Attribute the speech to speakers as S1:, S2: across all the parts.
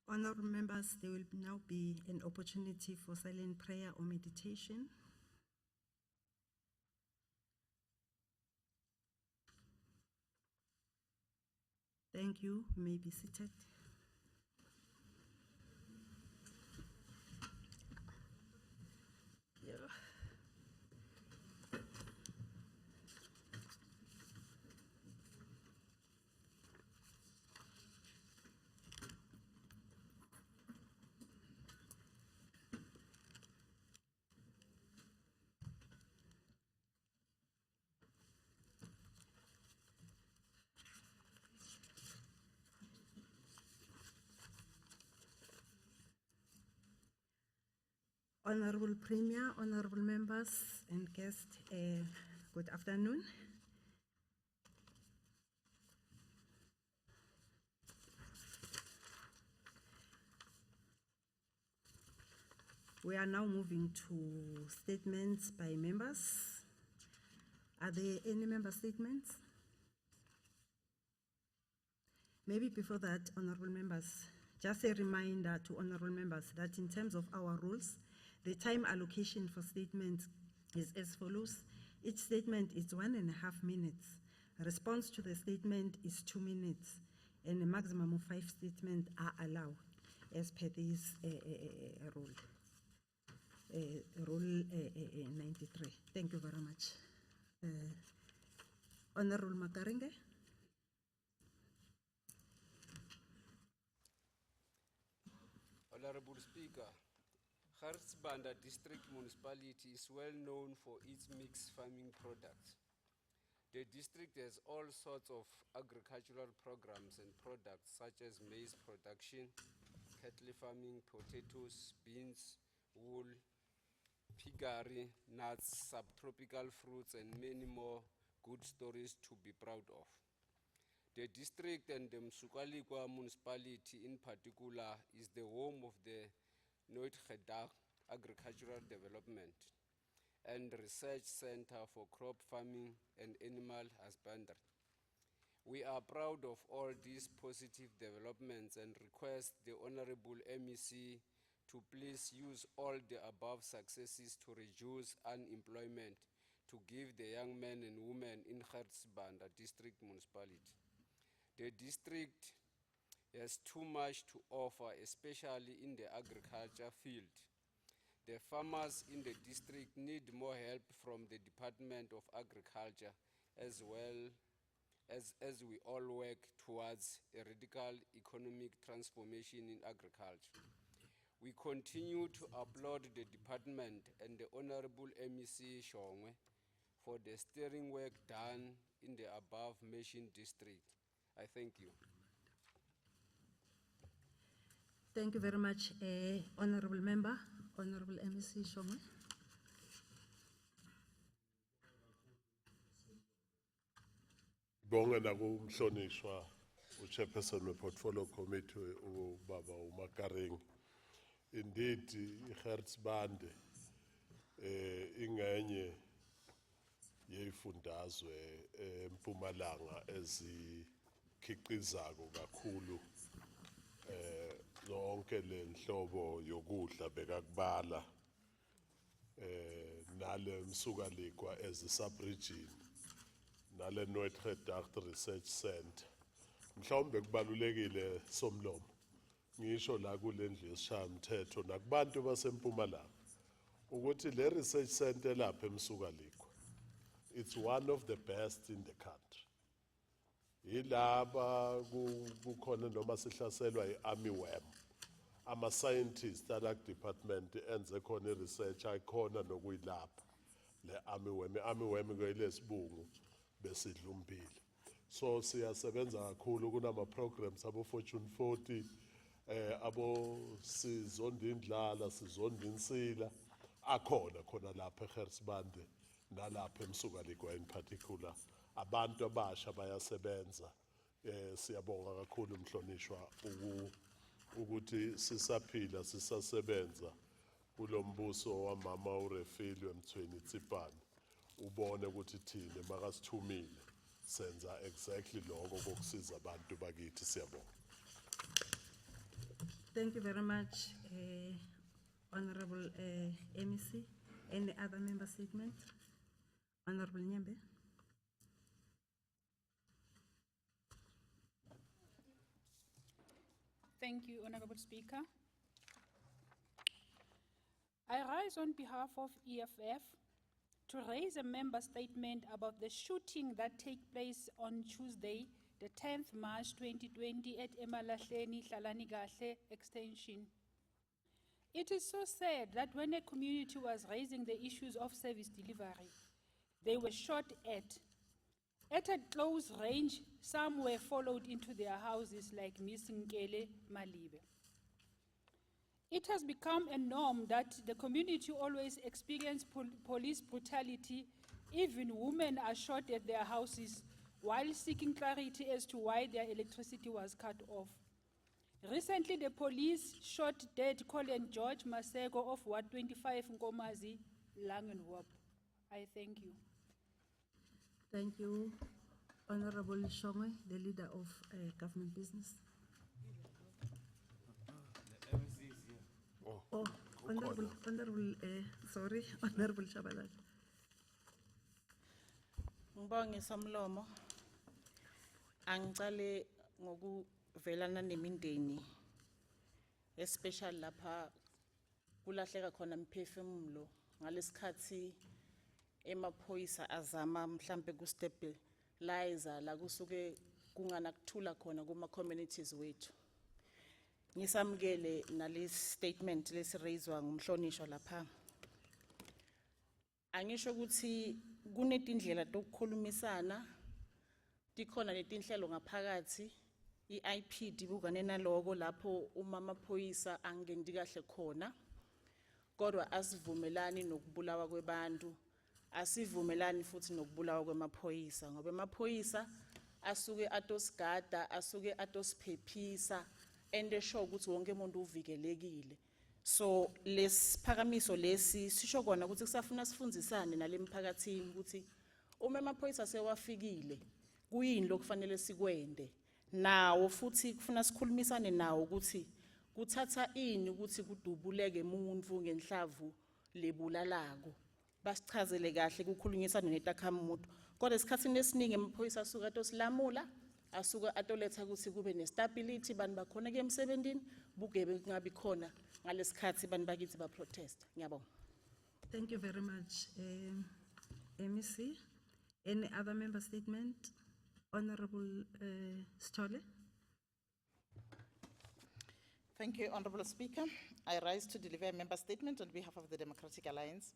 S1: Honorable members, there will now be an opportunity for silent prayer or meditation. Thank you. You may be seated. Yeah. Honorable Premier, honorable members and guests, good afternoon. We are now moving to statements by members. Are there any member statements? Maybe before that, honorable members, just a reminder to honorable members that in terms of our rules, the time allocation for statements is as follows. Each statement is 1.5 minutes. A response to the statement is 2 minutes, and a maximum of 5 statements are allowed as per this rule. Rule 93. Thank you very much. Honorable Makarenge.
S2: Honorable Speaker, Mkhatshwa District Municipality is well known for its mixed farming products. The district has all sorts of agricultural programs and products such as maize production, cattle farming, potatoes, beans, wool, piggery, nuts, subtropical fruits, and many more good stories to be proud of. The district and the Mkhatshwa municipality in particular is the home of the Mkhatshwa Agricultural Development and Research Center for Crop Farming and Animal Husbandry. We are proud of all these positive developments and request the Honorable MEC to please use all the above successes to reduce unemployment to give the young men and women in Mkhatshwa District Municipality. The district has too much to offer, especially in the agriculture field. The farmers in the district need more help from the Department of Agriculture as well as we all work towards a radical economic transformation in agriculture. We continue to applaud the department and the Honorable MEC Shongwe for the steering work done in the above-mentioned district. I thank you.
S1: Thank you very much, honorable member, honorable MEC Shongwe.
S3: Bonge nakumhlonishwa uchairperson we-portfolio committee ubaba uMakaring. Indeed, iMkhatshwa ingenye yeyifundazwe eMpumalanga ezikhiqizako kakhulu zonke le nhlobo yokudla bekakubala nale Msukalikwa as a sub-region nale Mkhatshwa Research Center. Mhlawumbe kubalulekile Somlomo ngisho la kule ndlu yesishayamthetho nakubantu baseMpumalanga ukuthi le research center lapha eMsukalikwa it's one of the best in the country. Ilaba kukhona noma sihlaselwa i-army worm, ama-scientists alak department enze khona i-research ayikhona nokuyilapha le army worm. I-army worm kuyilesibungu besidlumbile. So siyasebenza kakhulu kunama-programs abo-Fortune 40, abo sizonda indlala, sizonda insila, akhona khona lapha eMkhatshwa nalapha eMsukalikwa in particular. Abantu abasha bayasebenza. Siyabonga kakhulu mhlonishwa ukuthi sisaphila sisasebenza kulombuso wamama uRefilwe Mthweni Tsipane. Ubone ukuthi thina makasithumile senza exactly lokho kokusiza abantu bakithi. Siyabonga.
S1: Thank you very much, Honorable MEC. Any other member statement? Honorable Nyembe.
S4: Thank you, Honorable Speaker. I rise on behalf of EFF to raise a member statement about the shooting that took place on Tuesday, the 10th March 2020 at Emalahleni Hlalani Kahle Extension. It is so sad that when a community was raising the issues of service delivery, they were shot at. At a close range, some were followed into their houses like Ms. Nkele Malibe. It has become a norm that the community always experience police brutality. Even women are shot at their houses while seeking clarity as to why their electricity was cut off. Recently, the police shot dead Colin George Masego of Ward 25 Nkomazi, Langenwap. I thank you.
S1: Thank you, Honorable Shongwe, the leader of government business. Oh, Honorable, sorry, Honorable Shabalala.
S5: Ngibonge somlomo. Angicale ngokuvelana nemindeni especially lapha kulahleka khona imphefumulo ngalesikhathi emaphoyisa azama mhlambe kustabilize la kusuke kungana kuthula khona kuma communities wethu. Ngisamukele nale statement lesiraiswa ngumhlonishwa lapha. Angisho ukuthi kunetindlela zokukhulumisana tikhona letinhlelo ngaphakathi iIP dibukane naloko lapho umama phoyisa angendi kahle khona kodwa asivumelani nokubulawa kwebantu asivumelani futhi nokubulawa kwemaphoyisa ngoba emaphoyisa asuke atosigada asuke atosiphephisa endesho ukuthi wonke umuntu uvikelekile. So lesiphakamiso lesi sisho kona ukuthi kusafuna sifundzisane nalemphakathini ukuthi uma amaphoyisa sewafikile kuyini lokufanele sikwende nawo futhi kufuna sikhulumisane nawo ukuthi kuthatha ini ukuthi kudubuleke umuntu ngenhlavu lebulalako basichazele kahle kukhulunyisana netakhamumuntu kodwa esikhatsini esiningi amaphoyisa asuka atosilamula asuka atoletha ukuthi kube nestability bani bakhona ke emsebenzini bugebe kungabi khona ngalesikhathi bani bakithi ba protest. Ngiyabonga.
S1: Thank you very much, MEC. Any other member statement? Honorable Stole.
S6: Thank you, Honorable Speaker. I rise to deliver a member statement on behalf of the Democratic Alliance.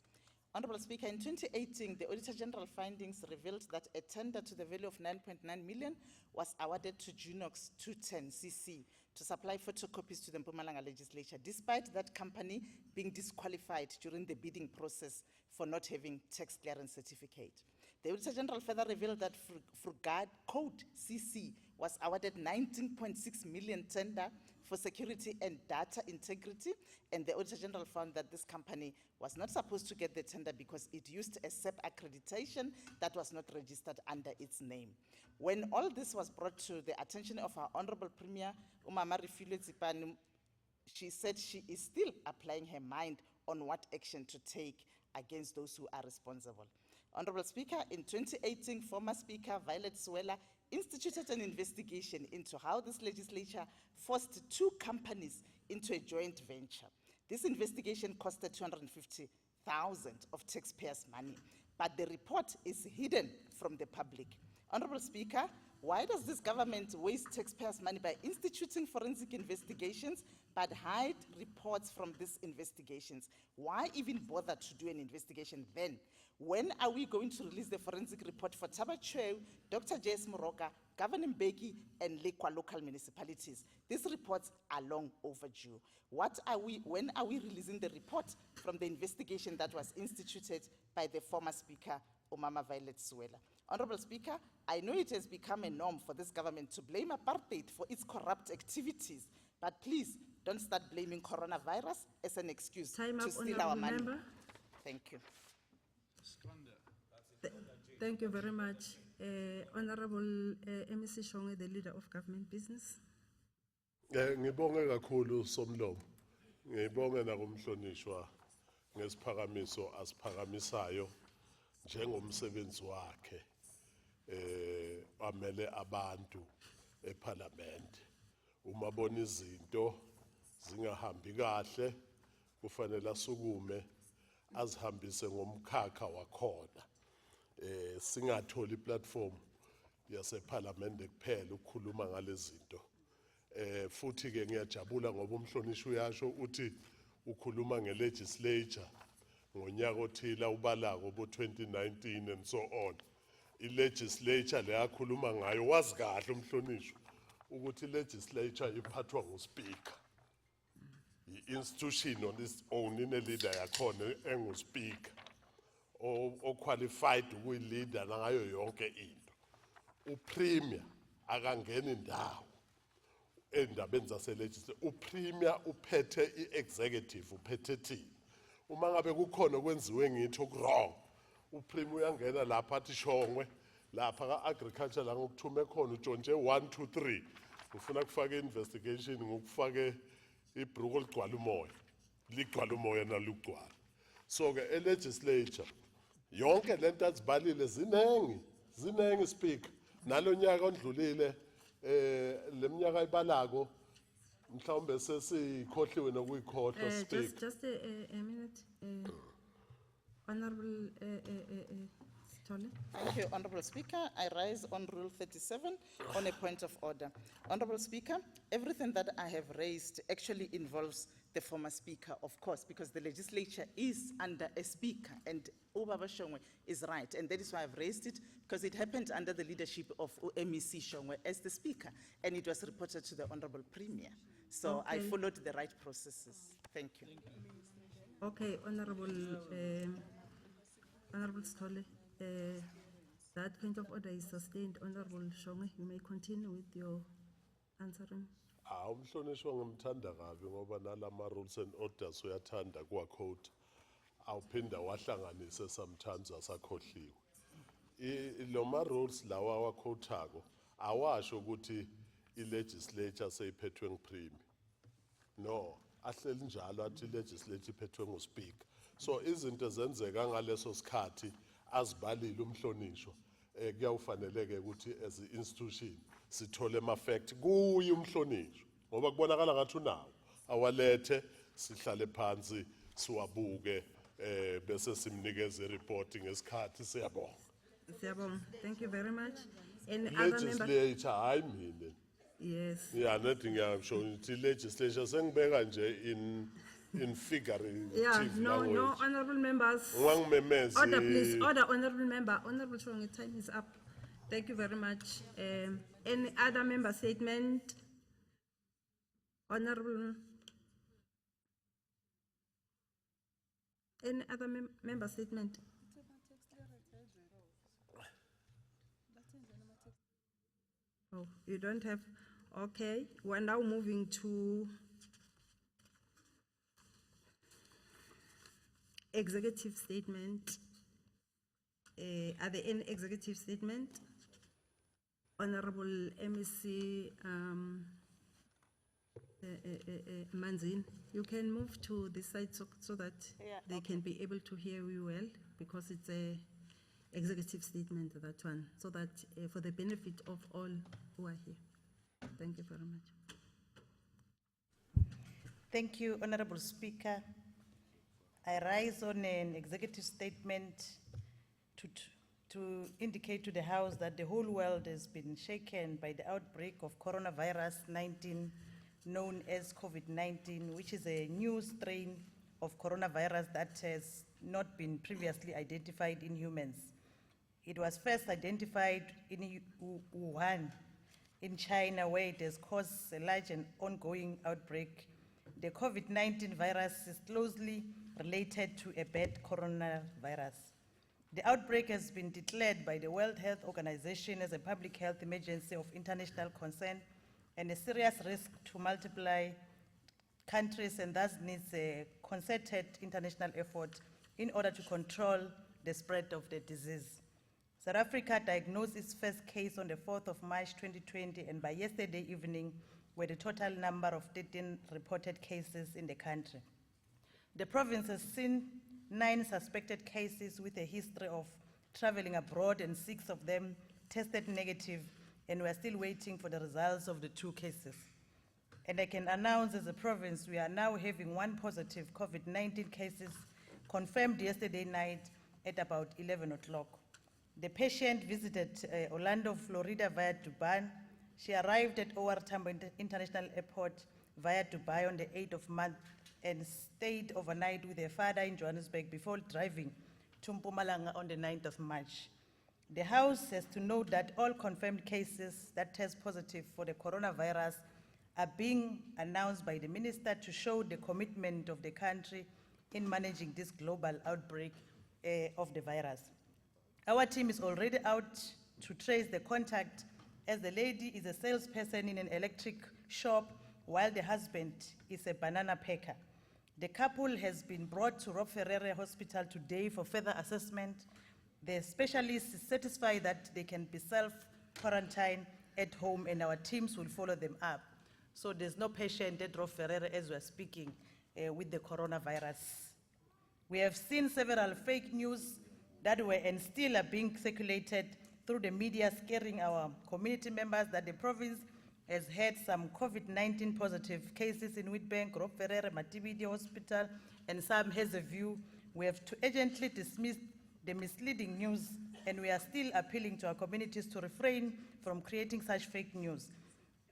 S6: Honorable Speaker, in 2018, the Auditor General findings revealed that a tender to the value of 9.9 million was awarded to Junox 210cc to supply photocopies to the Mpumalanga legislature, despite that company being disqualified during the bidding process for not having tax clearance certificate. The Auditor General further revealed that Frugad Code CC was awarded 19.6 million tender for security and data integrity, and the Auditor General found that this company was not supposed to get the tender because it used a SEP accreditation that was not registered under its name. When all this was brought to the attention of our Honorable Premier, Umama Refilwe Tsipane, she said she is still applying her mind on what action to take against those who are responsible. Honorable Speaker, in 2018, former Speaker Violet Suela instituted an investigation into how this legislature forced two companies into a joint venture. This investigation costed 250,000 of taxpayers' money, but the report is hidden from the public. Honorable Speaker, why does this government waste taxpayers' money by instituting forensic investigations but hide reports from these investigations? Why even bother to do an investigation then? When are we going to release the forensic report for Tabachwe, Dr. J.S. Moroka, Governor Mbeki, and Lekwa local municipalities? These reports are long overdue. When are we releasing the report from the investigation that was instituted by the former Speaker, Umama Violet Suela? Honorable Speaker, I know it has become a norm for this government to blame apartheid for its corrupt activities, but please don't start blaming coronavirus as an excuse
S1: Time
S6: to
S1: up,
S6: steal our
S1: Honorable
S6: money.
S1: Member.
S6: Thank you.
S1: Thank you very much. Honorable MEC Shongwe, the leader of government business.
S3: Ngibonge kakhulu Somlomo. Ngibonge nakumhlonishwa ngesiphakamiso asiphakamisayo njengomsebenzi wakhe amele abantu eParliament. Uma bona izinto zingahambi kahle kufanele asukume azihambise ngomkhakha wakhona. Singatholi platform yaseParliament kuphela ukukhuluma ngalezinto. Futhi ke ngiyajabula ngoba umhlonishwa uyasho uthi ukhuluma ngelegislature ngonyaka othile ubalako bo2019 and so on. Ilegislature leyakhuluma ngayo wazi kahle umhlonishwa ukuthi ilegislature iphathwa nguSpeaker. I-institution on its own ine-leader yakhona enguSpeaker o-qualified ukuyi-leader ngayo yonke into. Upremier akangena indawo endabeni zaselegislature. Upremier uphethe i-executive uphethe thina. Uma ngabe kukhona kwenziwe ngithi okurong, upremier uyangena lapha athi shongwe lapha ka-agriculture la ngokuthume khona utshontshe 1 2 3 ufuna kufake investigation ngokufake ibruku ligcwala umoya ligcwala umoya nalugcwala. So ke legislature yonke lento azibalile zinengi speaker nalonyaka ondlulile leminyaka ibalako mhlawumbe sesikhohliwe nokuyikhohlwa speaker.
S1: Just a minute. Honorable Stole.
S6: Thank you, Honorable Speaker. I rise on Rule 37 on a point of order. Honorable Speaker, everything that I have raised actually involves the former Speaker, of course, because the legislature is under a Speaker, and Ubaba Shongwe is right, and that is why I've raised it, because it happened under the leadership of MEC Shongwe as the Speaker, and it was reported to the Honorable Premier. So I
S1: Okay.
S6: followed the right processes. Thank you.
S1: Okay, Honorable Stole, that point of order is sustained. Honorable Shongwe, you may continue with your answering.
S3: Umhlonishwa ngimthanda kabi ngoba nalama rules and orders uyathanda kwa quote awuphinda wahlanganise sometimes asakhohliwe. Loma rules lawa waquotako awasho ukuthi ilegislature seyiphethwe ngupremi. No, ahleli njalo athi ilegislature iphethwe nguSpeaker. So izinto zenzeka ngaleso sikhathi azibalile umhlonishwa kuyawufaneleke ukuthi as an institution sithole ama fact kuye umhlonishwa ngoba kubonakala ngathi unawo awalethe sihlale phansi siwabuke bese simnikeze report ngesikhathi siyabonga.
S1: Thank you very much. Any other member?
S3: Legislature hayi mina.
S1: Yes.
S3: Yeah, nothing ngisho ukuthi legislature sengibeka nje in figurative
S1: Yeah, no,
S3: language.
S1: honorable members.
S3: Ungangimemezi.
S1: Order, please. Order, honorable member. Honorable Shongwe, time is up. Thank you very much. Any other member statement? Honorable. Any other member statement? Oh, you don't have, okay. We're now moving to executive statement. Are there any executive statement? Honorable MEC Manzin, you can move to this side so that
S6: Yeah,
S1: they can be able to hear you well, because it's a executive statement, that one, so that for the benefit of all who are here. Thank you very much.
S7: Thank you, Honorable Speaker. I rise on an executive statement to indicate to the House that the whole world has been shaken by the outbreak of coronavirus 19, known as COVID-19, which is a new strain of coronavirus that has not been previously identified in humans. It was first identified in Wuhan, in China, where it has caused a large and ongoing outbreak. The COVID-19 virus is closely related to a bad coronavirus. The outbreak has been declared by the World Health Organization as a public health emergency of international concern and a serious risk to multiple countries, and thus needs a concerted international effort in order to control the spread of the disease. South Africa diagnosed its first case on the 4th of March 2020, and by yesterday evening, were the total number of 13 reported cases in the country. The province has seen 9 suspected cases with a history of traveling abroad, and 6 of them tested negative, and we are still waiting for the results of the 2 cases. And I can announce as a province, we are now having 1 positive COVID-19 cases confirmed yesterday night at about 11 o'clock. The patient visited Orlando, Florida via Dubai. She arrived at OR Tambo International Airport via Dubai on the 8th of March and stayed overnight with her father in Johannesburg before driving to Mpumalanga on the 9th of March. The House has to note that all confirmed cases that test positive for the coronavirus are being announced by the Minister to show the commitment of the country in managing this global outbreak of the virus. Our team is already out to trace the contact, as the lady is a salesperson in an electric shop while the husband is a banana packer. The couple has been brought to Rob Ferreira Hospital today for further assessment. The specialist is satisfied that they can be self-quarantined at home, and our teams will follow them up. So there's no patient at Rob Ferreira as we're speaking with the coronavirus. We have seen several fake news that were and still are being circulated through the media, scaring our community members that the province has had some COVID-19 positive cases in Witbank, Rob Ferreira, Matibidi Hospital, and some has a view. We have to urgently dismiss the misleading news, and we are still appealing to our communities to refrain from creating such fake news.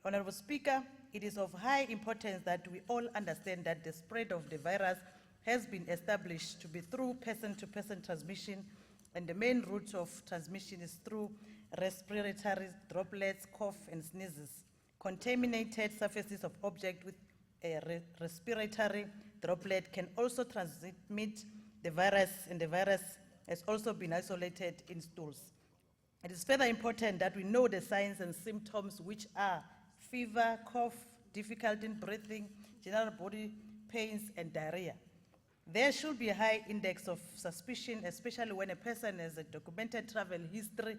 S7: Honorable Speaker, it is of high importance that we all understand that the spread of the virus has been established to be through person-to-person transmission, and the main route of transmission is through respiratory droplets, cough and sneezes. Contaminated surfaces of objects with a respiratory droplet can also transmit the virus, and the virus has also been isolated in stools. It is further important that we know the signs and symptoms, which are fever, cough, difficulty in breathing, general body pains, and diarrhea. There should be a high index of suspicion, especially when a person has a documented travel history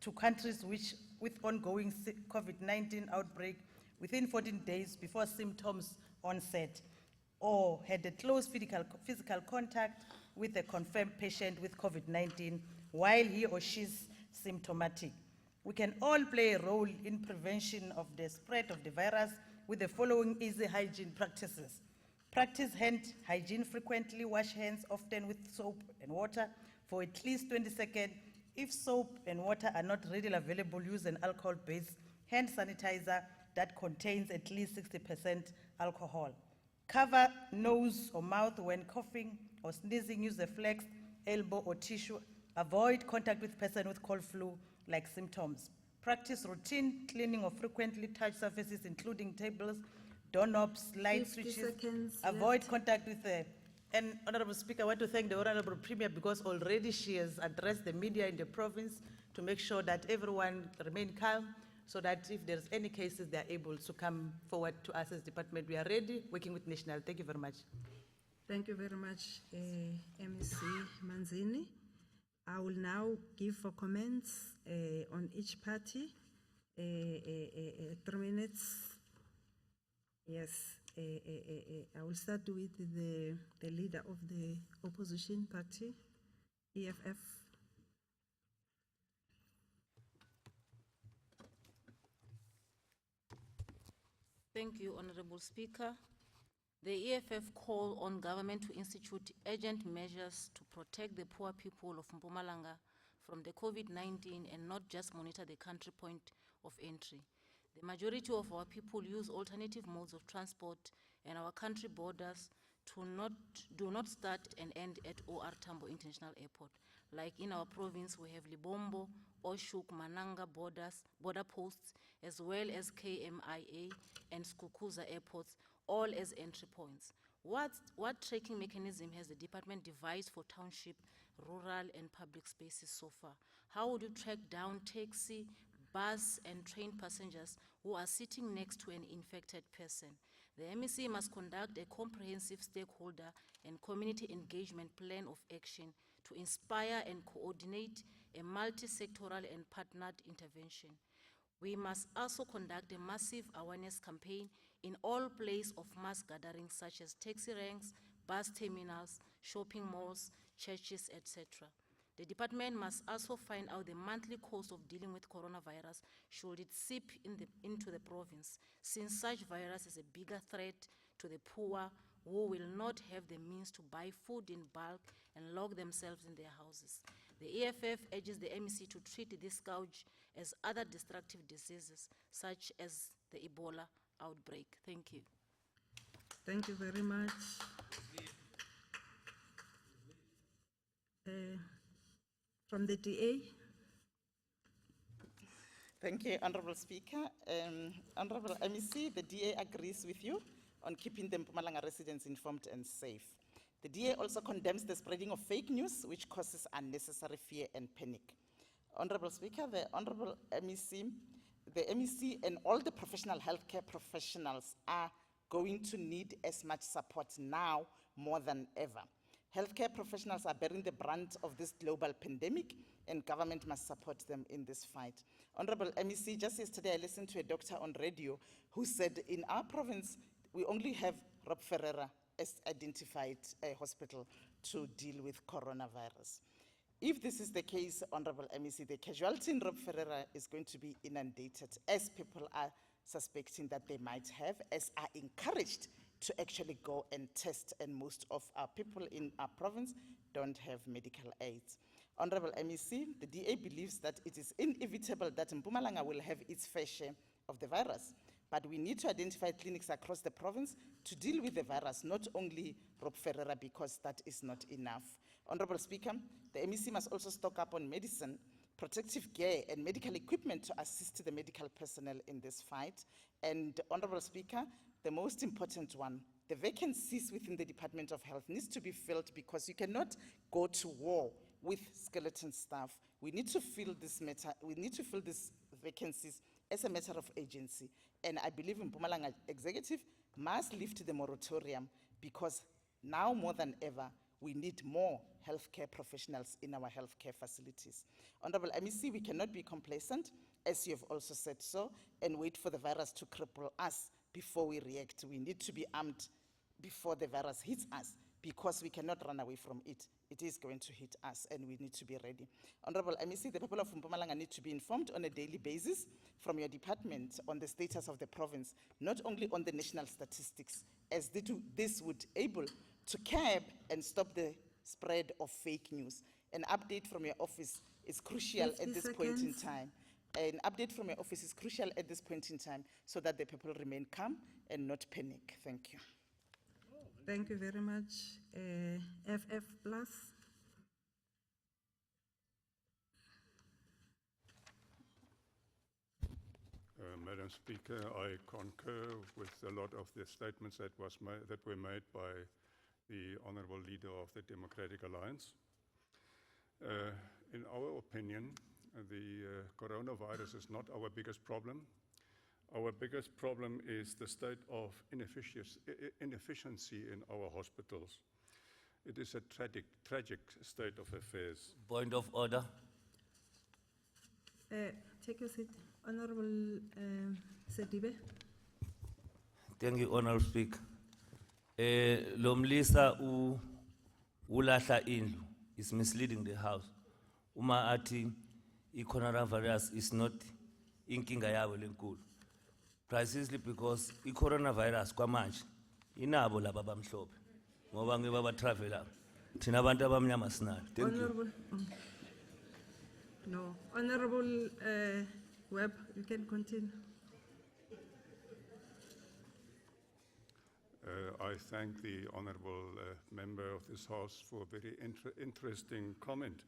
S7: to countries with ongoing COVID-19 outbreak within 14 days before symptoms onset, or had a close physical contact with a confirmed patient with COVID-19 while he or she is symptomatic. We can all play a role in prevention of the spread of the virus with the following easy hygiene practices. Practice hand hygiene frequently. Wash hands often with soap and water for at least 20 seconds. If soap and water are not readily available, use an alcohol-based hand sanitizer that contains at least 60% alcohol. Cover nose or mouth when coughing or sneezing. Use a flex, elbow, or tissue. Avoid contact with person with cold flu-like symptoms. Practice routine cleaning of frequently touched surfaces, including tables, doorknobs, light
S1: 50
S7: switches.
S1: seconds
S7: Avoid
S1: left.
S7: contact with the. And Honorable Speaker, I want to thank the Honorable Premier because already she has addressed the media in the province to make sure that everyone remain calm, so that if there's any cases, they are able to come forward to us as department. We are ready, working with National. Thank you very much.
S1: Thank you very much, MEC Manzini. I will now give for comments on each party, 3 minutes. Yes, I will start with the leader of the opposition party, EFF.
S8: Thank you, Honorable Speaker. The EFF call on government to institute urgent measures to protect the poor people of Mpumalanga from the COVID-19 and not just monitor the country point of entry. The majority of our people use alternative modes of transport, and our country borders do not start and end at OR Tambo International Airport. Like in our province, we have Libombo, Oshuk, Mananga border posts, as well as KMIA and Skukuza airports, all as entry points. What tracking mechanism has the department devised for township, rural, and public spaces so far? How would you track down taxi, bus, and train passengers who are sitting next to an infected person? The MEC must conduct a comprehensive stakeholder and community engagement plan of action to inspire and coordinate a multi-sectoral and partnered intervention. We must also conduct a massive awareness campaign in all places of mass gatherings such as taxi ranks, bus terminals, shopping malls, churches, etc. The department must also find out the monthly cost of dealing with coronavirus should it seep into the province, since such virus is a bigger threat to the poor who will not have the means to buy food in bulk and lock themselves in their houses. The EFF urges the MEC to treat this scourge as other destructive diseases, such as the Ebola outbreak. Thank you.
S1: Thank you very much. From the DA,
S6: Thank you, Honorable Speaker. Honorable MEC, the DA agrees with you on keeping the Mpumalanga residents informed and safe. The DA also condemns the spreading of fake news, which causes unnecessary fear and panic. Honorable Speaker, the Honorable MEC and all the professional healthcare professionals are going to need as much support now more than ever. Healthcare professionals are bearing the brunt of this global pandemic, and government must support them in this fight. Honorable MEC, just yesterday I listened to a doctor on radio who said in our province, we only have Rob Ferreira as identified a hospital to deal with coronavirus. If this is the case, Honorable MEC, the casualty in Rob Ferreira is going to be inundated, as people are suspecting that they might have, as are encouraged to actually go and test, and most of our people in our province don't have medical aids. Honorable MEC, the DA believes that it is inevitable that Mpumalanga will have its fair share of the virus, but we need to identify clinics across the province to deal with the virus, not only Rob Ferreira, because that is not enough. Honorable Speaker, the MEC must also stock up on medicine, protective gear, and medical equipment to assist the medical personnel in this fight. And Honorable Speaker, the most important one, the vacancies within the Department of Health needs to be filled, because you cannot go to war with skeleton staff. We need to fill this matter, we need to fill these vacancies as a matter of agency. And I believe Mpumalanga Executive must lift the moratorium, because now more than ever, we need more healthcare professionals in our healthcare facilities. Honorable MEC, we cannot be complacent, as you have also said so, and wait for the virus to cripple us before we react. We need to be armed before the virus hits us, because we cannot run away from it. It is going to hit us, and we need to be ready. Honorable MEC, the people of Mpumalanga need to be informed on a daily basis from your department on the status of the province, not only on the national statistics, as this would able to curb and stop the spread of fake news. An update from your office is crucial at
S1: 50
S6: this point in
S1: seconds.
S6: time. An update from your office is crucial at this point in time, so that the people remain calm and not panic. Thank you.
S1: Thank you very much. FF Plus.
S9: Madam Speaker, I concur with a lot of the statements that were made by the Honourable Leader of the Democratic Alliance. In our opinion, the coronavirus is not our biggest problem. Our biggest problem is the state of inefficiency in our hospitals. It is a tragic state of affairs.
S10: Point of order.
S1: Take your seat. Honorable Sedibe.
S10: Thank you, Honorable Speaker. Lomlisa ulahla indlu is misleading the House. Uma ati coronavirus is not inkinga yabo lenkulu. Precisely because coronavirus kwamanje inabo laba bamhlophe ngoba ngeba ba traveler. Thina abantu abamnyama sinalo. Thank you.
S1: Honorable. No. Honorable Webb, you can continue.
S9: I thank the Honourable Member of this House for a very interesting comment.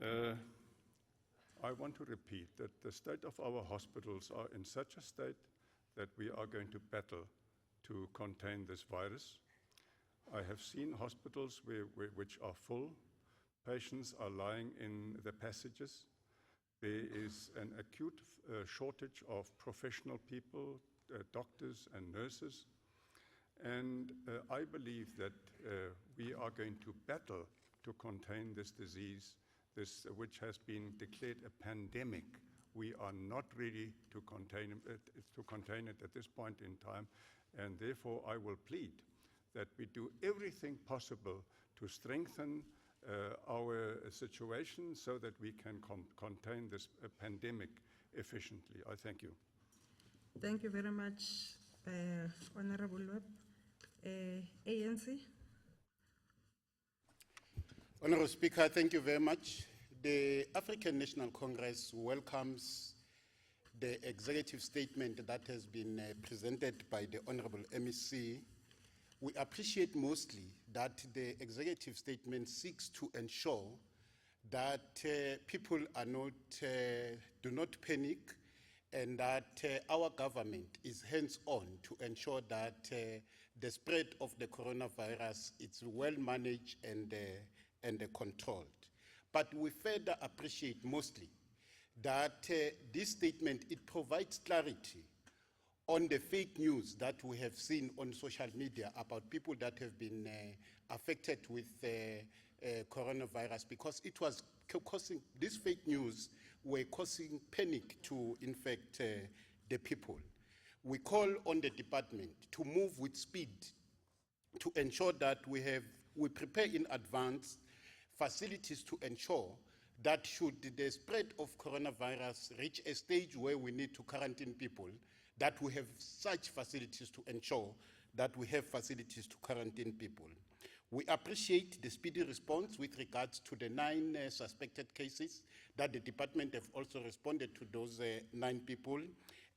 S9: I want to repeat that the state of our hospitals are in such a state that we are going to battle to contain this virus. I have seen hospitals which are full. Patients are lying in the passages. There is an acute shortage of professional people, doctors and nurses. And I believe that we are going to battle to contain this disease which has been declared a pandemic. We are not ready to contain it at this point in time, and therefore I will plead that we do everything possible to strengthen our situation so that we can contain this pandemic efficiently. I thank you.
S1: Thank you very much, Honorable Webb. ANC?
S11: Honorable Speaker, thank you very much. The African National Congress welcomes the executive statement that has been presented by the Honorable MEC. We appreciate mostly that the executive statement seeks to ensure that people are not, do not panic, and that our government is hands-on to ensure that the spread of the coronavirus is well managed and controlled. But we further appreciate mostly that this statement, it provides clarity on the fake news that we have seen on social media about people that have been affected with coronavirus, because it was causing, these fake news were causing panic to infect the people. We call on the department to move with speed to ensure that we prepare in advance facilities to ensure that should the spread of coronavirus reach a stage where we need to quarantine people, that we have such facilities to ensure that we have facilities to quarantine people. We appreciate the speedy response with regards to the 9 suspected cases, that the department have also responded to those 9 people.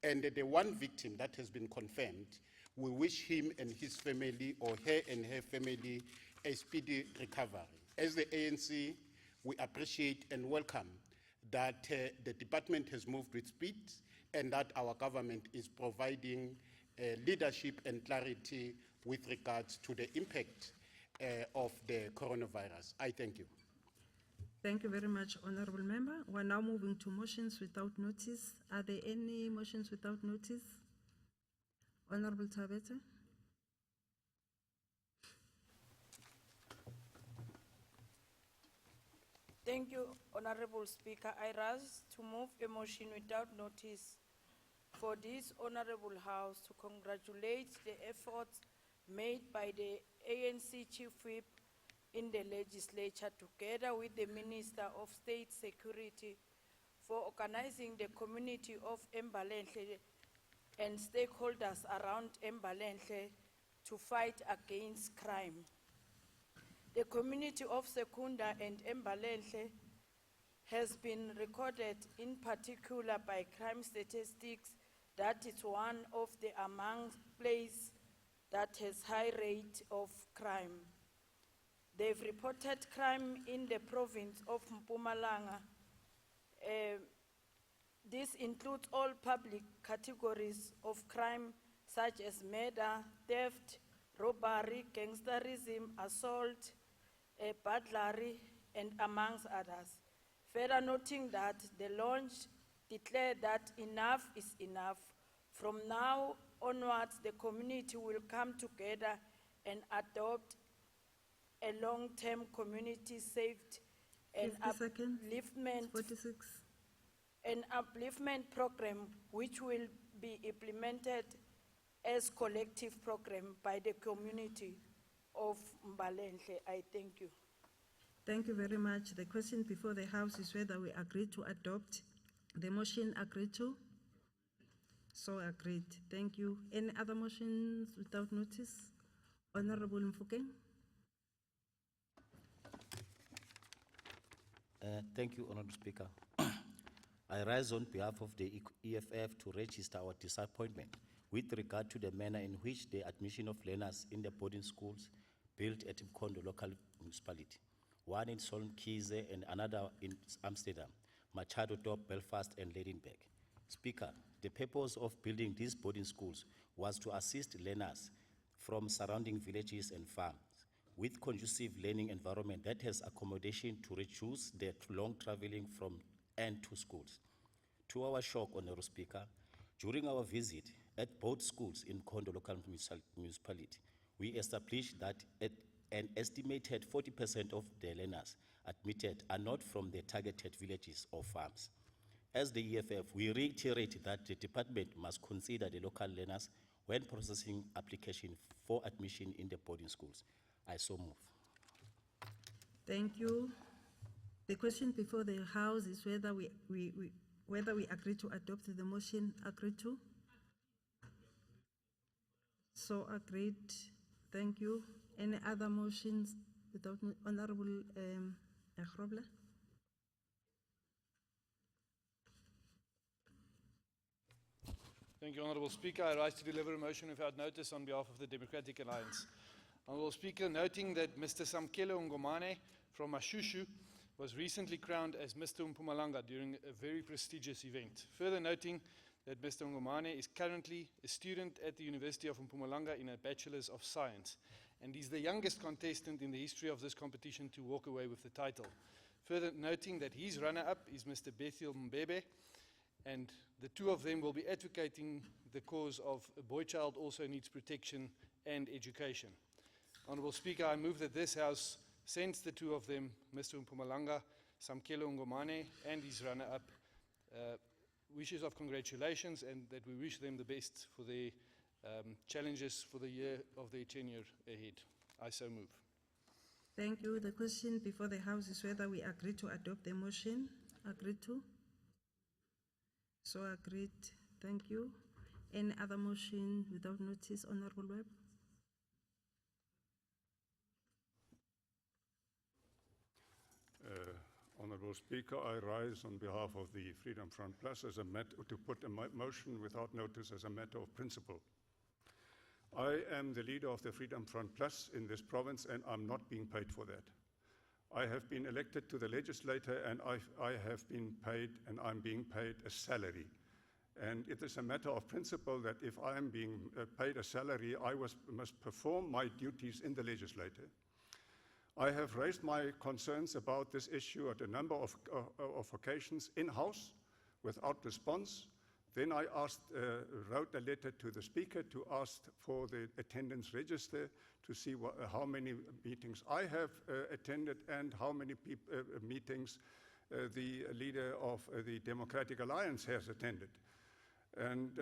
S11: And the 1 victim that has been confirmed, we wish him and his family, or her and her family, a speedy recovery. As the ANC, we appreciate and welcome that the department has moved with speed, and that our government is providing leadership and clarity with regards to the impact of the coronavirus. I thank you.
S1: Thank you very much, Honorable Member. We're now moving to motions without notice. Are there any motions without notice? Honorable Tabete?
S12: Thank you, Honorable Speaker. I rise to move a motion without notice for this Honorable House to congratulate the efforts made by the ANC Chief Whip in the legislature together with the Minister of State Security for organizing the community of Mbalenhle and stakeholders around Mbalenhle to fight against crime. The community of Secunda and Mbalenhle has been recorded in particular by crime statistics that it's one of the among places that has high rate of crime. They've reported crime in the province of Mpumalanga. This includes all public categories of crime such as murder, theft, robbery, gangsterism, assault, burglary, and amongst others. Further noting that the launch declared that enough is enough. From now onwards, the community will come together and adopt a long-term community saved and
S1: 50 seconds.
S12: upliftment
S1: 46.
S12: an upliftment program which will be implemented as collective program by the community of Mbalenhle. I thank you.
S1: Thank you very much. The question before the House is whether we agree to adopt the motion. Agreed to? So agreed. Thank you. Any other motions without notice? Honorable Mfokeng?
S13: Thank you, Honorable Speaker. I rise on behalf of the EFF to register our disappointment with regard to the manner in which the admission of learners in the boarding schools built at Mkhatshwa local municipality, one in Solmkhize and another in Amsterdam, Machado Top, Belfast, and Leidenburg. Speaker, the purpose of building these boarding schools was to assist learners from surrounding villages and farms with conducive learning environment that has accommodation to reduce the long traveling from and to schools. To our shock, Honorable Speaker, during our visit at both schools in Mkhatshwa local municipality, we established that an estimated 40% of the learners admitted are not from the targeted villages or farms. As the EFF, we reiterate that the department must consider the local learners when processing application for admission in the boarding schools. I so move.
S1: Thank you. The question before the House is whether we agree to adopt the motion. Agreed to? So agreed. Thank you. Any other motions without Honorable Mkhatshwa?
S14: Thank you, Honourable Speaker. I rise to deliver a motion without notice on behalf of the Democratic Alliance. Honourable Speaker, noting that Mr. Samkelo Ngomane from Mashushu was recently crowned as Mr. Mpumalanga during a very prestigious event. Further noting that Mr. Ngomane is currently a student at the University of Mpumalanga in a Bachelor's of Science, and is the youngest contestant in the history of this competition to walk away with the title. Further noting that his runner-up is Mr. Bethel Mbebe, and the two of them will be advocating the cause of a boy child also needs protection and education. Honourable Speaker, I move that this House sends the two of them, Mr. Mpumalanga, Samkelo Ngomane, and his runner-up, wishes of congratulations, and that we wish them the best for their challenges for the year of their tenure ahead. I so move.
S1: Thank you. The question before the House is whether we agree to adopt the motion. Agreed to? So agreed. Thank you. Any other motion without notice, Honorable Webb?
S9: Honourable Speaker, I rise on behalf of the Freedom Front Plus as a to put a motion without notice as a matter of principle. I am the leader of the Freedom Front Plus in this province, and I'm not being paid for that. I have been elected to the legislature, and I have been paid, and I'm being paid a salary. And it is a matter of principle that if I am being paid a salary, I must perform my duties in the legislature. I have raised my concerns about this issue at a number of occasions in-house without response. Then I wrote a letter to the Speaker to ask for the attendance register to see how many meetings I have attended and how many meetings the leader of the Democratic Alliance has attended. And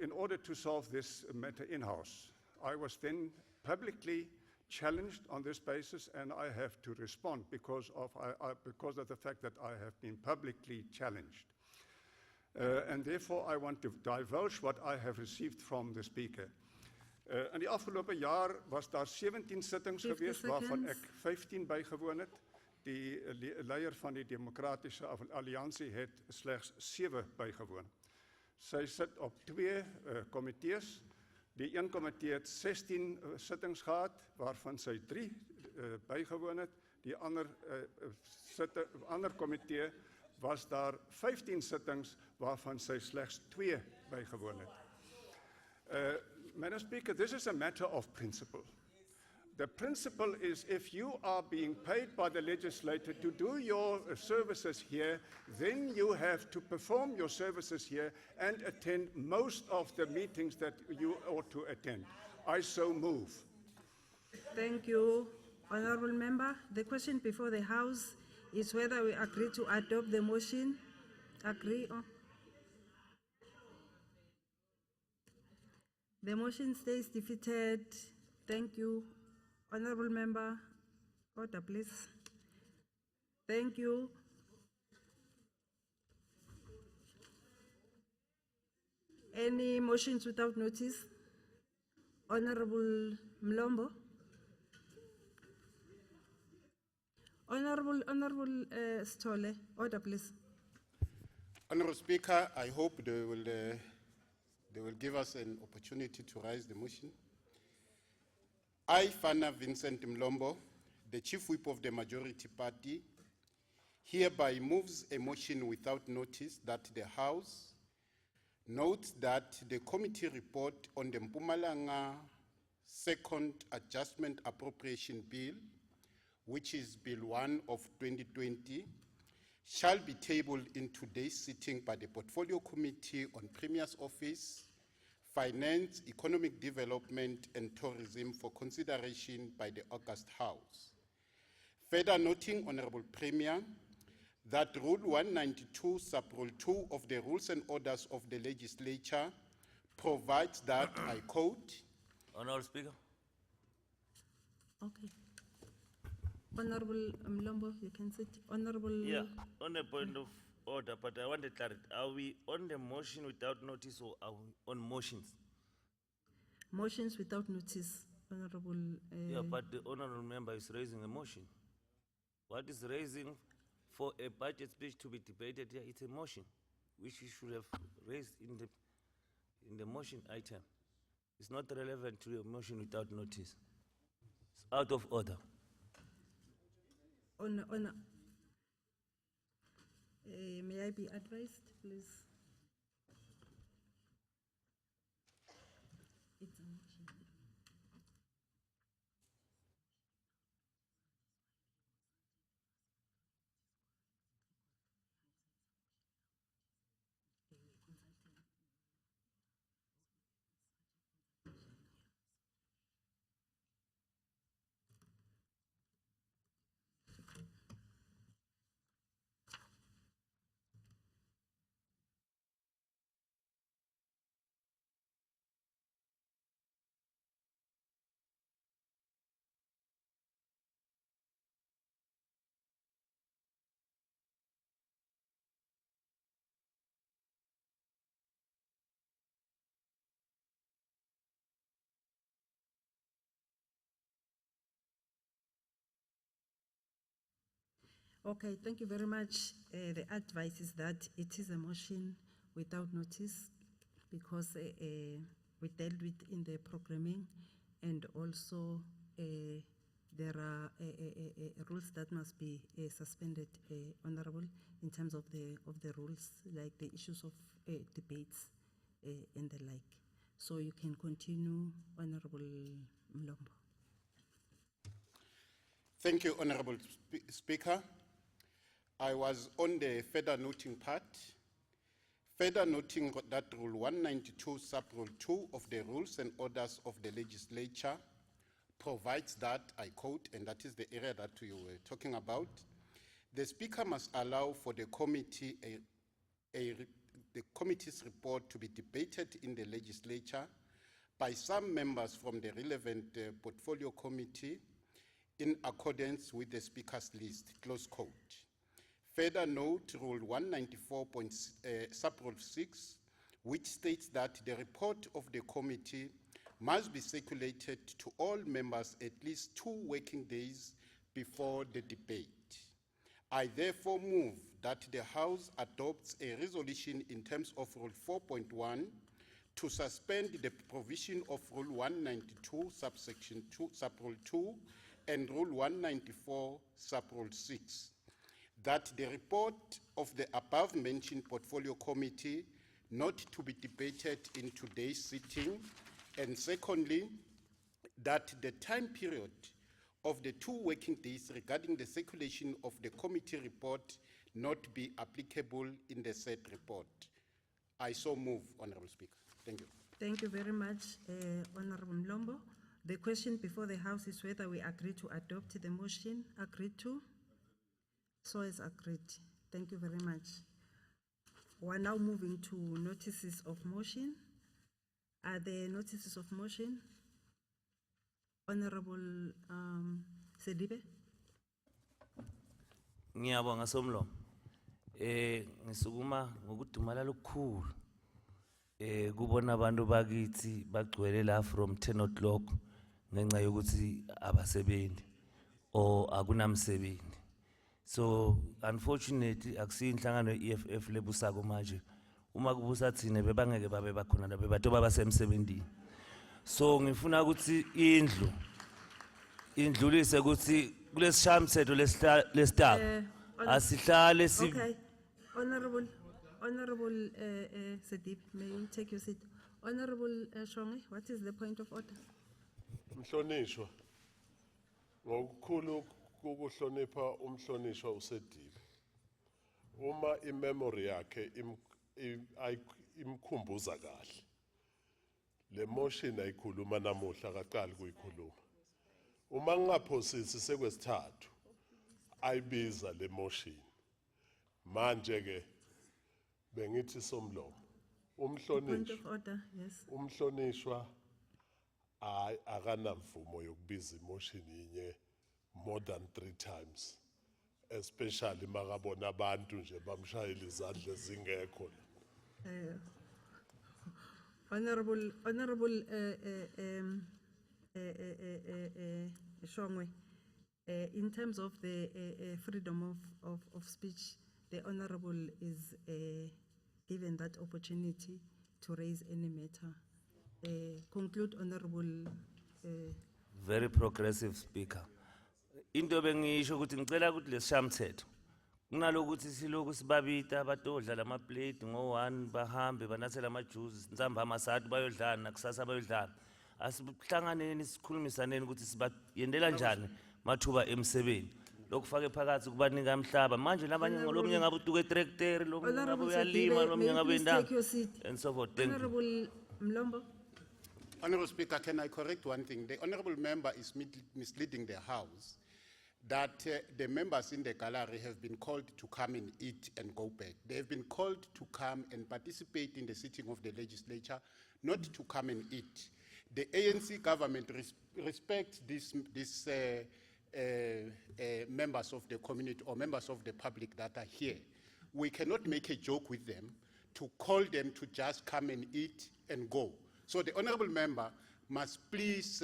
S9: in order to solve this matter in-house, I was then publicly challenged on this basis, and I have to respond because of the fact that I have been publicly challenged. And therefore, I want to divulge what I have received from the Speaker. In die afgelope jaar was daar 17 sittings geweest, waarvan ek 15 bygewoon het. Die leier van die Demokratiese Alliansie het slegs 7 bygewoon. Sy sit op 2 komitees. Die een komitee het 16 sittings gehad, waarvan sy 3 bygewoon het. Die ander komitee was daar 15 sittings, waarvan sy slegs 2 bygewoon het. Madam Speaker, this is a matter of principle. The principle is if you are being paid by the legislature to do your services here, then you have to perform your services here and attend most of the meetings that you ought to attend. I so move.
S1: Thank you, Honourable Member. The question before the House is whether we agree to adopt the motion. Agree? The motion stays defeated. Thank you. Honourable Member, order please. Thank you. Any motions without notice? Honourable Mlombo? Honourable Stole, order please.
S11: Honourable Speaker, I hope they will give us an opportunity to raise the motion. I, Fana Vincent Mlombo, the Chief Whip of the Majority Party, hereby moves a motion without notice that the House notes that the committee report on the Mpumalanga Second Adjustment Appropriation Bill, which is Bill 1 of 2020, shall be tabled in today's sitting by the Portfolio Committee on Premier's Office, Finance, Economic Development and Tourism for consideration by the August House. Further noting, Honorable Premier, that Rule 192, Sub-Rule 2 of the Rules and Orders of the Legislature provides that, I quote,
S10: Honorable Speaker.
S1: Okay. Honorable Mlombo, you can sit. Honorable.
S10: Yeah, on a point of order, but I want to clarify. Are we on the motion without notice or are we on motions?
S1: Motions without notice, Honorable.
S10: Yeah, but the honorable member is raising a motion. What is raising for a budget speech to be debated here? It's a motion, which you should have raised in the motion item. It's not relevant to a motion without notice. It's out of order.
S1: May I be advised, please? It's a motion. Okay, thank you very much. The advice is that it is a motion without notice because we dealt with in the programming, and also there are rules that must be suspended, Honorable, in terms of the rules, like the issues of debates and the like. So you can continue, Honorable Mlombo.
S11: Thank you, Honorable Speaker. I was on the further noting part. Further noting that Rule 192, Sub-Rule 2 of the Rules and Orders of the Legislature provides that, I quote, and that is the area that you were talking about, the Speaker must allow for the committee the committee's report to be debated in the legislature by some members from the relevant portfolio committee in accordance with the Speaker's list, close quote. Further note Rule 194, Sub-Rule 6, which states that the report of the committee must be circulated to all members at least 2 working days before the debate. I therefore move that the House adopts a resolution in terms of Rule 4.1 to suspend the provision of Rule 192, Subsection 2, Sub-Rule 2, and Rule 194, Sub-Rule 6. That the report of the above-mentioned portfolio committee not to be debated in today's sitting, and secondly, that the time period of the 2 working days regarding the circulation of the committee report not be applicable in the said report. I so move, Honorable Speaker. Thank you.
S1: Thank you very much, Honorable Mlombo. The question before the House is whether we agree to adopt the motion. Agreed to? So is agreed. Thank you very much. We are now moving to notices of motion. Are there notices of motion? Honorable Sedibe.
S10: Ngiyabonga Somlo. Ngisukuma ngokudumala lokukhulu. Kubona abantu bakithi bagcwele la from 10 o'clock ngenxa yokuthi abasebenzi or akunamsebenzi. So unfortunately akusinhlangano EFF lebusako manje. Uma kubusa thina bebangeke babe bakhona la bebatoba basemsebenzini. So ngifuna ukuthi indlulise ukuthi kulesishamthetho lesitaba asihlale si.
S1: Okay, Honorable Sedip, may you take your seat? Honorable Shonge, what is the point of order?
S3: Mhlonishwa, ngokukhulu ukuhlonipha umhlonishwa uSedibe. Uma imemory yakhe imkhumbuza kahle. Le motion ayikhuluma namuhla akaqali kuyikhuluma. Uma ngingaphosisi sekwesithathu ayibiza le motion. Manje ke bengithi somlomo.
S1: Point
S3: Umhlonishwa,
S1: of order, yes.
S3: umhlonishwa akanamvumo yokubiza emotion inye more than 3 times. Especially makabona abantu nje bamshayela izandla zingekho.
S1: Honorable Shongwe, in terms of the freedom of speech, the Honorable is given that opportunity to raise any matter. Conclude, Honorable.
S10: Very progressive speaker. Into bengisho ukuthi ngicela ukuthi lesishamthetho kunalokuthi siloku sibabita abatodla lamaplate ngo1 bahambe banathela amajuice ntsamba amasathu bayodlana nakusasa bayodlana asihlanganeni sikhulumisaneni ukuthi sibayendela njani mathuba emsebeni lokufake phakathi kubanika umhlaba manje labanye ngolomnye ngabe utuke etractor lomnye ngabe uyalima lomnye ngabe endanga and so forth. Thank you.
S1: Honorable Mlombo.
S11: Honorable Speaker, can I correct one thing? The honorable member is misleading the House that the members in the gallery have been called to come and eat and go back. They have been called to come and participate in the sitting of the legislature, not to come and eat. The ANC government respects these members of the community or members of the public that are here. We cannot make a joke with them to call them to just come and eat and go. So the honorable member must please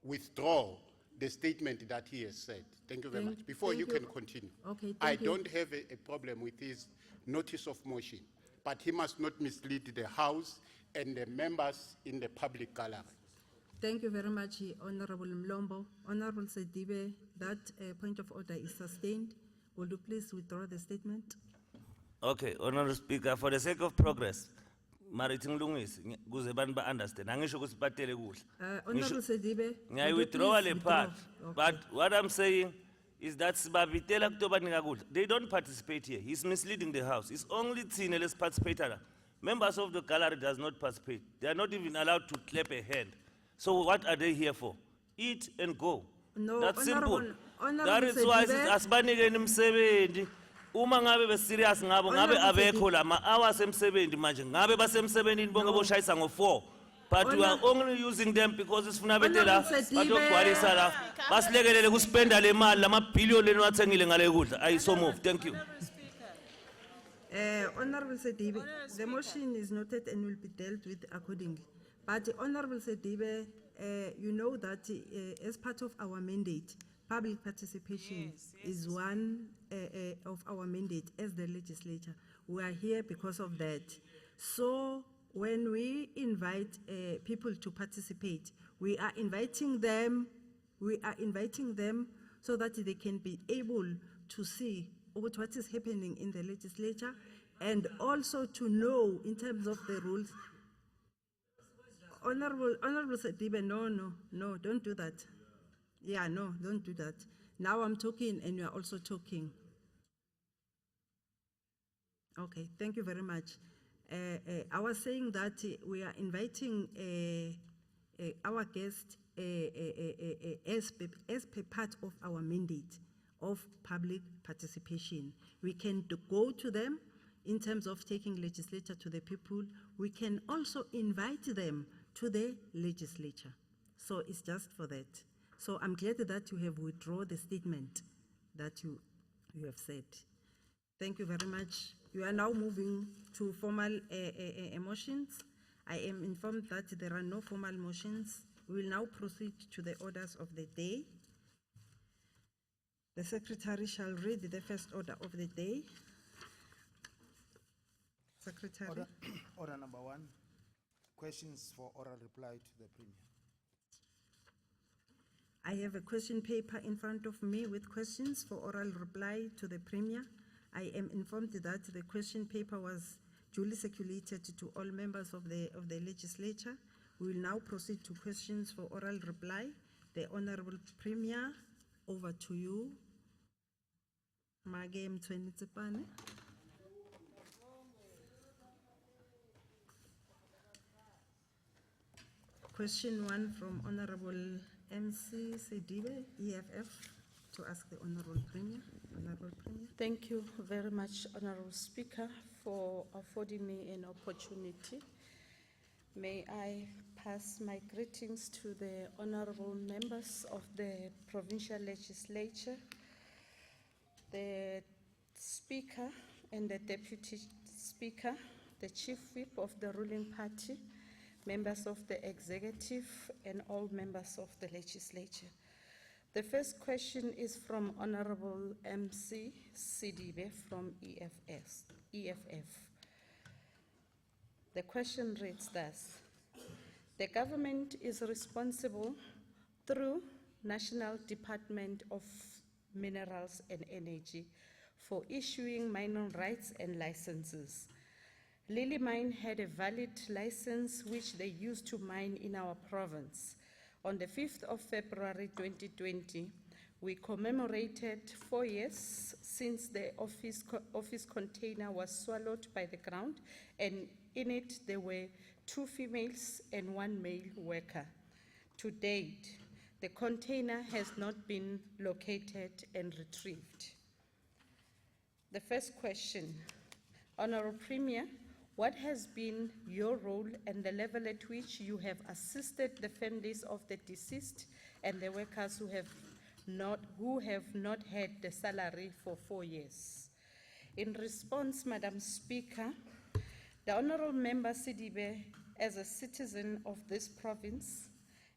S11: withdraw the statement that he has said. Thank you very much. Before you can continue.
S1: Okay,
S11: I
S1: thank you.
S11: don't have a problem with his notice of motion, but he must not mislead the House and the members in the public gallery.
S1: Thank you very much, Honorable Mlombo. Honorable Sedibe, that point of order is sustained. Will you please withdraw the statement?
S10: Okay, Honorable Speaker, for the sake of progress, mariting lungis, kuze bantu ba understand. Angisho ukuthi batele kuhle.
S1: Honorable Sedibe.
S10: I
S1: would you
S10: withdraw
S1: please
S10: the part.
S1: withdraw?
S10: But what I'm saying is that sibabitela kutobanika kuhle. They don't participate here. He's misleading the House. It's only Tine let's participate. Members of the gallery does not participate. They are not even allowed to clap a hand. So what are they here for? Eat and go.
S1: No,
S10: That's simple.
S1: Honorable
S10: That is why
S1: Sedibe.
S10: asibanike imsebenzi. Uma ngabe be serious ngabo ngabe
S1: Honorable
S10: abekho la ma hours emsebenzi manje ngabe basemsebenzini bonke boshayisa ngo4 but we are only using them because sifuna betela
S1: Honorable Sedibe.
S10: batogcwalisa la basilekelele kuspenda le mali lama billion leniwathengile ngale kudla I so move. Thank you.
S1: Honorable Sedibe, the motion is noted and will be dealt with accordingly. But Honorable Sedibe, you know that as part of our mandate, public participation is one of our mandate as the legislature. We are here because of that. So when we invite people to participate, we are inviting them so that they can be able to see what is happening in the legislature and also to know in terms of the rules. Honorable Sedibe, no, don't do that. Yeah, no, don't do that. Now I'm talking and you are also talking. Okay, thank you very much. I was saying that we are inviting our guests as per part of our mandate of public participation. We can go to them in terms of taking legislature to the people. We can also invite them to the legislature. So it's just for that. So I'm glad that you have withdrawn the statement that you have said. Thank you very much. You are now moving to formal motions. I am informed that there are no formal motions. We will now proceed to the orders of the day. The Secretary shall read the first order of the day. Secretary.
S15: Order number 1, questions for oral reply to the Premier.
S1: I have a question paper in front of me with questions for oral reply to the Premier. I am informed that the question paper was duly circulated to all members of the legislature. We will now proceed to questions for oral reply. The Honorable Premier, over to you. Magem Twenitsipane. Question 1 from Honorable MC Sidibe, EFF, to ask the Honorable Premier. Honorable Premier.
S5: Thank you very much, Honorable Speaker, for affording me an opportunity. May I pass my greetings to the honorable members of the Provincial Legislature, the Speaker and the Deputy Speaker, the Chief Whip of the ruling party, members of the Executive, and all members of the Legislature. The first question is from Honorable MC Sidibe from EFF. The question reads thus: the government is responsible through National Department of Minerals and Energy for issuing mining rights and licenses. Lily Mine had a valid license which they used to mine in our province. On the 5th of February 2020, we commemorated 4 years since the office container was swallowed by the ground, and in it there were 2 females and 1 male worker. To date, the container has not been located and retrieved. The first question, Honorable Premier, what has been your role and the level at which you have assisted the families of the deceased and the workers who have not had the salary for 4 years? In response, Madam Speaker, the Honourable Member Sidibe, as a citizen of this province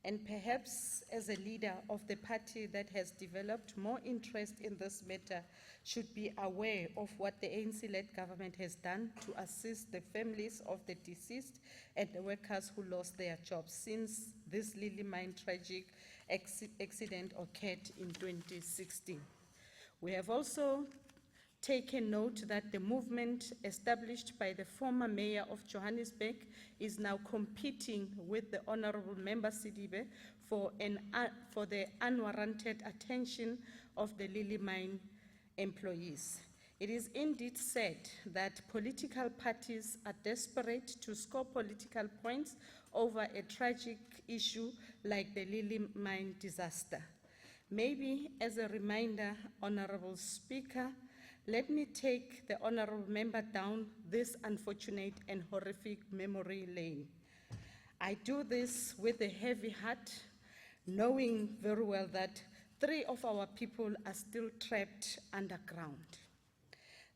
S5: and perhaps as a leader of the party that has developed more interest in this matter, should be aware of what the ANC-led government has done to assist the families of the deceased and the workers who lost their jobs since this Lily Mine tragic accident occurred in 2016. We have also taken note that the movement established by the former mayor of Johannesburg is now competing with the Honourable Member Sidibe for the unwarranted attention of the Lily Mine employees. It is indeed said that political parties are desperate to score political points over a tragic issue like the Lily Mine disaster. Maybe as a reminder, Honourable Speaker, let me take the Honourable Member down this unfortunate and horrific memory lane. I do this with a heavy heart, knowing very well that 3 of our people are still trapped underground.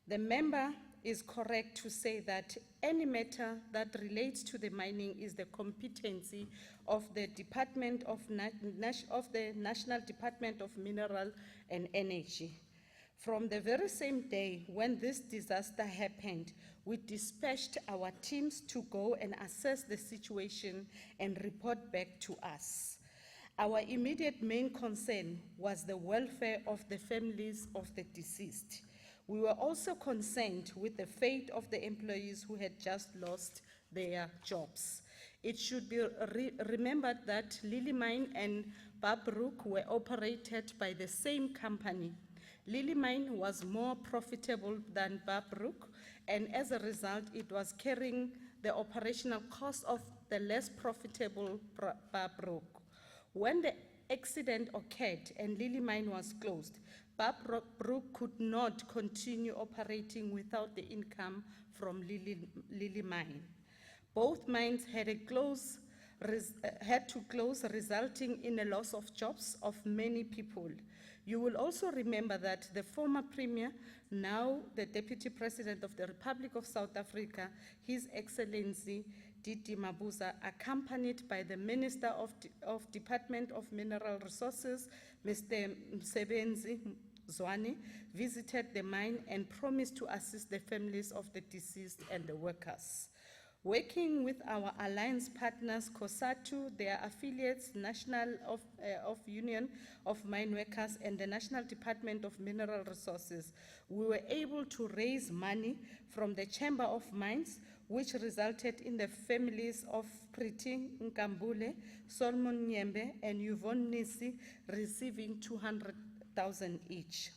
S5: The member is correct to say that any matter that relates to the mining is the competency of the National Department of Mineral and Energy. From the very same day when this disaster happened, we dispatched our teams to go and assess the situation and report back to us. Our immediate main concern was the welfare of the families of the deceased. We were also concerned with the fate of the employees who had just lost their jobs. It should be remembered that Lily Mine and Babrook were operated by the same company. Lily Mine was more profitable than Babrook, and as a result, it was carrying the operational cost of the less profitable Babrook. When the accident occurred and Lily Mine was closed, Babrook could not continue operating without the income from Lily Mine. Both mines had to close, resulting in a loss of jobs of many people. You will also remember that the former Premier, now the Deputy President of the Republic of South Africa, His Excellency Didi Mabuza, accompanied by the Minister of Department of Mineral Resources, Mr. Msebenzi Zwane, visited the mine and promised to assist the families of the deceased and the workers. Working with our alliance partners, COSATU, their affiliates, National Union of Mine Workers, and the National Department of Mineral Resources, we were able to raise money from the Chamber of Mines, which resulted in the families of Priti Nkambule, Solomon Nyembe, and Yvonne Nisi receiving 200,000 each.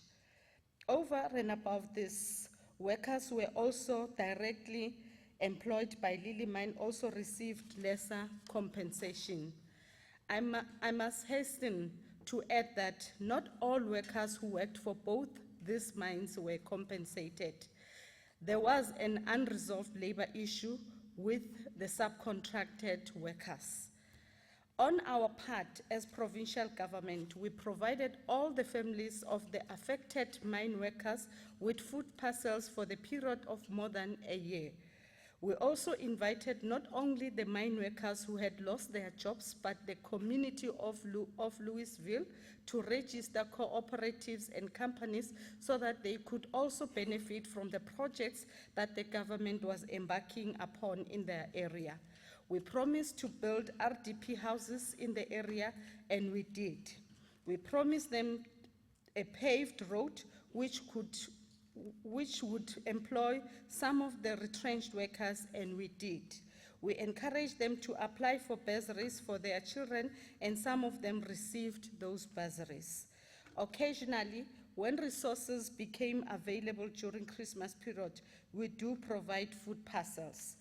S5: Over and above this, workers were also directly employed by Lily Mine also received lesser compensation. I must hasten to add that not all workers who worked for both these mines were compensated. There was an unresolved labor issue with the subcontracted workers. On our part, as provincial government, we provided all the families of the affected mine workers with food parcels for the period of more than a year. We also invited not only the mine workers who had lost their jobs, but the community of Louisville to register cooperatives and companies so that they could also benefit from the projects that the government was embarking upon in their area. We promised to build RDP houses in the area, and we did. We promised them a paved road which would employ some of the retrenched workers, and we did. We encouraged them to apply for bursaries for their children, and some of them received those bursaries. Occasionally, when resources became available during Christmas period, we do provide food parcels.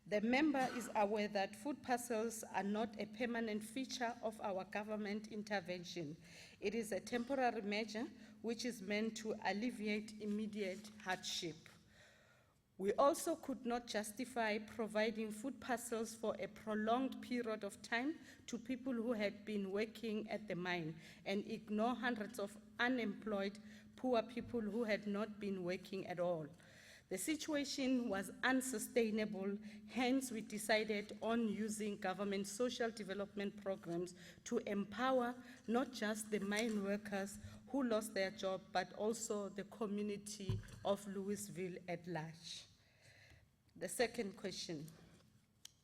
S5: The member is aware that food parcels are not a permanent feature of our government intervention. It is a temporary measure which is meant to alleviate immediate hardship. We also could not justify providing food parcels for a prolonged period of time to people who had been working at the mine and ignore hundreds of unemployed poor people who had not been working at all. The situation was unsustainable, hence we decided on using government social development programs to empower not just the mine workers who lost their job, but also the community of Louisville at large. The second question: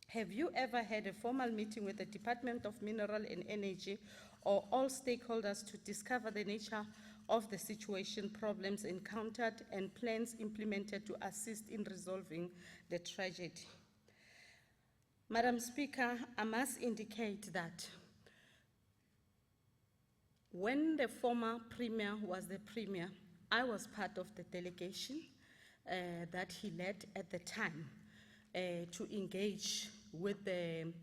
S5: have you ever had a formal meeting with the Department of Mineral and Energy or all stakeholders to discover the nature of the situation, problems encountered, and plans implemented to assist in resolving the tragedy? Madam Speaker, I must indicate that when the former Premier was the Premier, I was part of the delegation that he led at the time to engage with the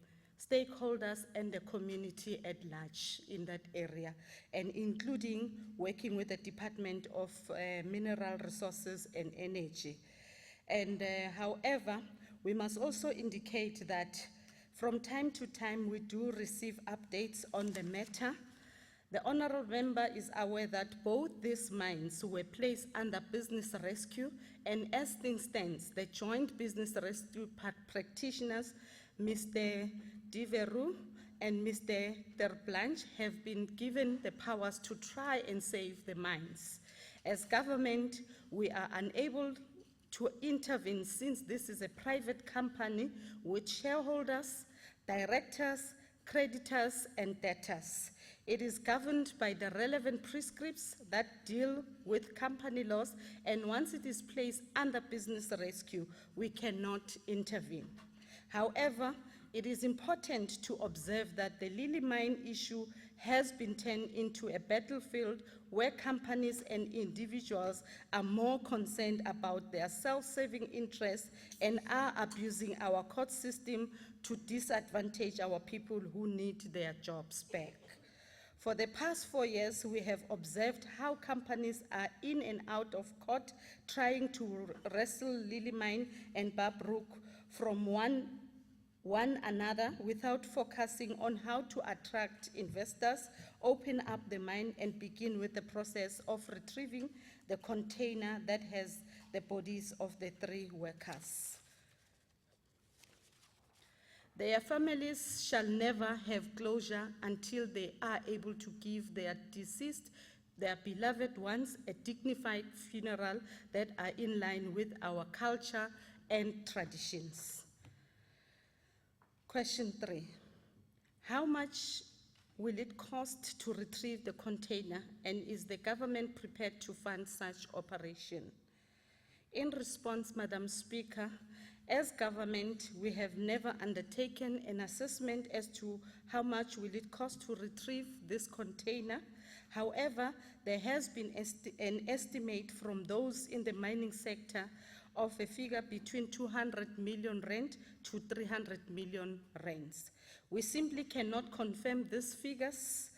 S5: stakeholders and the community at large in that area, and including working with the Department of Mineral Resources and Energy. And however, we must also indicate that from time to time we do receive updates on the matter. The honourable member is aware that both these mines were placed under business rescue, and as things stand, the joint business rescue practitioners, Mr. Diveru and Mr. Terblanche, have been given the powers to try and save the mines. As government, we are unable to intervene since this is a private company with shareholders, directors, creditors, and debtors. It is governed by the relevant prescripts that deal with company laws, and once it is placed under business rescue, we cannot intervene. However, it is important to observe that the Lily Mine issue has been turned into a battlefield where companies and individuals are more concerned about their self-serving interests and are abusing our court system to disadvantage our people who need their jobs back. For the past 4 years, we have observed how companies are in and out of court trying to wrestle Lily Mine and Babrook from one another without focusing on how to attract investors, open up the mine, and begin with the process of retrieving the container that has the bodies of the 3 workers. Their families shall never have closure until they are able to give their deceased, their beloved ones, a dignified funeral that are in line with our culture and traditions. Question 3. How much will it cost to retrieve the container, and is the government prepared to fund such operation? In response, Madam Speaker, as government, we have never undertaken an assessment as to how much will it cost to retrieve this container. However, there has been an estimate from those in the mining sector of a figure between 200 million rand to 300 million rands. We simply cannot confirm these figures.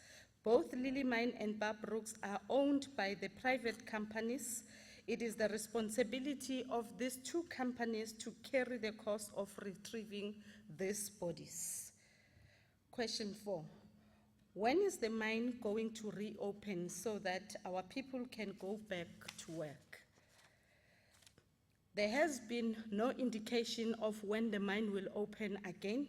S5: Both Lily Mine and Bar Brooks are owned by the private companies. It is the responsibility of these two companies to carry the cost of retrieving these bodies. Question 4. When is the mine going to reopen so that our people can go back to work? There has been no indication of when the mine will open again.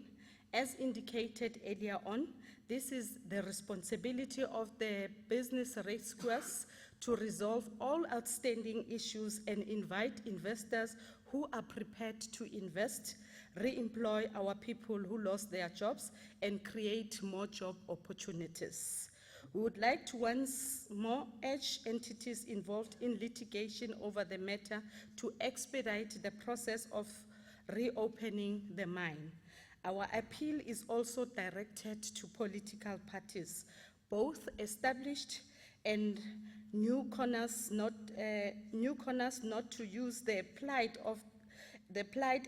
S5: As indicated earlier on, this is the responsibility of the business rescuers to resolve all outstanding issues and invite investors who are prepared to invest, re-employ our people who lost their jobs, and create more job opportunities. We would like to once more urge entities involved in litigation over the matter to expedite the process of reopening the mine. Our appeal is also directed to political parties, both established and newcomers not to use the plight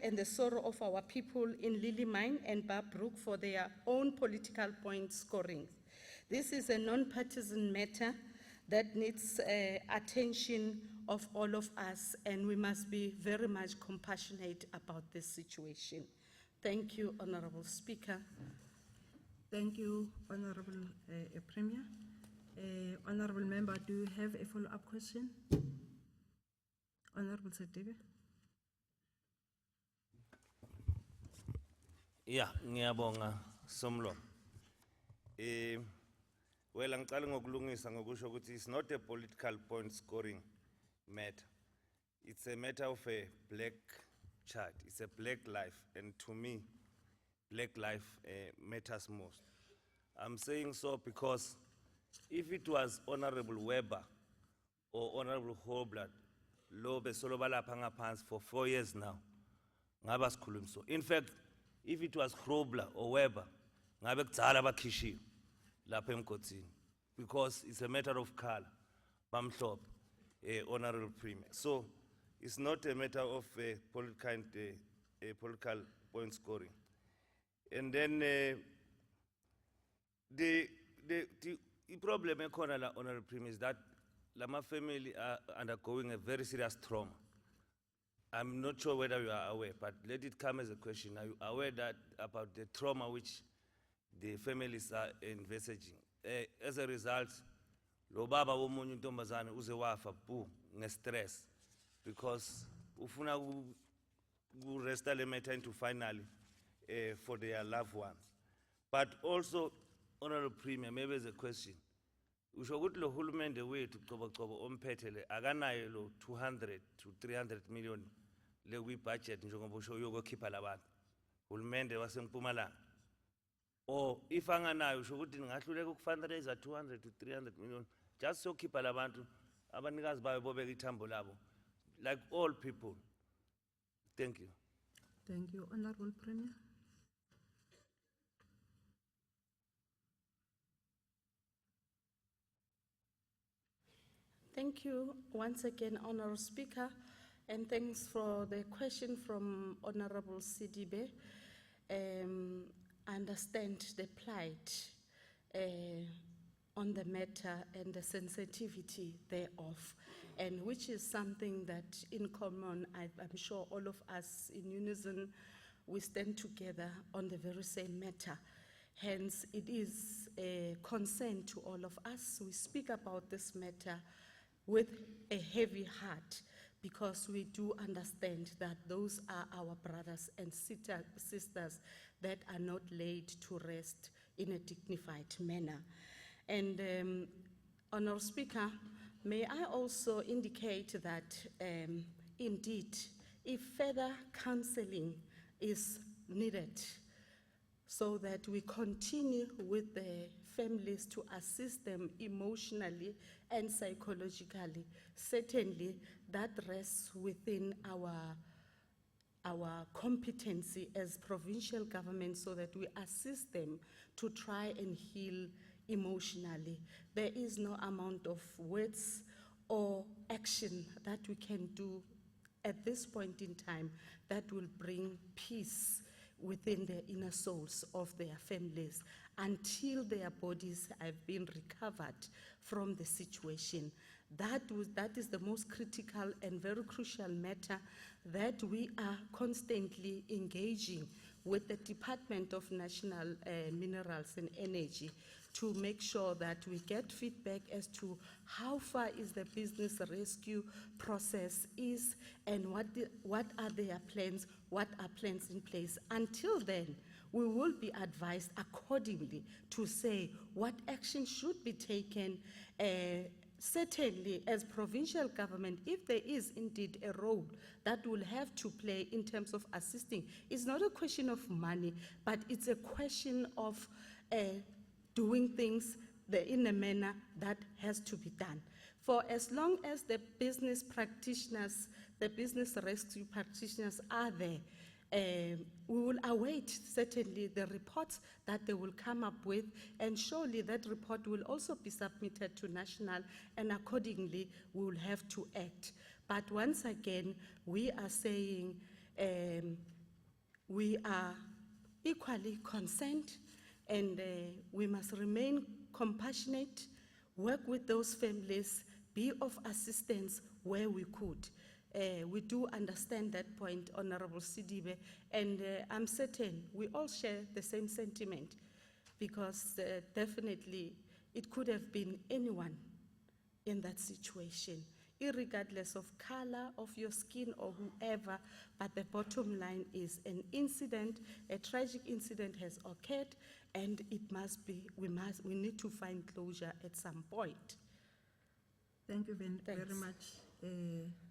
S5: and the sorrow of our people in Lily Mine and Bar Brook for their own political point scoring. This is a non-partisan matter that needs attention of all of us, and we must be very much compassionate about this situation. Thank you, Honorable Speaker.
S1: Thank you, Honorable Premier. Honorable Member, do you have a follow-up question? Honorable Sedibe.
S10: Yeah, ngiyabonga Somlo. Well, angicala ngokulungisa ngokusho ukuthi it's not a political point scoring matter. It's a matter of a black child. It's a black life, and to me, black life matters most. I'm saying so because if it was Honorable Weber or Honorable Hoblat, lo besoloba lapha ngaphansi for 4 years now, ngaba sikhulumi so. In fact, if it was Grobler or Weber, ngabe kudzala bakhishiwe lapha emgodini, because it's a matter of color, bamhlophe, Honorable Premier. So it's not a matter of political point scoring. And then the problem ekhona la, Honorable Premier, is that Lama family are undergoing a very serious trauma. I'm not sure whether you are aware, but let it come as a question. Are you aware that about the trauma which the families are envisaging? As a result, lo baba womunye untombazane uze wafa nge-stress because ufuna resta le matter into finally for their loved ones. But also, Honorable Premier, maybe as a question. Usho ukuthi lo hulumende wethu qobo omphethe le akanayo lo 200 to 300 million le kwi-budget njengoba usho uyokhipha labantu hulumende waseMpumalanga. Or if anganayo usho ukuthi ningahluleka ukufundraise 200 to 300 million just sokhipha labantu abanikazi bayo bobeka ithambo labo like all people. Thank you.
S1: Thank you, Honorable Premier.
S5: Thank you once again, Honorable Speaker, and thanks for the question from Honorable Sidibe. I understand the plight on the matter and the sensitivity thereof, and which is something that in common, I'm sure all of us in unison, we stand together on the very same matter. Hence, it is a concern to all of us. We speak about this matter with a heavy heart, because we do understand that those are our brothers and sisters that are not laid to rest in a dignified manner. And Honorable Speaker, may I also indicate that indeed, if further counseling is needed so that we continue with the families to assist them emotionally and psychologically, certainly that rests within our competency as provincial government, so that we assist them to try and heal emotionally. There is no amount of words or action that we can do at this point in time that will bring peace within the inner souls of their families until their bodies have been recovered from the situation. That is the most critical and very crucial matter that we are constantly engaging with the Department of National Minerals and Energy to make sure that we get feedback as to how far is the business rescue process is and what are their plans, what are plans in place. Until then, we will be advised accordingly to say what action should be taken. Certainly, as provincial government, if there is indeed a role that will have to play in terms of assisting, it's not a question of money, but it's a question of doing things in a manner that has to be done. For as long as the business practitioners, the business rescue practitioners are there, we will await certainly the reports that they will come up with, and surely that report will also be submitted to national, and accordingly we will have to act. But once again, we are saying we are equally concerned, and we must remain compassionate, work with those families, be of assistance where we could. We do understand that point, Honorable Sidibe, and I'm certain we all share the same sentiment, because definitely it could have been anyone in that situation, irregardless of color of your skin or whoever, but the bottom line is an incident, a tragic incident has occurred, and it must be, we need to find closure at some point.
S1: Thank you very much,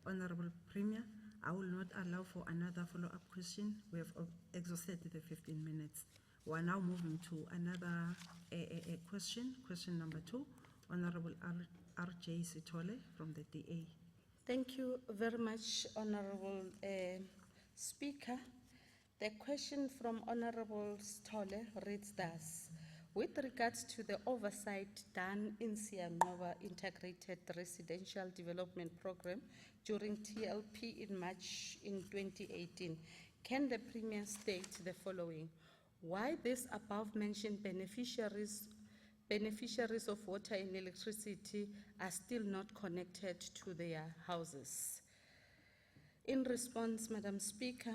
S1: Honorable Premier. I will not allow for another follow-up question. We have exhausted the 15 minutes. We are now moving to another question number 2, Honorable R.J. Sitole from the DA.
S5: Thank you very much, Honorable Speaker. The question from Honorable Stole reads thus: with regards to the oversight done in Siangova Integrated Residential Development Program during TLP in March in 2018, can the Premier state the following? Why these above-mentioned beneficiaries of water and electricity are still not connected to their houses? In response, Madam Speaker,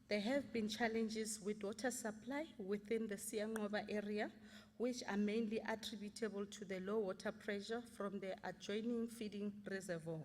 S5: there have been challenges with water supply within the Siangova area, which are mainly attributable to the low water pressure from the adjoining feeding reservoir.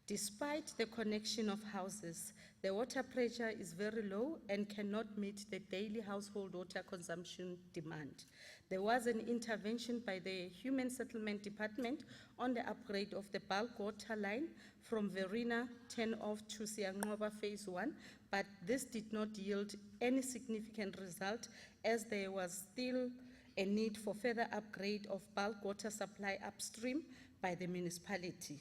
S5: Despite the connection of houses, the water pressure is very low and cannot meet the daily household water consumption demand. There was an intervention by the Human Settlement Department on the upgrade of the bulk water line from Verena 10 off to Siangova Phase 1, but this did not yield any significant result, as there was still a need for further upgrade of bulk water supply upstream by the municipality.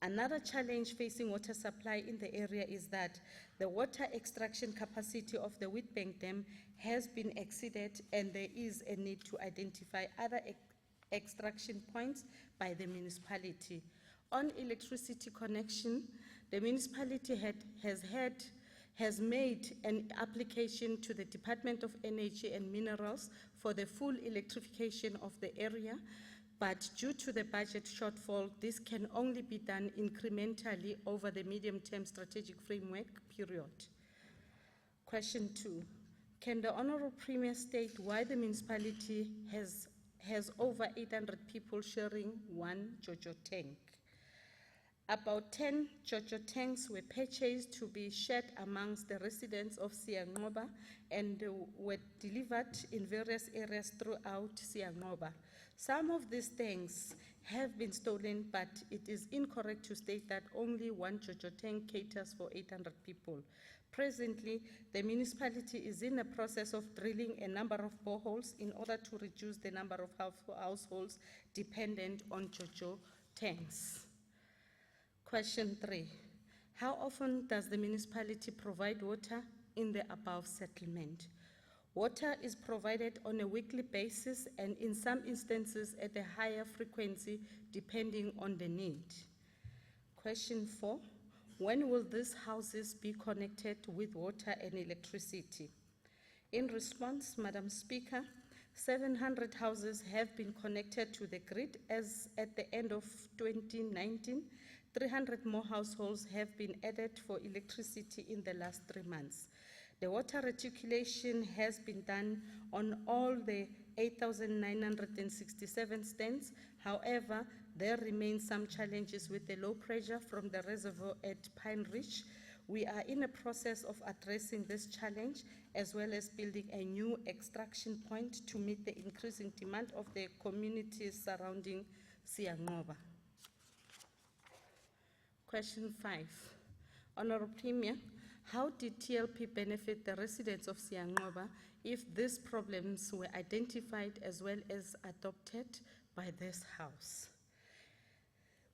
S5: Another challenge facing water supply in the area is that the water extraction capacity of the Witbank Dam has been exceeded, and there is a need to identify other extraction points by the municipality. On electricity connection, the municipality has made an application to the Department of Energy and Minerals for the full electrification of the area, but due to the budget shortfall, this can only be done incrementally over the medium-term strategic framework period. Question 2, can the Honourable Premier state why the municipality has over 800 people sharing one Jojo tank? About 10 Jojo tanks were purchased to be shared amongst the residents of Siangova and were delivered in various areas throughout Siangova. Some of these tanks have been stolen, but it is incorrect to state that only one Jojo tank caters for 800 people. Presently, the municipality is in the process of drilling a number of boreholes in order to reduce the number of households dependent on Jojo tanks. Question 3, how often does the municipality provide water in the above settlement? Water is provided on a weekly basis and in some instances at a higher frequency depending on the need. Question 4,
S16: When will these houses be connected with water and electricity? In response, Madam Speaker, 700 houses have been connected to the grid as at the end of 2019. 300 more households have been added for electricity in the last 3 months. The water reticulation has been done on all the 8,967 stands. However, there remain some challenges with the low pressure from the reservoir at Pine Ridge. We are in a process of addressing this challenge as well as building a new extraction point to meet the increasing demand of the communities surrounding Siyangoba. Question 5. Honorable Premier, how did TLP benefit the residents of Siyangoba if these problems were identified as well as adopted by this House?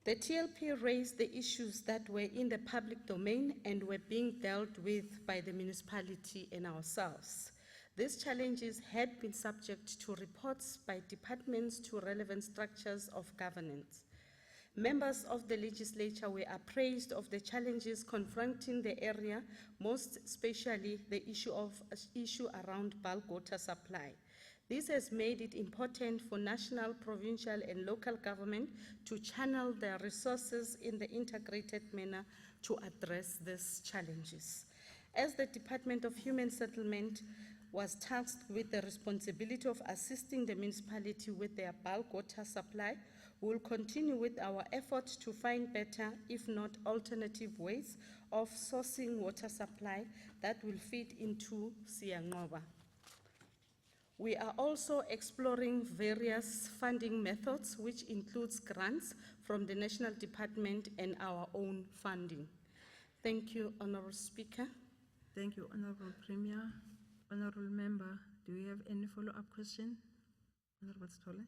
S16: The TLP raised the issues that were in the public domain and were being dealt with by the municipality and ourselves. These challenges had been subject to reports by departments to relevant structures of governance. Members of the legislature were appraised of the challenges confronting the area, most especially the issue around bulk water supply. This has made it important for national, provincial, and local government to channel their resources in the integrated manner to address these challenges. As the Department of Human Settlement was tasked with the responsibility of assisting the municipality with their bulk water supply, we will continue with our efforts to find better, if not alternative ways of sourcing water supply that will feed into Siyangoba. We are also exploring various funding methods, which includes grants from the National Department and our own funding. Thank you, Honourable Speaker.
S1: Thank you, Honourable Premier. Honourable Member, do you have any follow-up question? Honourable Stolle.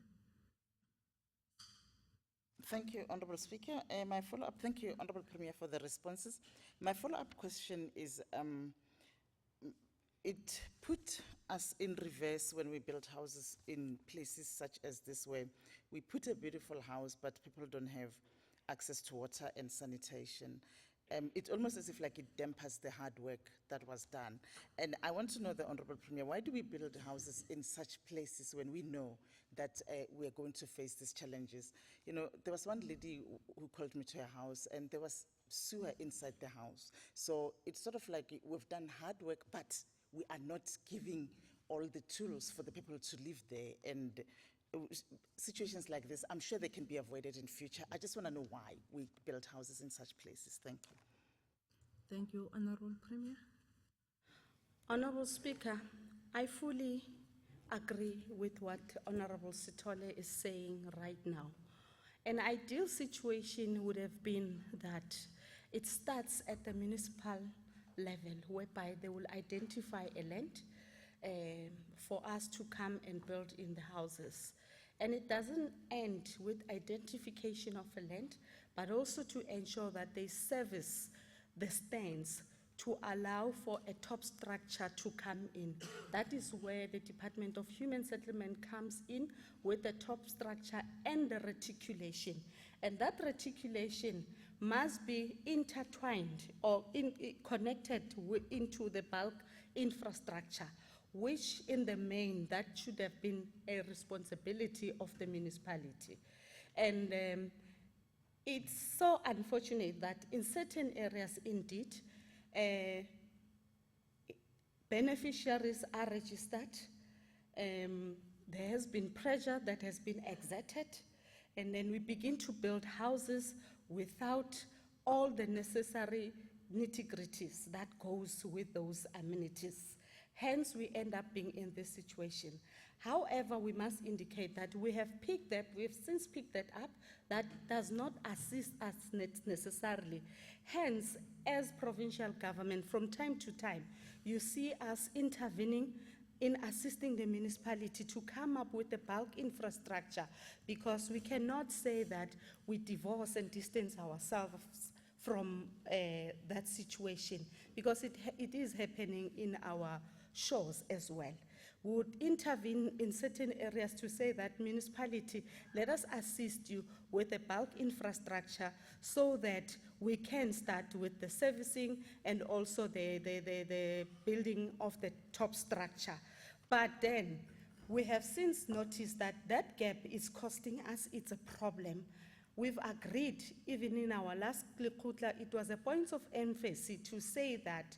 S6: Thank you, Honourable Speaker. My follow-up, thank you, Honourable Premier, for the responses. My follow-up question is, it put us in reverse when we built houses in places such as this, where we put a beautiful house, but people don't have access to water and sanitation. It's almost as if like it dampers the hard work that was done. And I want to know, the Honourable Premier, why do we build houses in such places when we know that we are going to face these challenges? You know, there was one lady who called me to her house, and there was sewer inside the house. So it's sort of like we've done hard work, but we are not giving all the tools for the people to live there. And situations like this, I'm sure they can be avoided in future. I just want to know why we build houses in such places. Thank you.
S1: Thank you, Honourable Premier.
S16: Honourable Speaker, I fully agree with what Honourable Sithole is saying right now. An ideal situation would have been that it starts at the municipal level, whereby they will identify a land for us to come and build in the houses. And it doesn't end with identification of a land, but also to ensure that they service the stands to allow for a top structure to come in. That is where the Department of Human Settlement comes in with the top structure and the reticulation. And that reticulation must be intertwined or connected into the bulk infrastructure, which in the main, that should have been a responsibility of the municipality. And it's so unfortunate that in certain areas, indeed, beneficiaries are registered. There has been pressure that has been exerted, and then we begin to build houses without all the necessary nitty-gritties that goes with those amenities. Hence, we end up being in this situation. However, we must indicate that we have since picked that up. That does not assist us necessarily. Hence, as provincial government, from time to time, you see us intervening in assisting the municipality to come up with the bulk infrastructure, because we cannot say that we divorce and distance ourselves from that situation, because it is happening in our shores as well. We would intervene in certain areas to say that municipality, let us assist you with a bulk infrastructure so that we can start with the servicing and also the building of the top structure. But then we have since noticed that that gap is costing us, it's a problem. We've agreed, even in our last Lekgotla, it was a point of emphasis to say that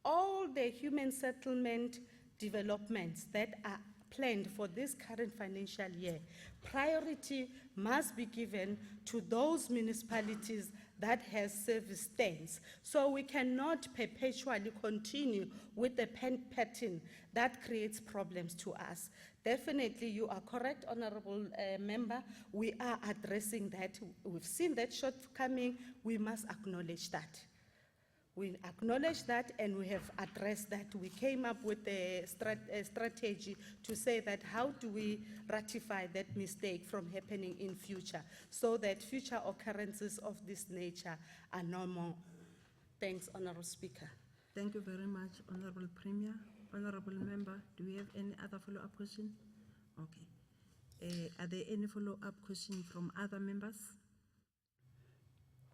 S16: all the human settlement developments that are planned for this current financial year, priority must be given to those municipalities that has service stands. So we cannot perpetually continue with the pattern that creates problems to us. Definitely, you are correct, Honorable Member. We are addressing that. We've seen that shortcoming. We must acknowledge that. We acknowledge that and we have addressed that. We came up with a strategy to say that how do we ratify that mistake from happening in future so that future occurrences of this nature are no more. Thanks, Honorable Speaker.
S1: Thank you very much, Honorable Premier. Honorable Member, do we have any other follow-up question? Okay. Are there any follow-up questions from other members?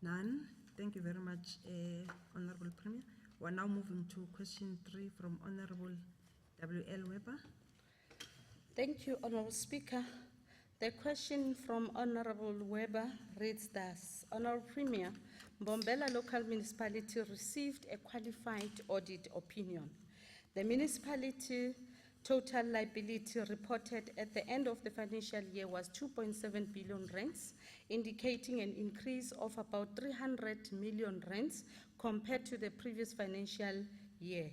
S1: None. Thank you very much, Honorable Premier. We're now moving to question 3 from Honorable W.L. Weber.
S16: Thank you, Honorable Speaker. The question from Honorable Weber reads thus: Honorable Premier, Mbombela local municipality received a qualified audit opinion. The municipality total liability reported at the end of the financial year was 2.7 billion rands, indicating an increase of about 300 million rands compared to the previous financial year.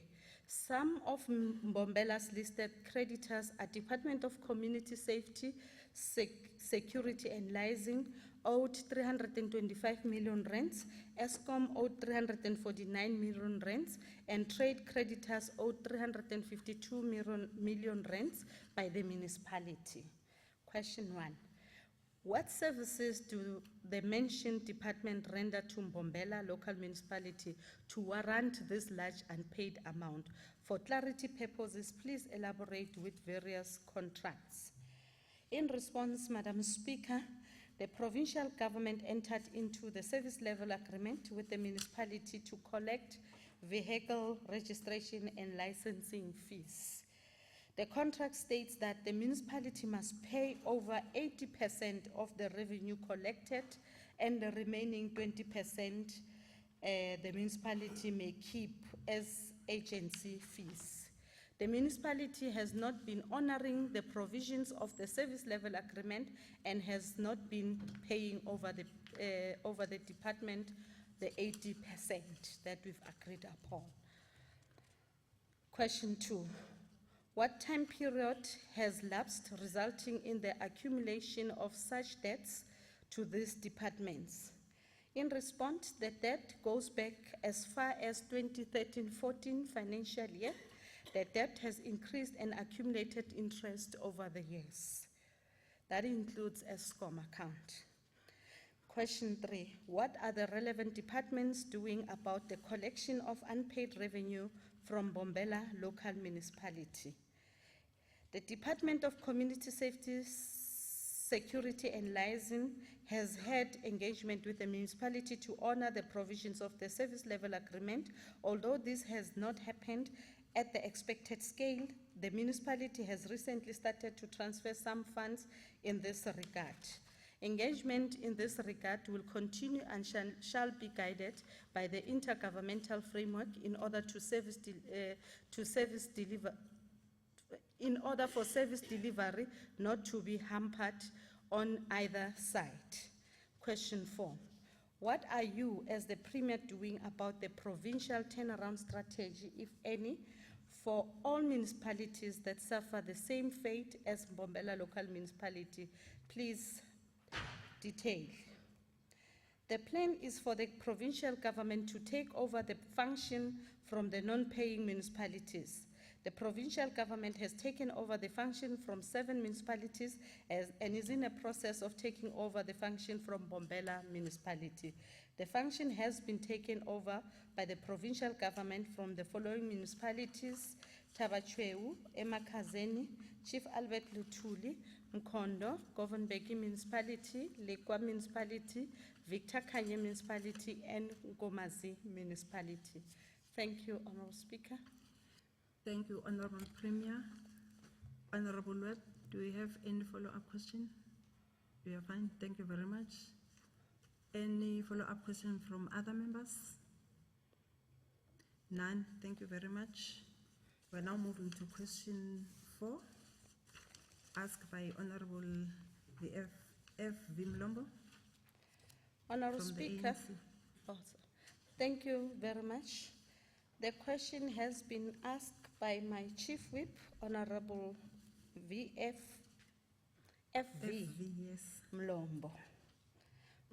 S16: Some of Mbombela's listed creditors are Department of Community Safety, Security and Liaison, owed 325 million rands, ESCOM owed 349 million rands, and trade creditors owed 352 million rands by the municipality. Question 1. What services do the mentioned department render to Mbombela local municipality to warrant this large unpaid amount? For clarity purposes, please elaborate with various contracts. In response, Madam Speaker, the provincial government entered into the service level agreement with the municipality to collect vehicle registration and licensing fees. The contract states that the municipality must pay over 80% of the revenue collected, and the remaining 20% the municipality may keep as agency fees. The municipality has not been honoring the provisions of the service level agreement and has not been paying over the department the 80% that we've agreed upon. Question 2. What time period has lapsed resulting in the accumulation of such debts to these departments? In response, the debt goes back as far as 2013-14 financial year. The debt has increased and accumulated interest over the years. That includes ESCOM account. Question 3. What are the relevant departments doing about the collection of unpaid revenue from Mbombela local municipality? The Department of Community Safety, Security and Liaison has had engagement with the municipality to honor the provisions of the service level agreement. Although this has not happened at the expected scale, the municipality has recently started to transfer some funds in this regard. Engagement in this regard will continue and shall be guided by the intergovernmental framework in order for service delivery not to be hampered on either side. Question 4. What are you as the Premier doing about the provincial turnaround strategy, if any, for all municipalities that suffer the same fate as Mbombela local municipality? Please detail. The plan is for the provincial government to take over the function from the non-paying municipalities. The provincial government has taken over the function from 7 municipalities and is in a process of taking over the function from Mbombela municipality. The function has been taken over by the provincial government from the following municipalities: Tabachweu, Emakhazeni, Chief Albert Lutuli, Mkondo, Governbeki Municipality, Lekwa Municipality, Victor Kanye Municipality, and Ngomazi Municipality. Thank you, Honorable Speaker.
S1: Thank you, Honorable Premier. Honorable Webb, do we have any follow-up question? We are fine, thank you very much. Any follow-up question from other members? None, thank you very much. We're now moving to question 4, asked by Honorable F. Vimlombo.
S16: Honorable
S1: From the
S16: Speaker,
S1: ANC.
S16: thank you very much. The question has been asked by my Chief Whip, Honorable FV
S1: yes.
S16: Mlombo.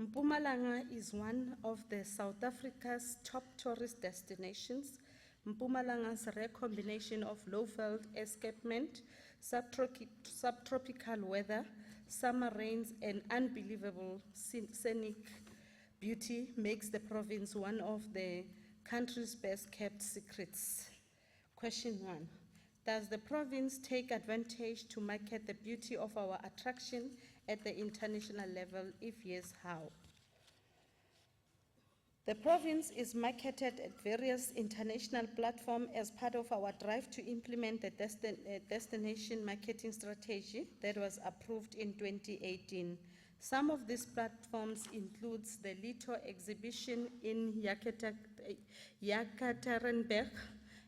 S16: Mpumalanga is one of the South Africa's top tourist destinations. Mpumalanga's rare combination of low-veld escapement, subtropical weather, summer rains, and unbelievable scenic beauty makes the province one of the country's best-kept secrets. Question 1. Does the province take advantage to market the beauty of our attraction at the international level? If yes, how? The province is marketed at various international platforms as part of our drive to implement the destination marketing strategy that was approved in 2018. Some of these platforms includes the Lito exhibition in Yekaterinburg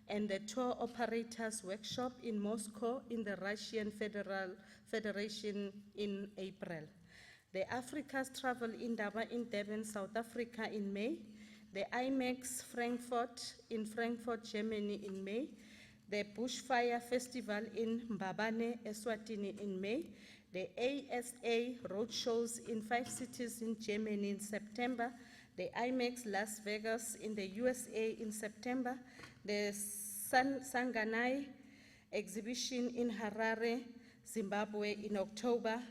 S16: and the Tour Operators Workshop in Moscow in the Russian Federation in April. The Africa's Travel Indaba in Durban, South Africa in May, the IMAX Frankfurt in Frankfurt, Germany in May, the Bushfire Festival in Mbabane, Eswatini in May, the ASA roadshows in 5 cities in Germany in September, the IMAX Las Vegas in the USA in September, the Sanganai exhibition in Harare, Zimbabwe in October,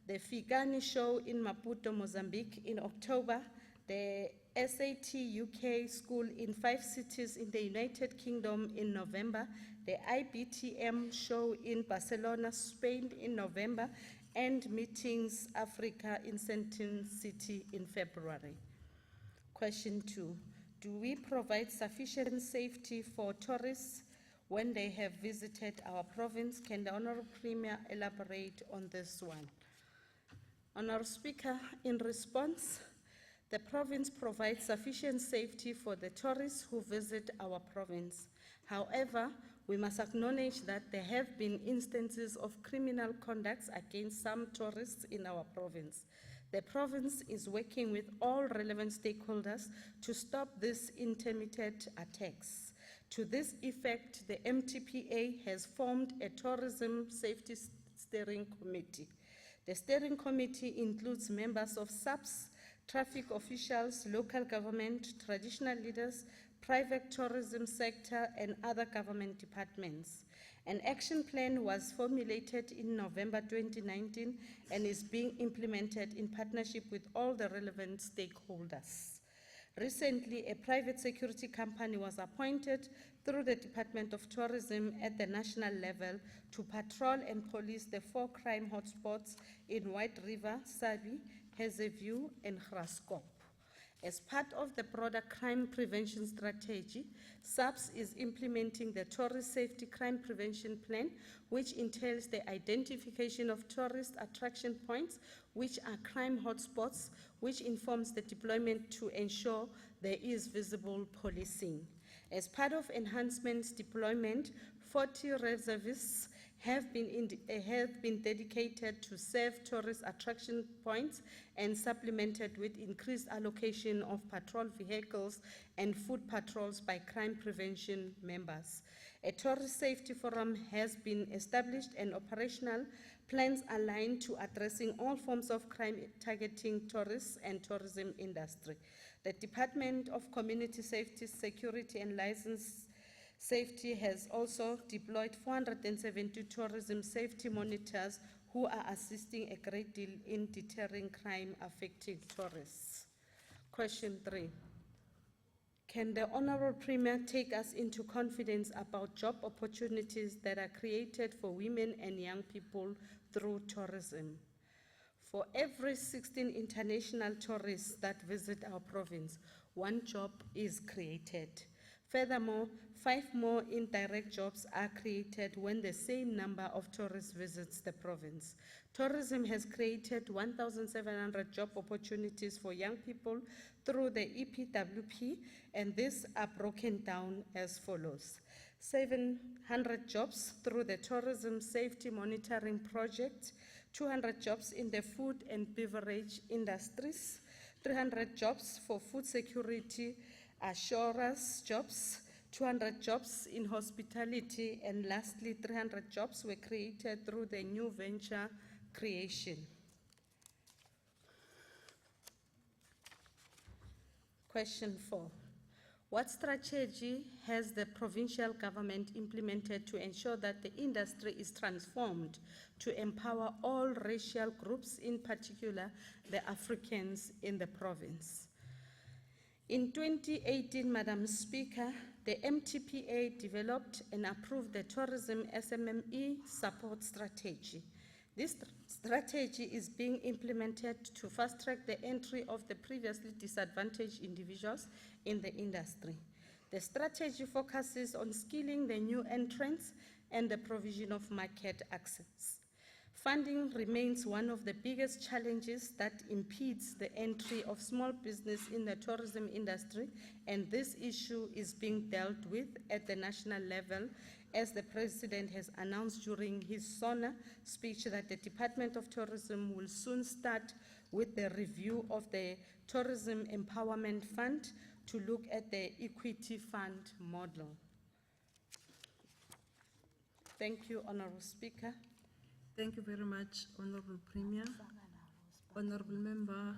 S16: the Figani show in Maputo, Mozambique in October, the SAT UK school in 5 cities in the United Kingdom in November, the IBTM show in Barcelona, Spain in November, and Meetings Africa in Sentin City in February. Question 2. Do we provide sufficient safety for tourists when they have visited our province? Can the Honourable Premier elaborate on this one? Honourable Speaker, in response, the province provides sufficient safety for the tourists who visit our province. However, we must acknowledge that there have been instances of criminal conduct against some tourists in our province. The province is working with all relevant stakeholders to stop these intermittent attacks. To this effect, the MTPA has formed a Tourism Safety Steering Committee. The steering committee includes members of SAPS, traffic officials, local government, traditional leaders, private tourism sector, and other government departments. An action plan was formulated in November 2019 and is being implemented in partnership with all the relevant stakeholders. Recently, a private security company was appointed through the Department of Tourism at the national level to patrol and police the 4 crime hotspots in White River, Sabi, Hazyview, and Graskop. As part of the broader crime prevention strategy, SAPS is implementing the Tourist Safety Crime Prevention Plan, which entails the identification of tourist attraction points, which are crime hotspots, which informs the deployment to ensure there is visible policing. As part of enhancement deployment, 40 reservists have been dedicated to serve tourist attraction points and supplemented with increased allocation of patrol vehicles and foot patrols by crime prevention members. A tourist safety forum has been established and operational plans aligned to addressing all forms of crime targeting tourists and tourism industry. The Department of Community Safety, Security and License Safety has also deployed 472 tourism safety monitors who are assisting a great deal in deterring crime affecting tourists. Question 3. Can the Honorable Premier take us into confidence about job opportunities that are created for women and young people through tourism? For every 16 international tourists that visit our province, 1 job is created. Furthermore, 5 more indirect jobs are created when the same number of tourists visits the province. Tourism has created 1,700 job opportunities for young people through the EPWP, and these are broken down as follows. 700 jobs through the Tourism Safety Monitoring Project, 200 jobs in the food and beverage industries, 300 jobs for food security assurance jobs, 200 jobs in hospitality, and lastly, 300 jobs were created through the new venture creation. Question 4. What strategy has the provincial government implemented to ensure that the industry is transformed to empower all racial groups, in particular the Africans in the province? In 2018, Madam Speaker, the MTPA developed and approved the Tourism SMME Support Strategy. This strategy is being implemented to fast-track the entry of the previously disadvantaged individuals in the industry. The strategy focuses on skilling the new entrants and the provision of market access. Funding remains one of the biggest challenges that impedes the entry of small business in the tourism industry, and this issue is being dealt with at the national level, as the President has announced during his SONA speech that the Department of Tourism will soon start with the review of the Tourism Empowerment Fund to look at the equity fund model. Thank you, Honorable Speaker.
S1: Thank you very much, Honorable Premier. Honorable Member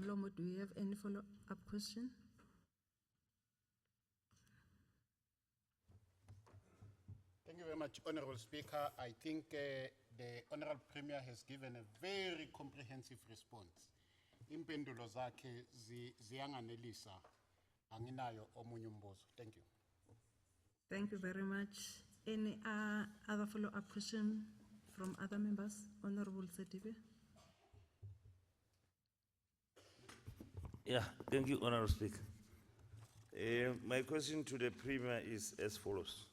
S1: Mlomo, do you have any follow-up question?
S11: Thank you very much, Honorable Speaker. I think the Honorable Premier has given a very comprehensive response. Impendulo zakhe ziyanganelisa. Anginayo omunye umbuzo. Thank you.
S1: Thank you very much. Any other follow-up question from other members? Honorable Setibe.
S10: Yeah, thank you, Honorable Speaker. My question to the Premier is as follows.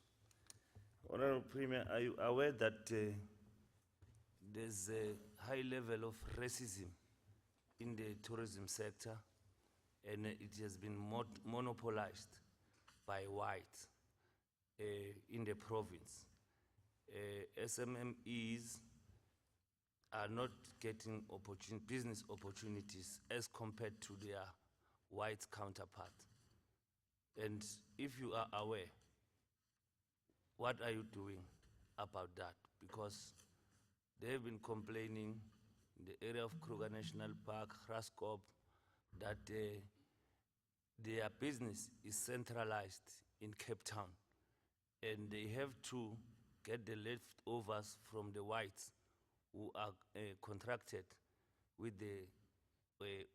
S10: Honorable Premier, are you aware that there's a high level of racism in the tourism sector, and it has been monopolized by whites in the province? SMMEs are not getting business opportunities as compared to their white counterpart. And if you are aware, what are you doing about that? Because they've been complaining in the area of Kruger National Park, Graskop, that their business is centralized in Cape Town, and they have to get the leftovers from the whites who are contracted with the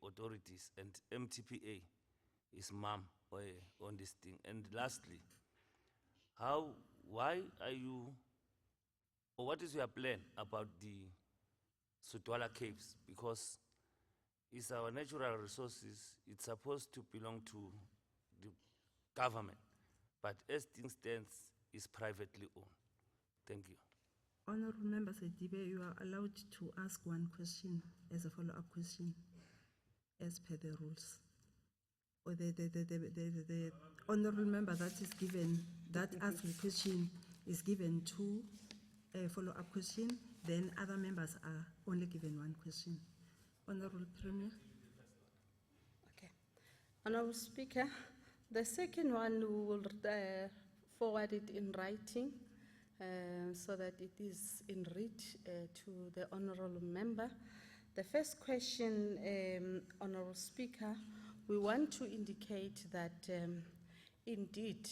S10: authorities, and MTPA is mum on this thing. And lastly, why are you, or what is your plan about the Sutwala Caves? Because it's our natural resources, it's supposed to belong to the government, but as things stands, it's privately owned. Thank you.
S1: Honorable Member Setibe, you are allowed to ask one question as a follow-up question as per the rules. Or the honorable member that is given, that asks a question is given two follow-up question, then other members are only given one question. Honorable Premier.
S16: Okay. Honorable Speaker, the second one we will forward it in writing so that it is in read to the honorable member. The first question, Honorable Speaker, we want to indicate that indeed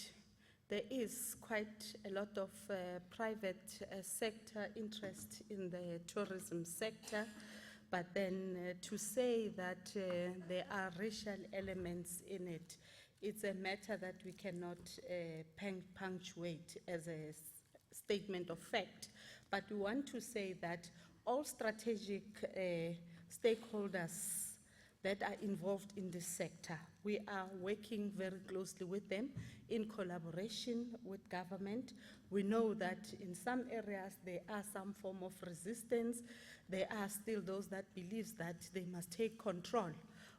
S16: there is quite a lot of private sector interest in the tourism sector, but then to say that there are racial elements in it it's a matter that we cannot punctuate as a statement of fact. But we want to say that all strategic stakeholders that are involved in this sector, we are working very closely with them in collaboration with government. We know that in some areas there are some form of resistance. There are still those that believe that they must take control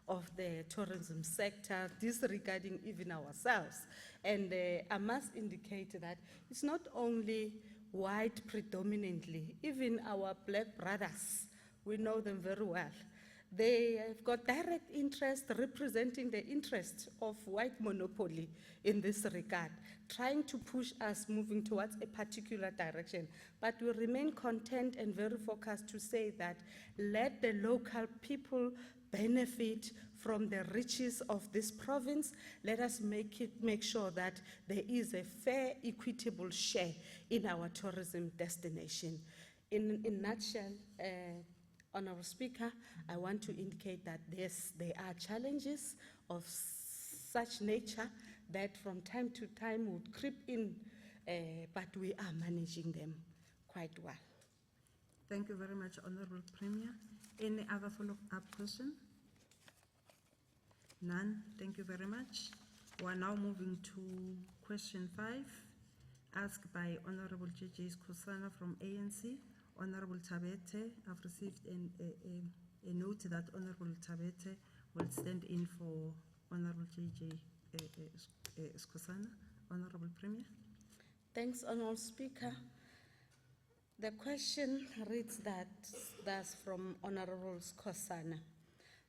S16: of the tourism sector, disregarding even ourselves. And I must indicate that it's not only white predominantly, even our black brothers, we know them very well. They have got direct interest representing the interest of white monopoly in this regard, trying to push us moving towards a particular direction. But we remain content and very focused to say that let the local people benefit from the riches of this province. Let us make sure that there is a fair, equitable share in our tourism destination. In a nutshell, Honourable Speaker, I want to indicate that yes, there are challenges of such nature that from time to time would creep in, but we are managing them quite well.
S1: Thank you very much, Honourable Premier. Any other follow-up question? None. Thank you very much. We are now moving to question 5, asked by Honourable J.J. Skosana from ANC. Honourable Tabete, I've received a note that Honourable Tabete will stand in for Honourable J.J. Skosana. Honourable Premier.
S16: Thanks, Honourable Speaker. The question reads thus from Honourable Skosana.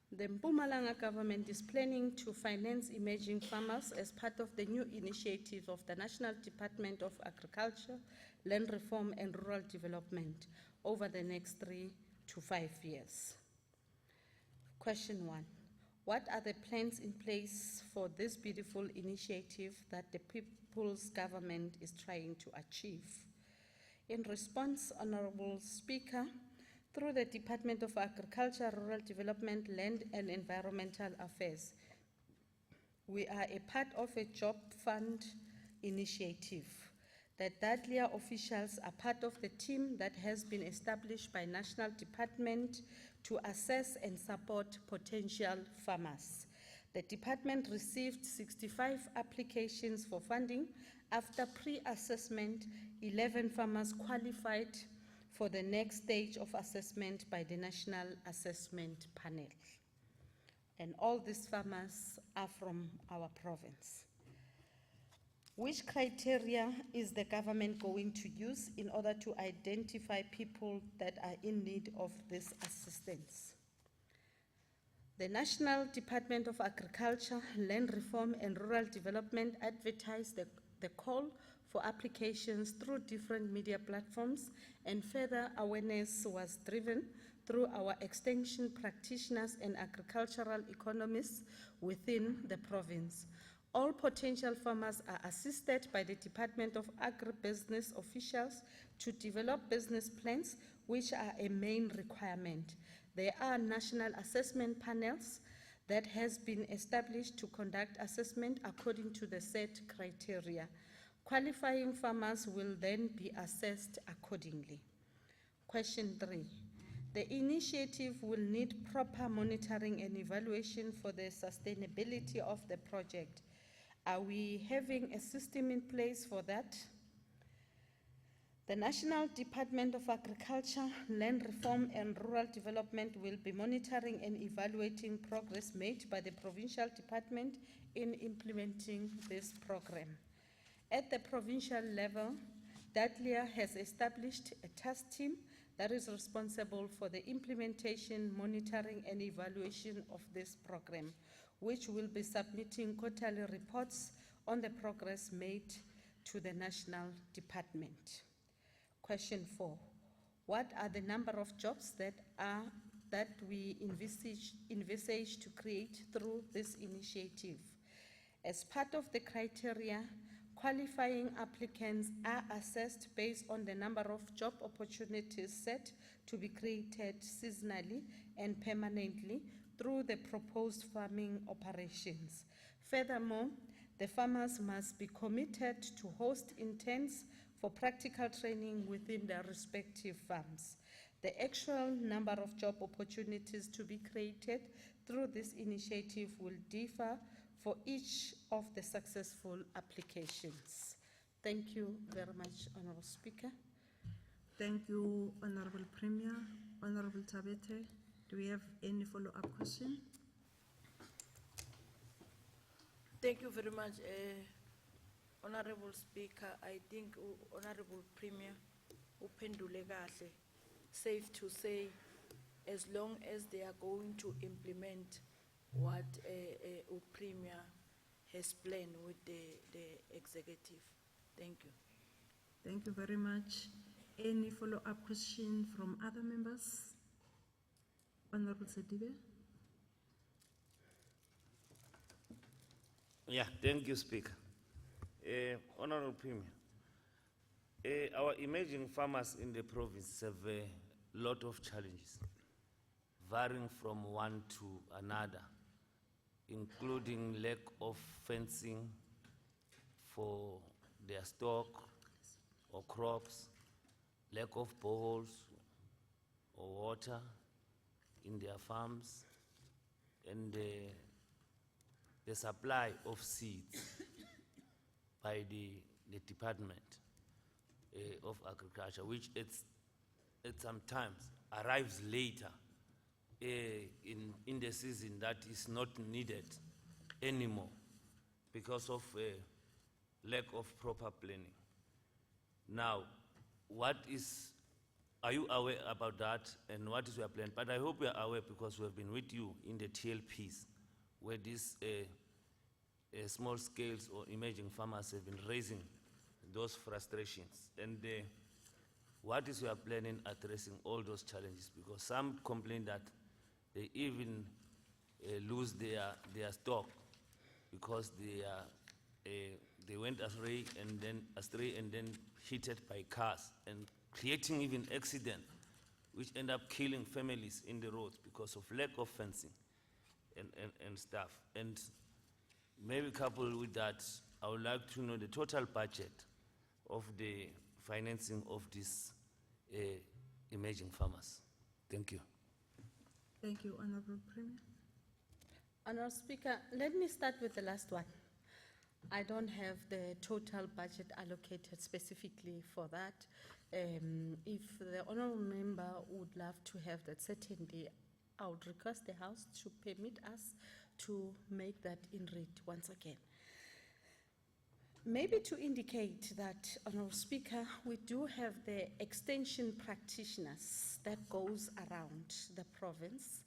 S16: The Mpumalanga government is planning to finance emerging farmers as part of the new initiative of the National Department of Agriculture, Land Reform and Rural Development over the next 3 to 5 years. Question 1. What are the plans in place for this beautiful initiative that the People's Government is trying to achieve? In response, Honourable Speaker, through the Department of Agriculture, Rural Development, Land and Environmental Affairs, we are a part of a job fund initiative. The DADLIA officials are part of the team that has been established by National Department to assess and support potential farmers. The department received 65 applications for funding. After pre-assessment, 11 farmers qualified for the next stage of assessment by the National Assessment Panel. And all these farmers are from our province. Which criteria is the government going to use in order to identify people that are in need of this assistance? The National Department of Agriculture, Land Reform and Rural Development advertised the call for applications through different media platforms, and further awareness was driven through our extension practitioners and agricultural economists within the province. All potential farmers are assisted by the Department of Agribusiness officials to develop business plans, which are a main requirement. There are national assessment panels that has been established to conduct assessment according to the set criteria. Qualifying farmers will then be assessed accordingly. Question 3. The initiative will need proper monitoring and evaluation for the sustainability of the project. Are we having a system in place for that? The National Department of Agriculture, Land Reform and Rural Development will be monitoring and evaluating progress made by the provincial department in implementing this program. At the provincial level, DADLIA has established a task team that is responsible for the implementation, monitoring and evaluation of this program, which will be submitting quarterly reports on the progress made to the National Department. Question 4. What are the number of jobs that we envisage to create through this initiative? As part of the criteria, qualifying applicants are assessed based on the number of job opportunities set to be created seasonally and permanently through the proposed farming operations. Furthermore, the farmers must be committed to host interns for practical training within their respective farms. The actual number of job opportunities to be created through this initiative will differ for each of the successful applications. Thank you very much, Honorable Speaker.
S1: Thank you, Honorable Premier. Honorable Tabete, do we have any follow-up question?
S12: Thank you very much, Honorable Speaker. I think Honorable Premier uphendule kahle. Safe to say, as long as they are going to implement what Premier has planned with the executive. Thank you.
S1: Thank you very much. Any follow-up question from other members? Honorable Sedibe?
S10: Yeah, thank you, Speaker. Honorable Premier, our emerging farmers in the province have a lot of challenges, varying from one to another, including lack of fencing for their stock or crops, lack of boreholes or water in their farms, and the supply of seeds by the Department of Agriculture, which at sometimes arrives later in the season that is not needed anymore because of lack of proper planning. Now, are you aware about that, and what is your plan? But I hope you are aware because we have been with you in the TLPs, where these small scales or emerging farmers have been raising those frustrations. And what is your plan in addressing all those challenges? Because some complain that they even lose their stock because they went astray and then hit by cars and creating even accidents which end up killing families in the roads because of lack of fencing and stuff. And maybe coupled with that, I would like to know the total budget of the financing of these emerging farmers. Thank you.
S1: Thank you, Honorable Premier.
S16: Honorable Speaker, let me start with the last one. I don't have the total budget allocated specifically for that. If the honorable member would love to have that, certainly I would request the House to permit us to make that in read once again. Maybe to indicate that, Honorable Speaker, we do have the extension practitioners that goes around the province.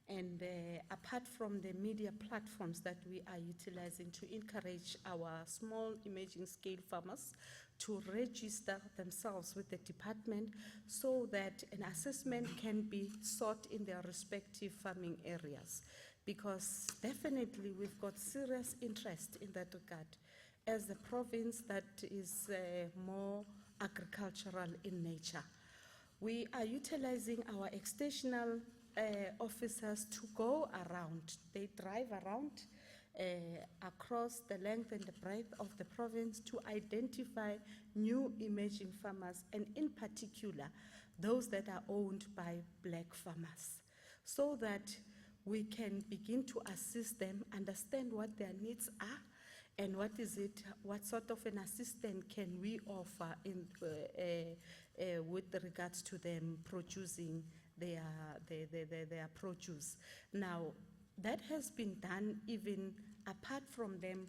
S16: And apart from the media platforms that we are utilizing to encourage our small emerging scale farmers to register themselves with the department so that an assessment can be sought in their respective farming areas. Because definitely we've got serious interest in that regard as a province that is more agricultural in nature. We are utilizing our extensional officers to go around. They drive around across the length and the breadth of the province to identify new emerging farmers, and in particular, those that are owned by black farmers, so that we can begin to assist them, understand what their needs are, and what sort of an assistance can we offer in, with regards to them producing their produce. Now, that has been done even apart from them,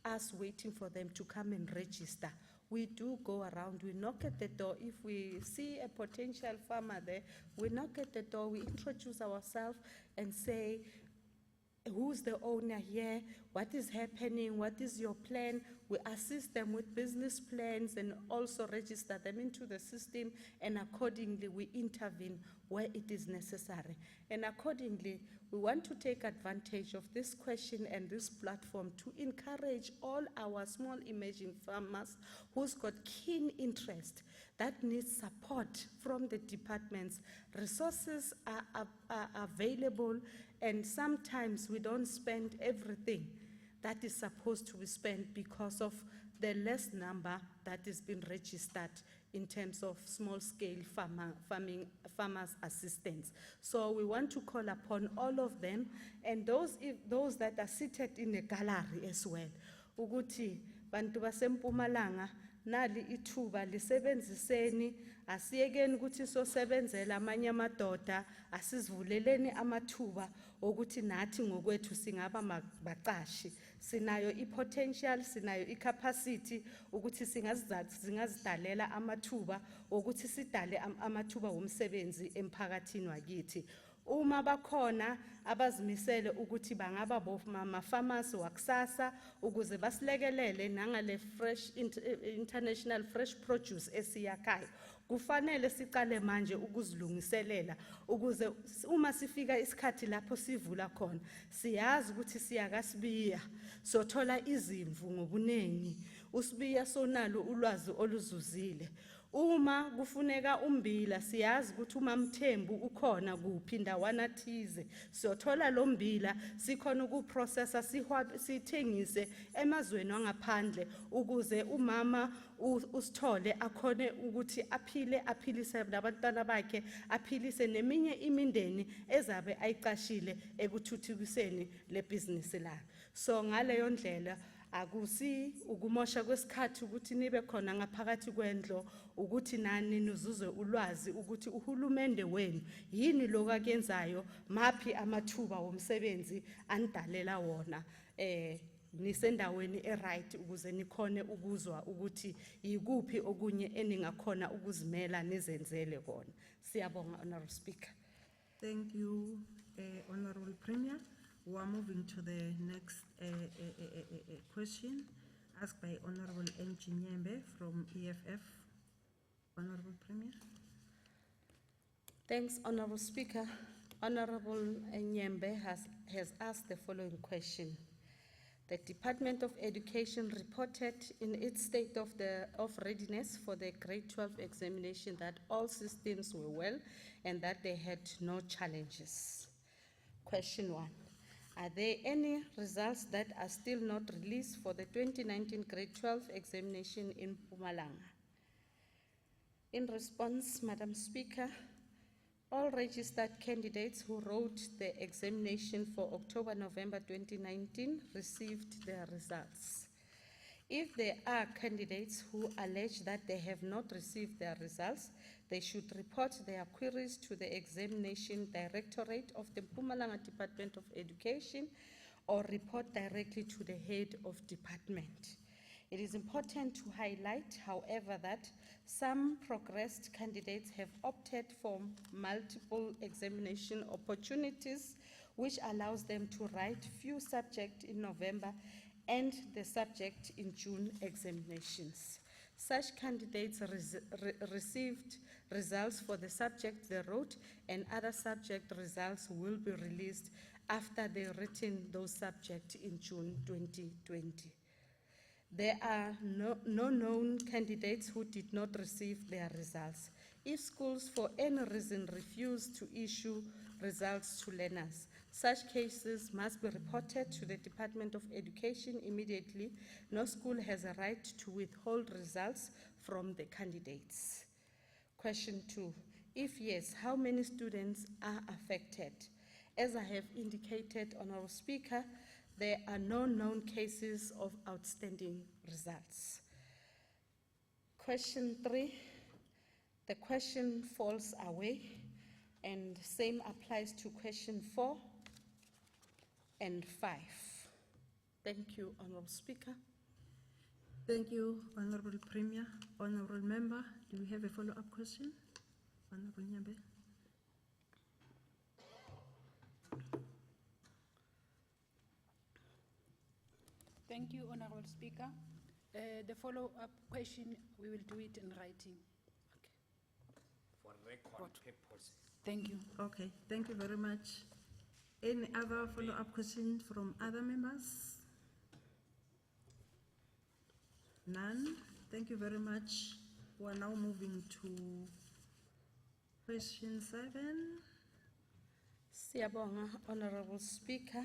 S16: us waiting for them to come and register. We do go around, we knock at the door. If we see a potential farmer there, we knock at the door, we introduce ourselves and say, who's the owner here? What is happening? What is your plan? We assist them with business plans and also register them into the system, and accordingly we intervene where it is necessary. And accordingly, we want to take advantage of this question and this platform to encourage all our small emerging farmers who's got keen interest that needs support from the departments. Resources are available, and sometimes we don't spend everything that is supposed to be spent because of the less number that is being registered in terms of small-scale farmers assistance. So we want to call upon all of them and those that are seated in the gallery as well. Uguti bantu basempumalanga nali ithuba lisebenziseni asiyekeni ukuthi sosebenzela amanye amadoda asizivuleleni amathuba ukuthi nathi ngokwethu singaba baqashi sinayo ipotential sinayo icapacity ukuthi singazidalela amathuba ukuthi sidale amathuba womsebenzi emphakathini wakithi. Uma bakhona abazimisele ukuthi bangaba bofama farmers wakusasa ukuze basilekelele nangale fresh international fresh produce esiyakhayo kufanele siqale manje ukuzilungiselela ukuze uma sifika isikhathi lapho sivula khona siyazi ukuthi siyakasibiya sothola izimvu ngobunengi usibiya sonalo ulwazi oluzuzile. Uma kufuneka umbila siyazi ukuthi uMamthembu ukhona kuphi ndawana thize siyothola lo mbila sikhona ukuprocessa sithengise emazweni angaphandle ukuze umama usithole akhone ukuthi aphilise nabantwana bakhe aphilise neminye imindeni ezabe ayiqashile ekuthuthukiseni le business la. So ngaleyo ndlela akusi ukumosha kwesikhathi ukuthi nibe khona ngaphakathi kwendlo ukuthi nani nizuze ulwazi ukuthi uhulumende wenu yini lokho akuyenzayo maphi amathuba womsebenzi anidalela wona nisendaweni eright ukuze nikhone ukuzwa ukuthi yikuphi okunye eningakhona ukuzimela nizenzele kona. Siyabonga Honorable Speaker.
S1: Thank you, Honorable Premier. We are moving to the next question asked by Honorable Nyembe from EFF. Honorable Premier.
S16: Thanks, Honorable Speaker. Honorable Nyembe has asked the following question. The Department of Education reported in its state of readiness for the grade 12 examination that all systems were well and that they had no challenges. Question 1. Are there any results that are still not released for the 2019 grade 12 examination in Mpumalanga? In response, Madam Speaker, all registered candidates who wrote the examination for October-November 2019 received their results. If there are candidates who allege that they have not received their results, they should report their queries to the Examination Directorate of the Mpumalanga Department of Education or report directly to the head of department. It is important to highlight, however, that some progressed candidates have opted for multiple examination opportunities, which allows them to write few subjects in November and the subject in June examinations. Such candidates received results for the subject they wrote, and other subject results will be released after they've written those subjects in June 2020. There are no known candidates who did not receive their results. If schools for any reason refuse to issue results to learners, such cases must be reported to the Department of Education immediately. No school has a right to withhold results from the candidates. Question 2. If yes, how many students are affected? As I have indicated, Honourable Speaker, there are no known cases of outstanding results. Question 3. The question falls away, and same applies to question 4 and 5. Thank you, Honourable Speaker.
S1: Thank you, Honourable Premier. Honourable Member, do you have a follow-up question? Honourable Nyembe.
S4: Thank you, Honorable Speaker. The follow-up question, we will do it in writing.
S10: For record purposes.
S4: Thank you.
S1: Okay, thank you very much. Any other follow-up questions from other members? None. Thank you very much. We are now moving to question 7.
S16: Siyabonga, Honourable Speaker.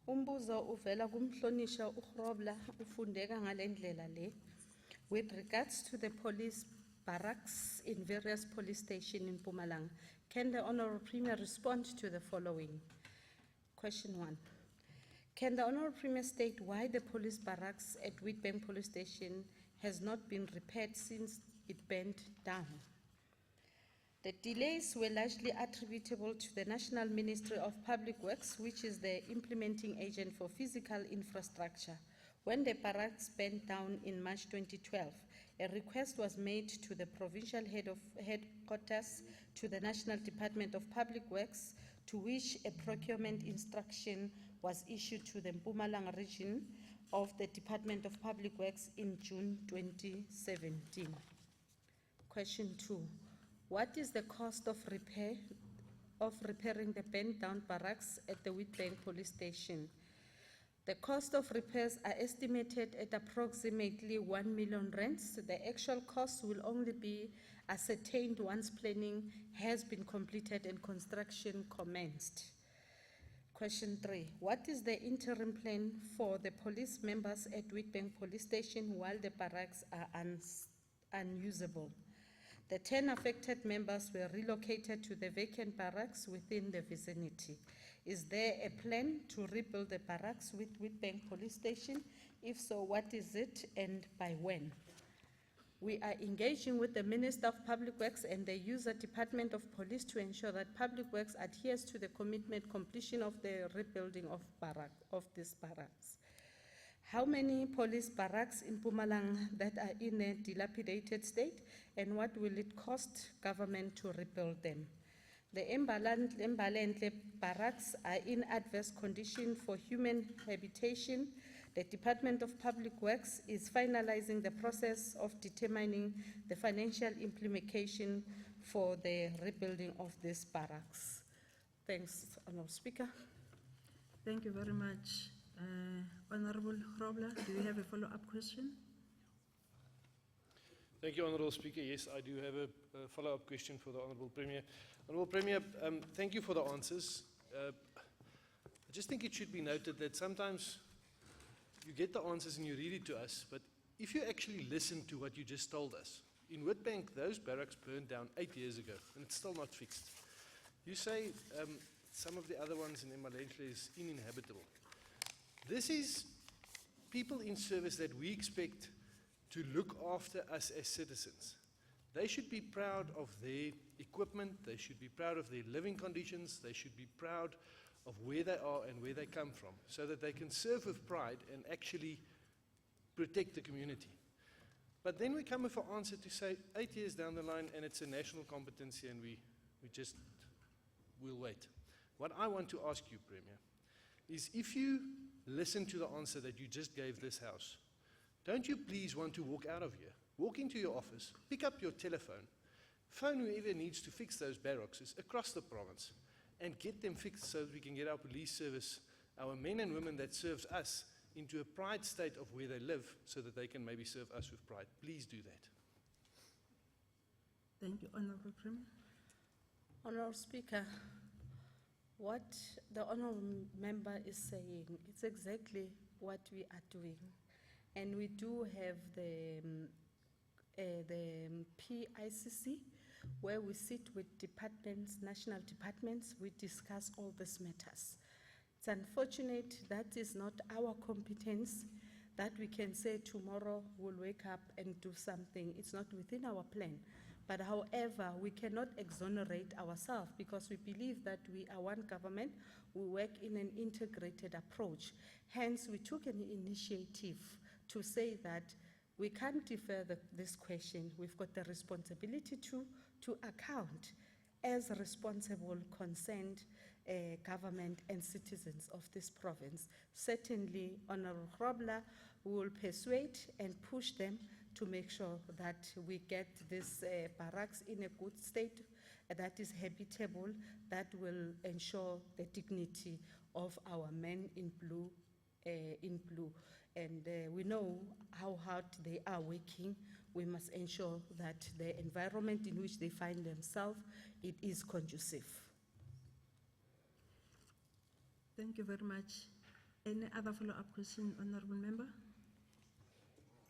S16: Umbuzo uvela kumhlonisha uGrobler ufundeka ngalendlela le. With regards to the police barracks in various police stations in Mpumalanga, can the Honorable Premier respond to the following? Question 1. Can the Honorable Premier state why the police barracks at Witbank Police Station has not been repaired since it burned down? The delays were largely attributable to the National Ministry of Public Works, which is the implementing agent for physical infrastructure. When the barracks burned down in March 2012, a request was made to the provincial headquarters to the National Department of Public Works, to which a procurement instruction was issued to the Mpumalanga region of the Department of Public Works in June 2017. Question 2. What is the cost of repairing the burned down barracks at the Witbank Police Station? The cost of repairs are estimated at approximately 1 million rands. The actual cost will only be ascertained once planning has been completed and construction commenced. Question 3. What is the interim plan for the police members at Witbank Police Station while the barracks are unusable? The 10 affected members were relocated to the vacant barracks within the vicinity. Is there a plan to rebuild the barracks with Witbank Police Station? If so, what is it and by when? We are engaging with the Minister of Public Works and the User Department of Police to ensure that Public Works adheres to the commitment completion of the rebuilding of these barracks. How many police barracks in Mpumalanga that are in a dilapidated state, and what will it cost government to rebuild them? The Mbalenhle barracks are in adverse condition for human habitation. The Department of Public Works is finalizing the process of determining the financial implication for the rebuilding of these barracks. Thanks, Honourable Speaker.
S1: Thank you very much. Honorable Grobler, do you have a follow-up question?
S14: Thank you, Honourable Speaker. Yes, I do have a follow-up question for the Honourable Premier. Honourable Premier, thank you for the answers. I just think it should be noted that sometimes you get the answers and you read it to us, but if you actually listen to what you just told us, in Witbank, those barracks burned down 8 years ago, and it's still not fixed. You say some of the other ones in Mkhatshwa is uninhabitable. This is people in service that we expect to look after us as citizens. They should be proud of their equipment, they should be proud of their living conditions, they should be proud of where they are and where they come from, so that they can serve with pride and actually protect the community. But then we come with an answer to say 8 years down the line and it's a national competency and we just will wait. What I want to ask you, Premier, is if you listen to the answer that you just gave this House, don't you please want to walk out of here, walk into your office, pick up your telephone, phone whoever needs to fix those barracks across the province and get them fixed so that we can get our police service, our men and women that serves us, into a pride state of where they live so that they can maybe serve us with pride. Please do that.
S1: Thank you, Honourable Premier.
S16: Honourable Speaker, what the Honourable Member is saying, it's exactly what we are doing. And we do have the PICC, where we sit with departments, national departments, we discuss all these matters. It's unfortunate that is not our competence, that we can say tomorrow we'll wake up and do something. It's not within our plan. But however, we cannot exonerate ourselves because we believe that we are one government, we work in an integrated approach. Hence, we took an initiative to say that we can't defer this question. We've got the responsibility to account as responsible, concerned government and citizens of this province. Certainly, Honourable Grobler will persuade and push them to make sure that we get this barracks in a good state that is habitable, that will ensure the dignity of our men in blue. And we know how hard they are working. We must ensure that the environment in which they find themselves, it is conducive.
S1: Thank you very much. Any other follow-up question, Honorable Member?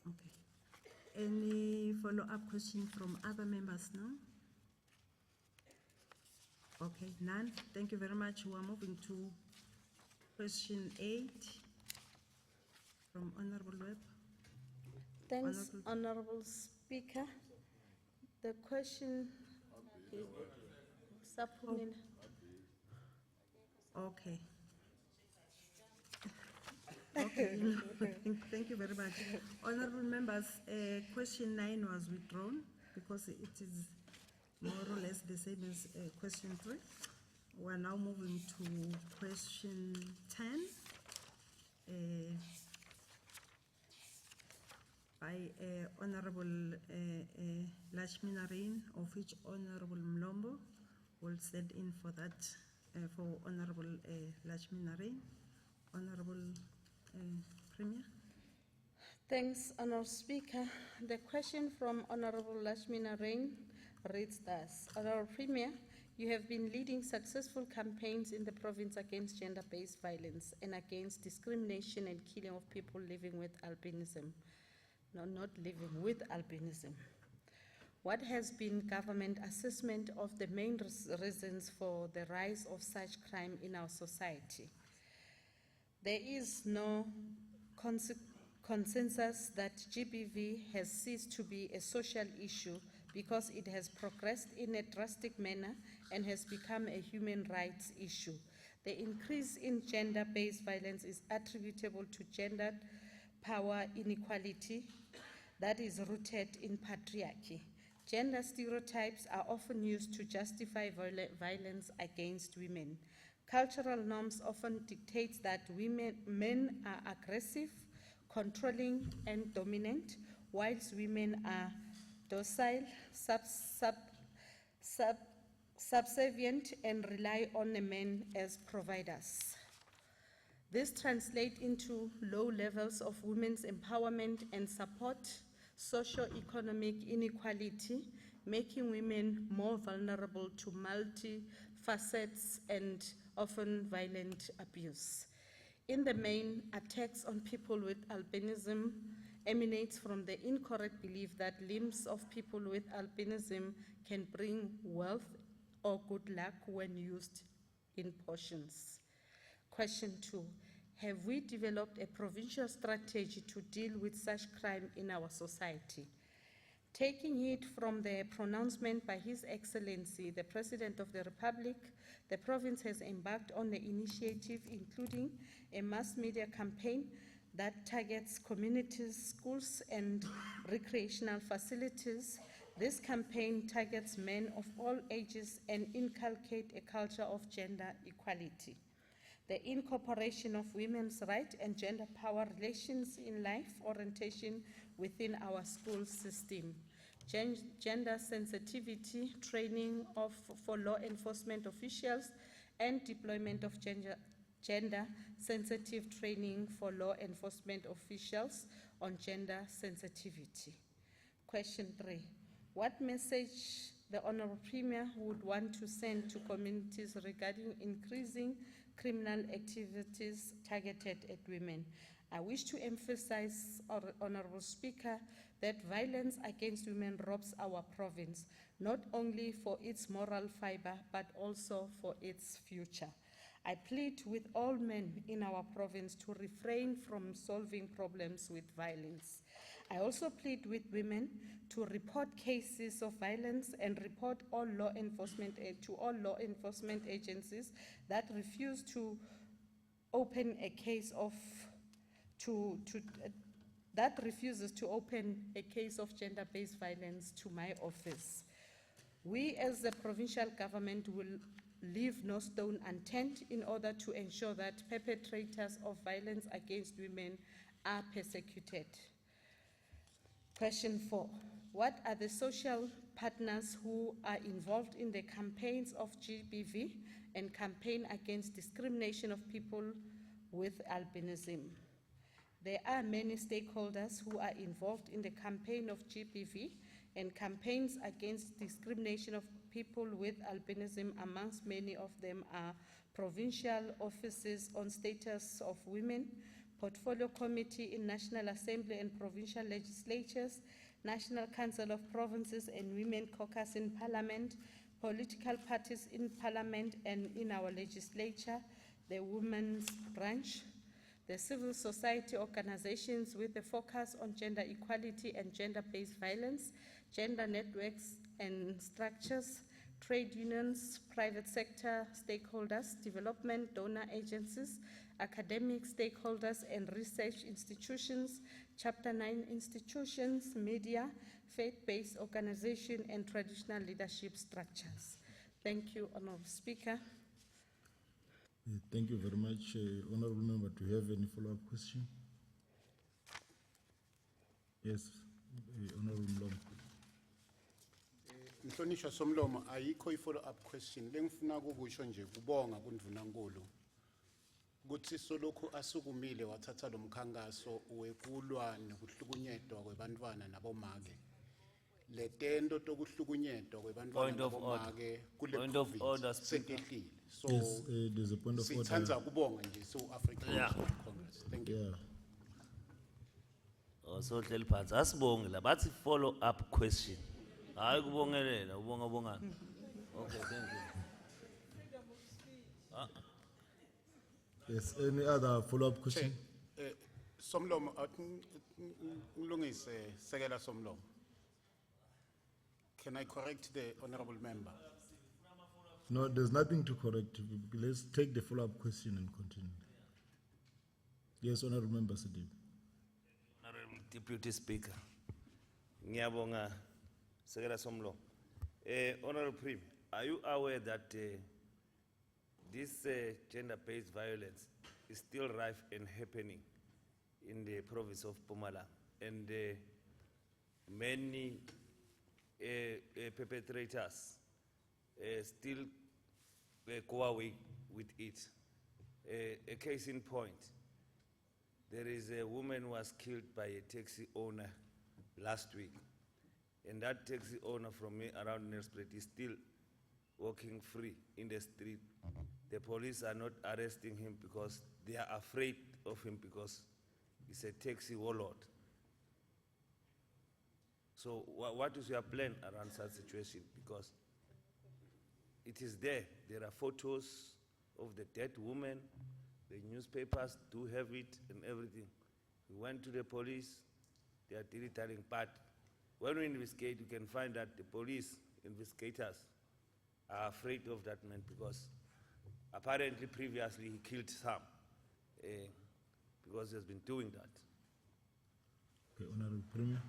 S1: Okay. Any follow-up question from other members now? Okay, none. Thank you very much. We are moving to question 8 from Honorable Webb.
S16: Thanks, Honorable Speaker. The question. Supplement.
S1: Okay. Okay. Thank you very much. Honorable members, question 9 was withdrawn because it is more or less the same as question 3. We are now moving to question 10 by Honorable Lashmi Narain, of which Honorable Mlombo will stand in for that, for Honorable Lashmi Narain. Honorable Premier.
S16: Thanks, Honourable Speaker. The question from Honourable Lashmi Narain reads thus. Honourable Premier, you have been leading successful campaigns in the province against gender-based violence and against discrimination and killing of people living with albinism. No, not living with albinism. What has been government assessment of the main reasons for the rise of such crime in our society? There is no consensus that GBV has ceased to be a social issue because it has progressed in a drastic manner and has become a human rights issue. The increase in gender-based violence is attributable to gender power inequality that is rooted in patriarchy. Gender stereotypes are often used to justify violence against women. Cultural norms often dictate that men are aggressive, controlling, and dominant, whilst women are docile, subservient, and rely on the men as providers. This translates into low levels of women's empowerment and support, socio-economic inequality, making women more vulnerable to multi-facets and often violent abuse. In the main, attacks on people with albinism emanates from the incorrect belief that limbs of people with albinism can bring wealth or good luck when used in portions. Question 2. Have we developed a provincial strategy to deal with such crime in our society? Taking it from the pronouncement by His Excellency, the President of the Republic, the province has embarked on the initiative including a mass media campaign that targets communities, schools, and recreational facilities. This campaign targets men of all ages and inculcates a culture of gender equality. The incorporation of women's rights and gender power relations in life orientation within our school system. Gender sensitivity training for law enforcement officials and deployment of gender sensitive training for law enforcement officials on gender sensitivity. Question 3. What message the Honourable Premier would want to send to communities regarding increasing criminal activities targeted at women? I wish to emphasize, Honourable Speaker, that violence against women robs our province, not only for its moral fibre, but also for its future. I plead with all men in our province to refrain from solving problems with violence. I also plead with women to report cases of violence and report all law enforcement to all law enforcement agencies that refuse to open a case of that refuses to open a case of gender-based violence to my office. We as the provincial government will leave no stone unturned in order to ensure that perpetrators of violence against women are persecuted. Question 4. What are the social partners who are involved in the campaigns of GBV and campaign against discrimination of people with albinism? There are many stakeholders who are involved in the campaign of GBV and campaigns against discrimination of people with albinism, amongst many of them are provincial offices on status of women, portfolio committee in National Assembly and provincial legislatures, National Council of Provinces and Women Caucus in Parliament, political parties in Parliament and in our legislature, the Women's Branch, the civil society organizations with a focus on gender equality and gender-based violence, gender networks and structures, trade unions, private sector stakeholders, development donor agencies, academic stakeholders and research institutions, Chapter 9 institutions, media, faith-based organization and traditional leadership structures. Thank you, Honorable Speaker.
S17: Thank you very much. Honorable Member, do you have any follow-up question? Yes, Honorable Mlomo.
S11: Mhlonishwa Somlomo, ayikho i-follow-up question. Lengifuna ukusho nje kubonga kuNdvunankhulu. Kutsi solokhu asukumile wathatha lo mkhankaso wekulwa nokuhlukunyetwa kwebantwana nabomake. Le tento tokuhlukunyetwa kwebantwana nabomake kule COVID sekehlile. So
S17: Yes, there's a point of order.
S11: sithandza kubonga nje so-African National Congress. Thank you.
S17: Yeah.
S10: So hleli phansi asibonge la bathi follow up question. Hayi kubongelela ubonga bongani. Okay, thank you.
S17: Yes, any other follow-up question?
S11: Somlomo, ngilungise Sekela Somlomo. Can I correct the honorable member?
S17: No, there's nothing to correct. Let's take the follow-up question and continue. Yes, Honorable Member Sidib.
S10: Honorable Deputy Speaker. Ngiyabonga Sekela Somlo. Honorable Prim, are you aware that this gender-based violence is still rife and happening in the province of Mpumalanga, and many perpetrators still go away with it? A case in point, there is a woman who was killed by a taxi owner last week, and that taxi owner from around Nelspruit is still walking free in the street. The police are not arresting him because they are afraid of him because he's a taxi warlord. So what is your plan around such situation? Because it is there. There are photos of the dead woman. The newspapers do have it and everything. We went to the police. They are telling, but when we investigate, you can find that the police investigators are afraid of that man because apparently previously he killed some because he has been doing that.
S17: Okay, Honorable Premier.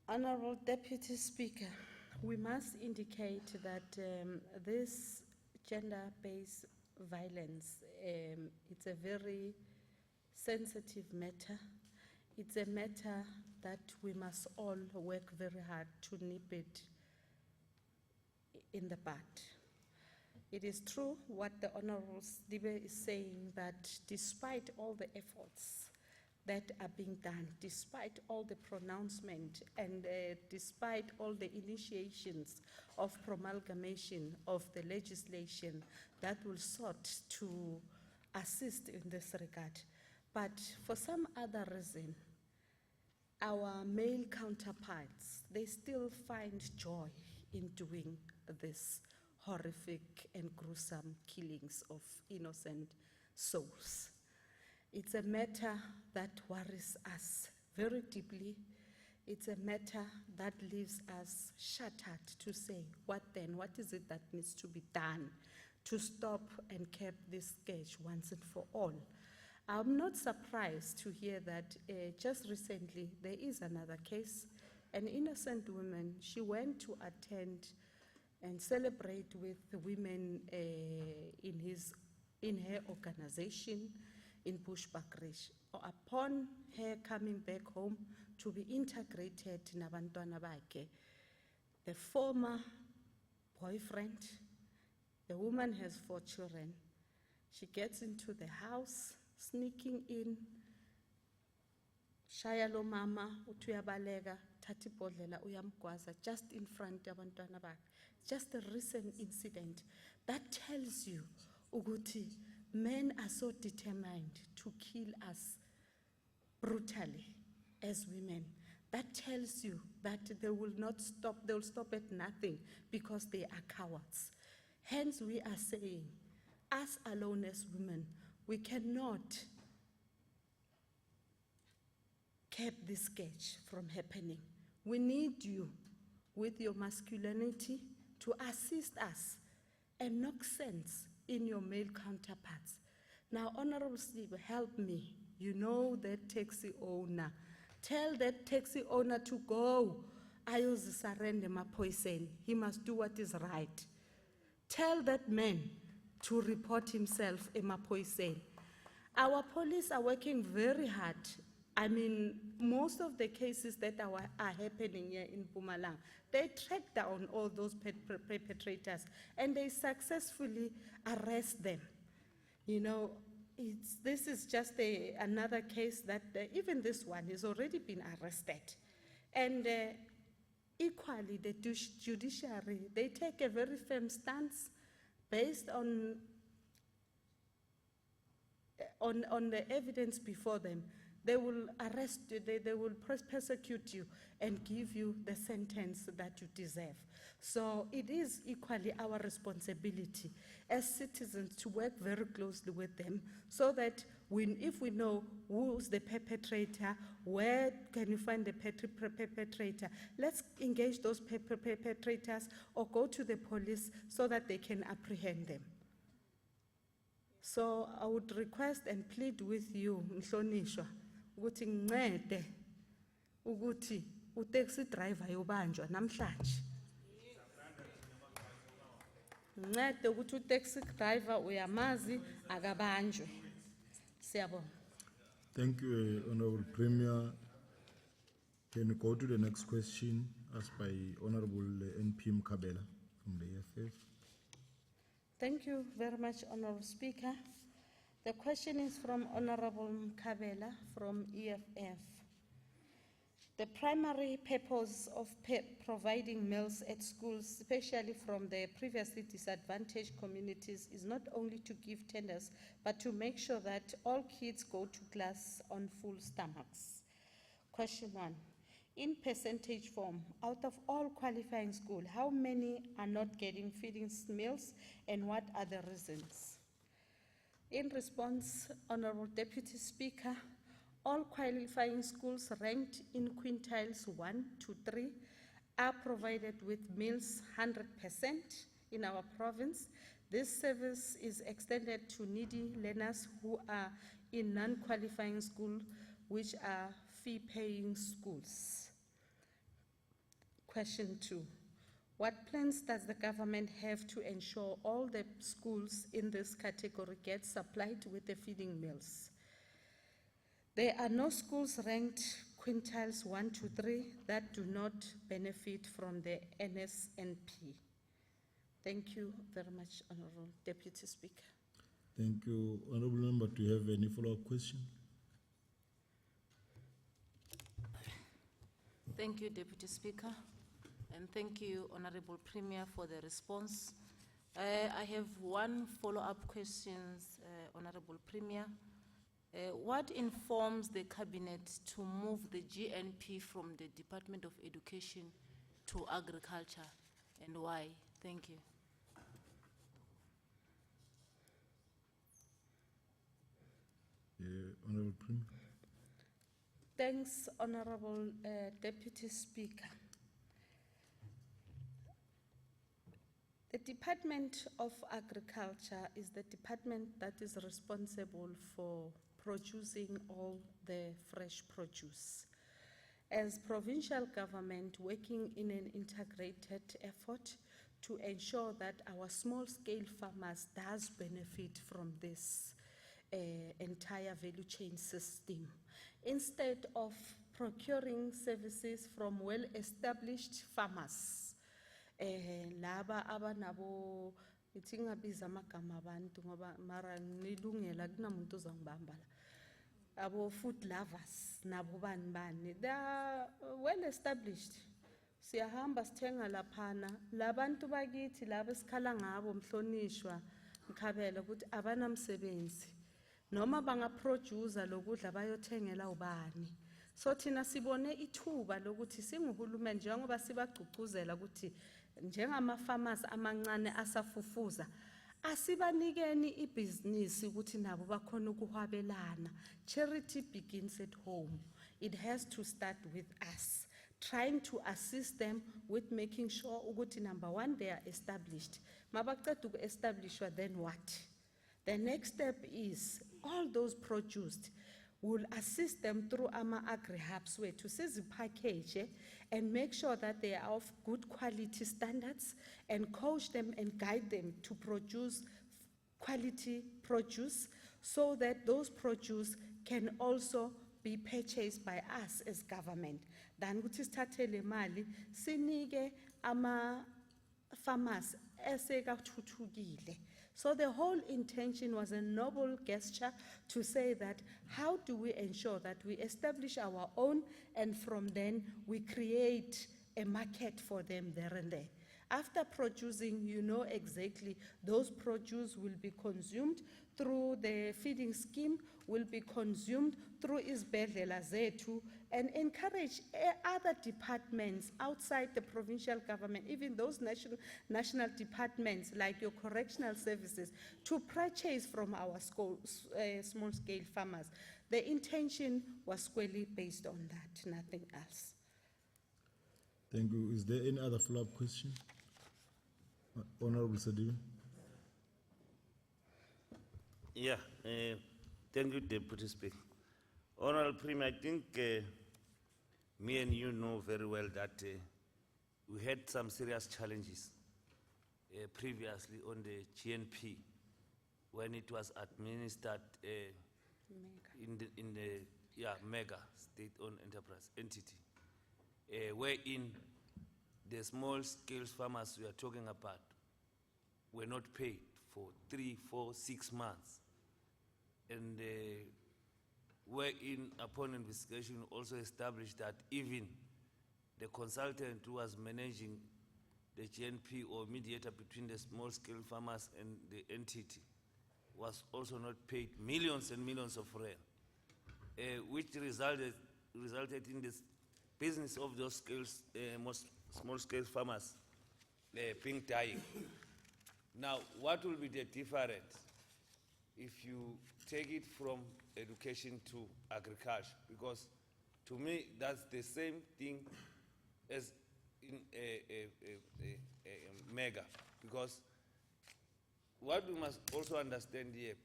S16: Honorable Deputy Speaker, we must indicate that this gender-based violence, it's a very sensitive matter. It's a matter that we must all work very hard to nip it in the bud. It is true what the Honorable Sdibe is saying, that despite all the efforts that are being done, despite all the pronouncement and despite all the initiations of promulgation of the legislation that will sought to assist in this regard, but for some other reason, our male counterparts, they still find joy in doing this horrific and gruesome killings of innocent souls. It's a matter that worries us very deeply. It's a matter that leaves us shattered to say, what then? What is it that needs to be done to stop and curb this scourge once and for all? I'm not surprised to hear that just recently there is another case. An innocent woman, she went to attend and celebrate with the women in her organization in Bushbuckridge. Upon her coming back home to be integrated nabantwana bakhe, the former boyfriend, the woman has 4 children. She gets into the house, sneaking in, shaya lo mama, uthi uyabaleka, uthatha ibhodlela uyamgwaza just in front yabantwana bakhe. Just a recent incident that tells you ukuthi men are so determined to kill us brutally as women. That tells you that they will not stop, they will stop at nothing because they are cowards. Hence, we are saying, us alone as women, we cannot keep this scourge from happening. We need you with your masculinity to assist us and knock sense in your male counterparts. Now, Honorable Steve, help me. You know that taxi owner. Tell that taxi owner to go. I use surrender my poison. He must do what is right. Tell that man to report himself in my poison. Our police are working very hard. I mean, most of the cases that are happening here in Mpumalanga, they track down all those perpetrators and they successfully arrest them. You know, this is just another case that even this one has already been arrested. And equally, the judiciary, they take a very firm stance based on the evidence before them. They will arrest you, they will persecute you and give you the sentence that you deserve. So it is equally our responsibility as citizens to work very closely with them so that if we know who's the perpetrator, where can you find the perpetrator, let's engage those perpetrators or go to the police so that they can apprehend them. So I would request and plead with you, Mhlonishwa, ukuthi ngincede ukuthi utaxi driver yobanjwa namhlanje. Ngincede ukuthi utaxi driver uyamazi akabanjwe. Siyabonga.
S17: Thank you, Honorable Premier. Can we go to the next question asked by Honorable NP Mkhabela from the EFF?
S16: Thank you very much, Honorable Speaker. The question is from Honorable Mkhabela from EFF. The primary purpose of providing meals at schools, especially from the previously disadvantaged communities, is not only to give tenders, but to make sure that all kids go to class on full stomachs. Question 1. In percentage form, out of all qualifying schools, how many are not getting feeding meals and what are the reasons? In response, Honorable Deputy Speaker, all qualifying schools ranked in quintiles 1 to 3 are provided with meals 100% in our province. This service is extended to needy learners who are in non-qualifying schools, which are fee-paying schools. Question 2. What plans does the government have to ensure all the schools in this category get supplied with the feeding meals? There are no schools ranked quintiles 1 to 3 that do not benefit from the NSNP. Thank you very much, Honorable Deputy Speaker.
S17: Thank you. Honorable Member, do you have any follow-up question?
S8: Thank you, Deputy Speaker. And thank you, Honorable Premier, for the response. I have one follow-up question, Honorable Premier. What informs the Cabinet to move the GNP from the Department of Education to Agriculture, and why? Thank you.
S17: Honorable Premier.
S16: Thanks, Honorable Deputy Speaker. The Department of Agriculture is the department that is responsible for producing all the fresh produce. As provincial government working in an integrated effort to ensure that our small-scale farmers does benefit from this entire value chain system. Instead of procuring services from well-established farmers, laba abanabo ithingabiza amagama abantu ngoba mara nilungela kunamuntu ozangibamba la. abo food lovers, nabo bani bani, they are well established. Siyahamba sithenga laphana, labantu bakithi laba esikhala ngabo Mhlonishwa, Mkhabela ukuthi abanamsebenzi. Noma bangaproducer lokudla bayothengela ubani. So thina sibone ithuba lokuthi singuhulumeni njengoba sibagcugcuzela ukuthi njengama-farmers amancane asafufuza asibanikeni ibhizinisi ukuthi nabo bakhona ukuhwabelana. Charity begins at home. It has to start with us, trying to assist them with making sure ukuthi number one, they are established. Mabaqeda uku-establishwa, then what? The next step is all those produced will assist them through our agri-hubs way to see the package and make sure that they are of good quality standards and coach them and guide them to produce quality produce so that those produce can also be purchased by us as government. Then ukuthi sithathele imali sinike ama farmers esekathuthukile. So the whole intention was a noble gesture to say that how do we ensure that we establish our own and from then we create a market for them there and there. After producing, you know exactly those produce will be consumed through the feeding scheme, will be consumed through izibhedlela zethu, and encourage other departments outside the provincial government, even those national departments like your correctional services, to purchase from our small-scale farmers. The intention was squarely based on that, nothing else.
S17: Thank you. Is there any other follow-up question? Honorable Sadiq.
S10: Yeah, thank you, Deputy Speaker. Honorable Premier, I think me and you know very well that we had some serious challenges previously on the GNP when it was administered in the mega state-owned enterprise entity, wherein the small-scale farmers we are talking about were not paid for 3, 4, 6 months. And wherein upon investigation also established that even the consultant who was managing the GNP or mediator between the small-scale farmers and the entity was also not paid millions and millions of rand, which resulted in this business of those small-scale farmers being dying. Now, what will be the difference if you take it from education to agriculture? Because to me, that's the same thing as in a mega. Because what we must also understand here,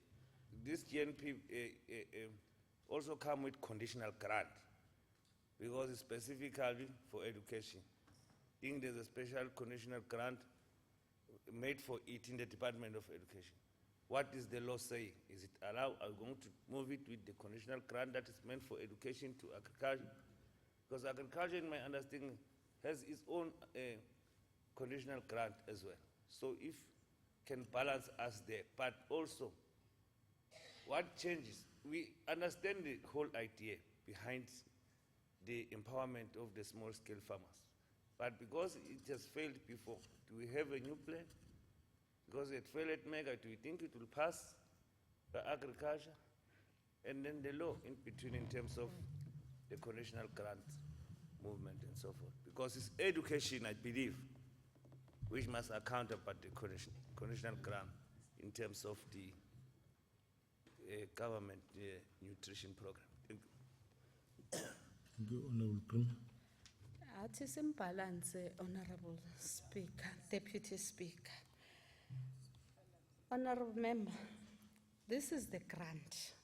S10: this GNP also come with conditional grant, because it's specifically for education. I think there's a special conditional grant made for it in the Department of Education. What is the law saying? Is it allowed? Are we going to move it with the conditional grant that is meant for education to agriculture? Because agriculture, in my understanding, has its own conditional grant as well. So if can balance us there, but also what changes? We understand the whole idea behind the empowerment of the small-scale farmers, but because it has failed before, do we have a new plan? Because it failed at mega, do we think it will pass the agriculture? And then the law in between in terms of the conditional grant movement and so forth. Because it's education, I believe, which must account about the conditional grant in terms of the government nutrition program. Thank you.
S17: Thank you, Honorable Premier.
S16: Athi simbalance, Honorable Speaker, Deputy Speaker. Honorable Member, this is the grant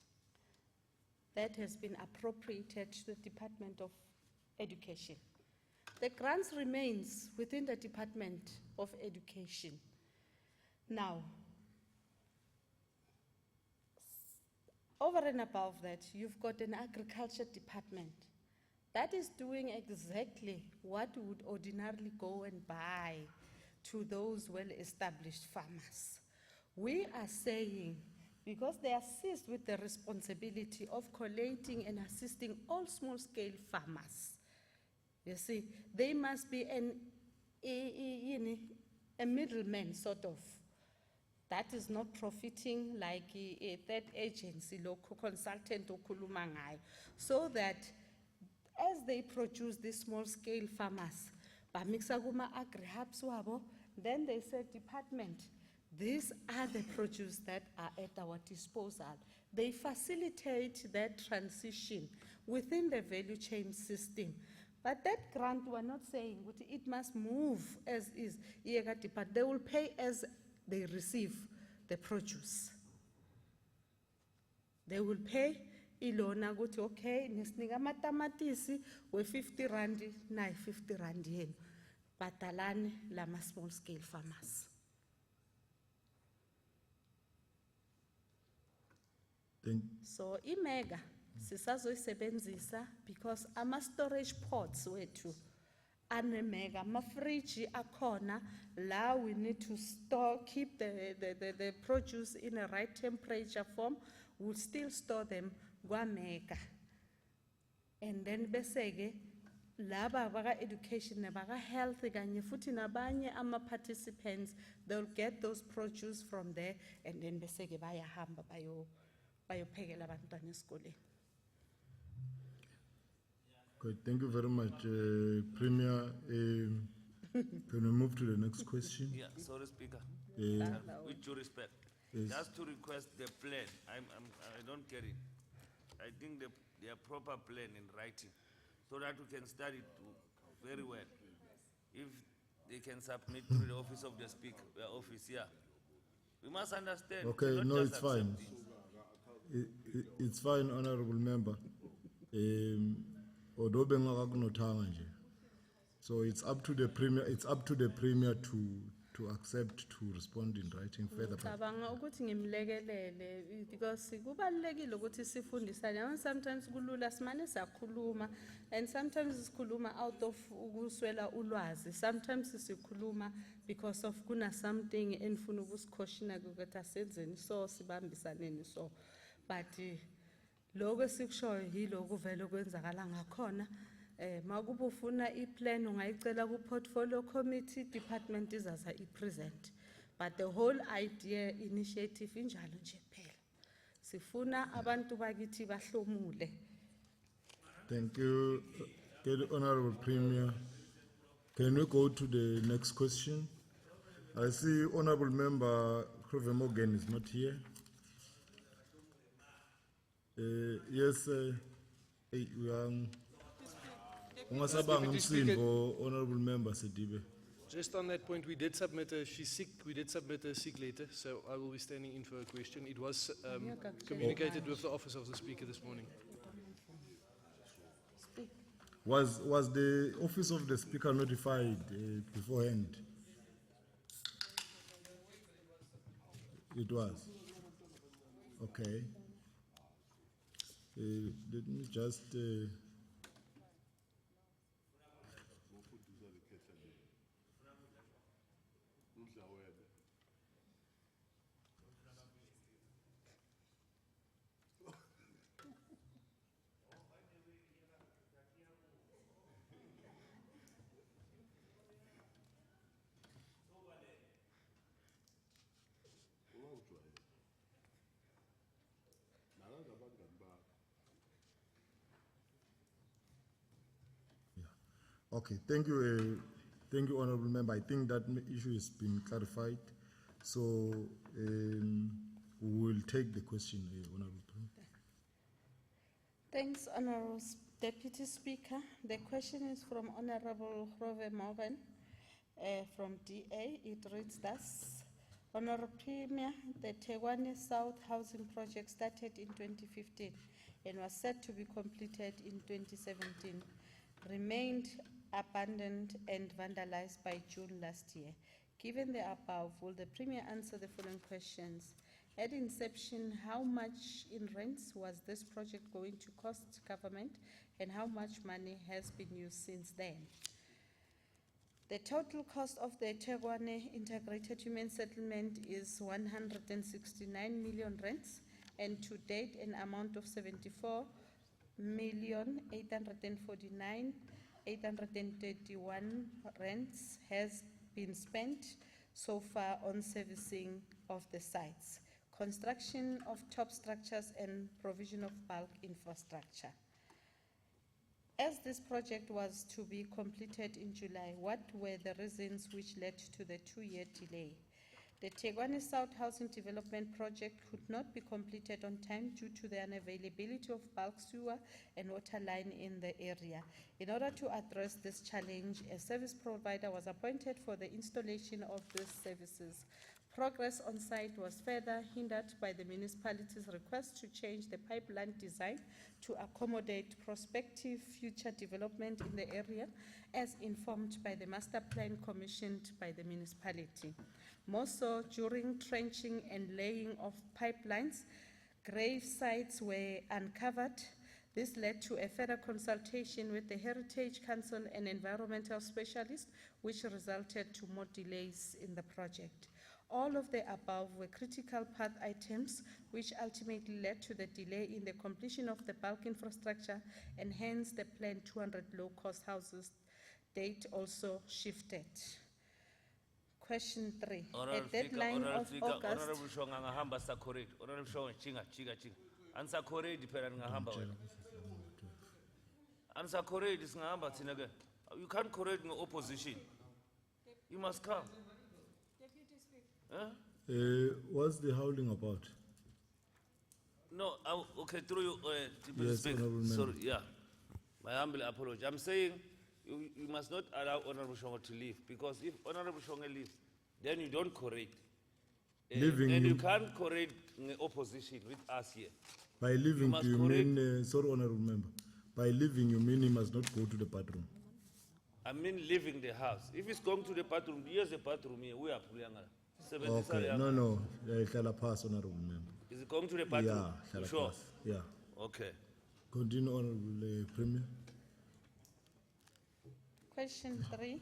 S16: that has been appropriated to the Department of Education. The grant remains within the Department of Education. Now, over and above that, you've got an agriculture department that is doing exactly what would ordinarily go and buy to those well-established farmers. We are saying because they assist with the responsibility of collating and assisting all small-scale farmers. You see, they must be a middleman, sort of. That is not profiting like a third agency, local consultant or kulumangai, so that as they produce these small-scale farmers, bamixa kuma agri-hubs wabo, then they say, department, these are the produce that are at our disposal. They facilitate that transition within the value chain system. But that grant, we're not saying it must move as is, but they will pay as they receive the produce. They will pay ilona ukuthi okay nisinika amatamatisi we 50 rand nayi 50 rand yenu batalane lama small scale farmers. So imega sisazoyisebenzisa because ama storage pots wethu anemega ama fridge akhona la we need to store, keep the produce in a right temperature form. We'll still store them mega. And then besege laba baka education nabaka health kanye futhi nabanye ama participants, they'll get those produce from there and then besege bayahamba bayophekela abantwana esikoleni.
S17: Good, thank you very much, Premier. Can we move to the next question?
S10: Yeah, sorry, Speaker. With due respect,
S17: Yes.
S10: just to request the plan. I don't get it. I think the proper plan in writing, so that we can study it very well. If they can submit to the office of the Speaker, office, yeah. We must understand.
S17: Okay,
S10: we cannot
S17: no,
S10: just
S17: it's fine.
S10: accept it.
S17: It's fine, Honorable Member. Although bengakunothanga nje. So it's up to the Premier to accept to respond in writing further.
S16: Ngicabanga ukuthi ngimlekelele because kubalulekile ukuthi sifundisane. And sometimes kulula simane siyakhuluma and sometimes sikhuluma out of ukuswela ulwazi. Sometimes sikhuluma because of kuna something enfuna ukusikhoshina ukuthi asenzeni so sibambisaneni so. But lokho sikushoyo yiloko vele kwenzakala ngakhona. Makuba ufuna i-plan ungayicela ku-portfolio committee, department izaza i-present. But the whole idea, initiative injalo nje phela. Sifuna abantu bakithi bahlomule.
S17: Thank you, Honorable Premier. Can we go to the next question? I see Honorable Member Krove Morgan is not here. Yes, we are.
S14: Deputy Speaker,
S17: Honorable Member Sedibe.
S14: just on that point, we did submit she's sick, we did submit a sick letter, so I will be standing in for a question. It was communicated with the Office of the Speaker this morning.
S17: Was the Office of the Speaker notified beforehand? It was. Okay. Let me just. Okay, thank you, Honorable Member. I think that issue has been clarified. So we will take the question, Honorable Premier.
S16: Thanks, Honorable Deputy Speaker. The question is from Honorable Krove Morgan from DA. It reads thus. Honorable Premier, the Tegwane South Housing Project started in 2015 and was set to be completed in 2017. Remained abandoned and vandalized by June last year. Given the above, will the Premier answer the following questions? At inception, how much in rents was this project going to cost government and how much money has been used since then? The total cost of the Tegwane Integrated Human Settlement is 169 million rands, and to date, an amount of 74,849,831 rands has been spent so far on servicing of the sites, construction of top structures, and provision of bulk infrastructure. As this project was to be completed in July, what were the reasons which led to the 2-year delay? The Tegwane South Housing Development Project could not be completed on time due to the unavailability of bulk sewer and water line in the area. In order to address this challenge, a service provider was appointed for the installation of these services. Progress on site was further hindered by the municipality's request to change the pipeline design to accommodate prospective future development in the area, as informed by the master plan commissioned by the municipality. More so, during trenching and laying of pipelines, grave sites were uncovered. This led to a further consultation with the Heritage Council and environmental specialists, which resulted to more delays in the project. All of the above were critical path items which ultimately led to the delay in the completion of the bulk infrastructure, and hence the planned 200 low-cost houses date also shifted. Question 3. A deadline of August.
S10: Honorable Shonga ngahamba sakoredi. Honorable Shonga chinga. Ansa koredi phela ngahamba wena. Ansa koredi singahamba thina ke. You can't correct no opposition. You must come. Huh?
S17: What's the howling about?
S10: No, okay, through you,
S17: Yes,
S10: speak.
S17: Honorable Member.
S10: Sorry, yeah. My humble apology. I'm saying you must not allow Honorable Shonga to leave, because if Honorable Shonga leaves, then you don't correct.
S17: Leaving
S10: and you
S17: you-
S10: can't correct the opposition with us here.
S17: By leaving,
S10: must
S17: do you
S10: correct-
S17: mean, sorry, Honorable Member, by leaving you mean he must not go to the bathroom?
S10: I mean leaving the house. If it's going to the bathroom, here's the bathroom here. We are Pulanga.
S17: Okay, no, hlala phasi, Honorable Member.
S10: Is it going to the bathroom?
S17: Yeah,
S10: You
S17: hlala
S10: sure?
S17: phasi, yeah.
S10: Okay.
S17: Continue, Honorable Premier.
S16: Question 3.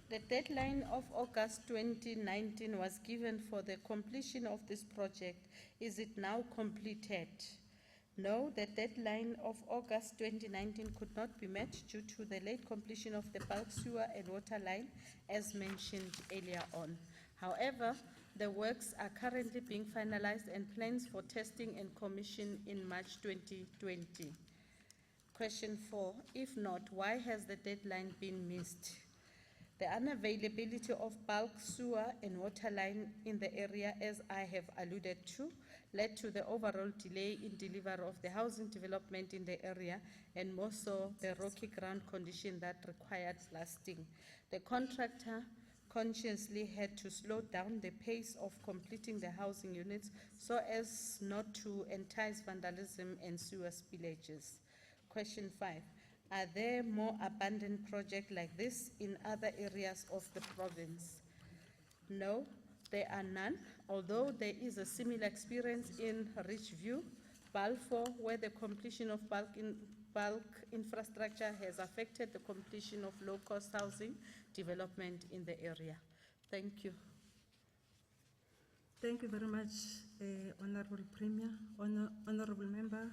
S16: The deadline of August 2019 was given for the completion of this project. Is it now completed? No, the deadline of August 2019 could not be met due to the late completion of the bulk sewer and water line, as mentioned earlier on. However, the works are currently being finalized and plans for testing and commission in March 2020. Question 4. If not, why has the deadline been missed? The unavailability of bulk sewer and water line in the area, as I have alluded to, led to the overall delay in delivery of the housing development in the area, and more so the rocky ground condition that required blasting. The contractor consciously had to slow down the pace of completing the housing units so as not to entice vandalism and sewer spillages. Question 5. Are there more abandoned projects like this in other areas of the province? No, there are none, although there is a similar experience in Richview, Balfour, where the completion of bulk infrastructure has affected the completion of low-cost housing development in the area. Thank you.
S1: Thank you very much, Honorable Premier. Honorable Member,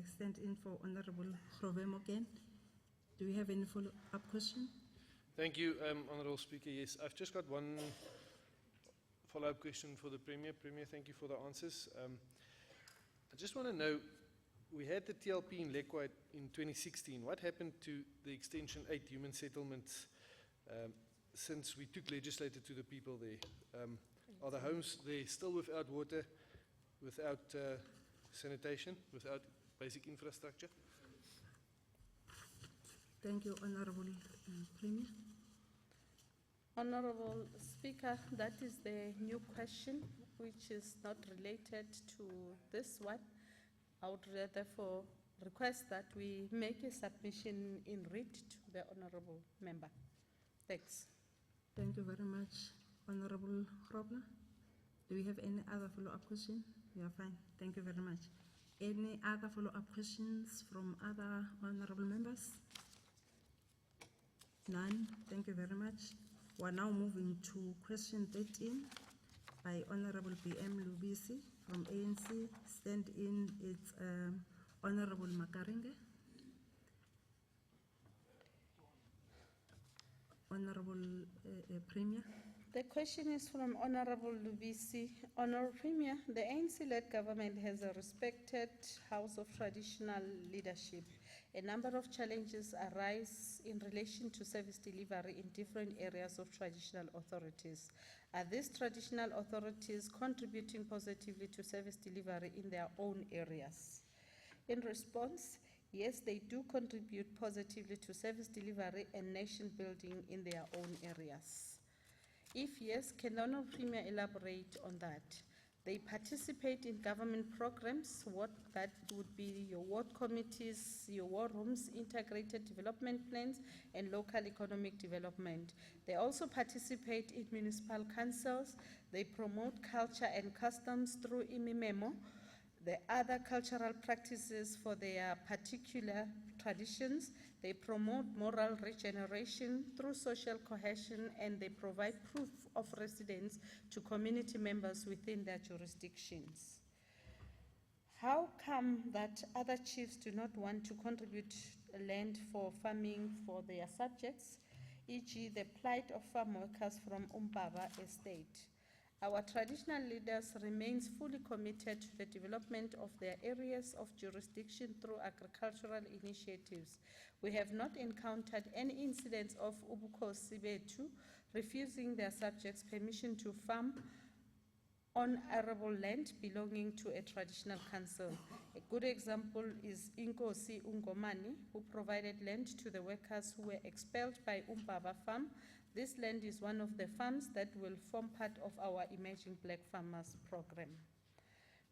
S1: stand in for Honorable Rovemo again. Do we have any follow-up question?
S14: Thank you, Honourable Speaker. Yes, I've just got one follow-up question for the Premier. Premier, thank you for the answers. I just want to know, we had the TLP in Lekwa in 2016. What happened to the Extension 8 human settlements since we took legislator to the people there? Are the homes there still without water, without sanitation, without basic infrastructure?
S1: Thank you, Honorable Premier.
S16: Honorable Speaker, that is the new question, which is not related to this one. I would therefore request that we make a submission in read to the Honorable Member. Thanks.
S1: Thank you very much, Honorable Grobler. Do we have any other follow-up question? We are fine. Thank you very much. Any other follow-up questions from other honorable members? None. Thank you very much. We're now moving to question 13 by Honorable B.M. Lubisi from ANC. Stand in, it's Honorable Makaringe. Honorable Premier.
S16: The question is from Honorable Lubisi. Honorable Premier, the ANC-led government has a respected House of Traditional Leadership. A number of challenges arise in relation to service delivery in different areas of traditional authorities. Are these traditional authorities contributing positively to service delivery in their own areas? In response, yes, they do contribute positively to service delivery and nation building in their own areas. If yes, can the Honourable Premier elaborate on that? They participate in government programs, what that would be your ward committees, your war rooms, integrated development plans, and local economic development. They also participate in municipal councils. They promote culture and customs through imimemo, the other cultural practices for their particular traditions. They promote moral regeneration through social cohesion, and they provide proof of residence to community members within their jurisdictions. How come that other chiefs do not want to contribute land for farming for their subjects, e.g. the plight of farm workers from Umbaba estate? Our traditional leaders remain fully committed to the development of their areas of jurisdiction through agricultural initiatives. We have not encountered any incidents of Ubukosi Betu refusing their subjects permission to farm on arable land belonging to a traditional council. A good example is Inkosi Ungomani, who provided land to the workers who were expelled by Umbaba farm. This land is one of the farms that will form part of our Emerging Black Farmers program.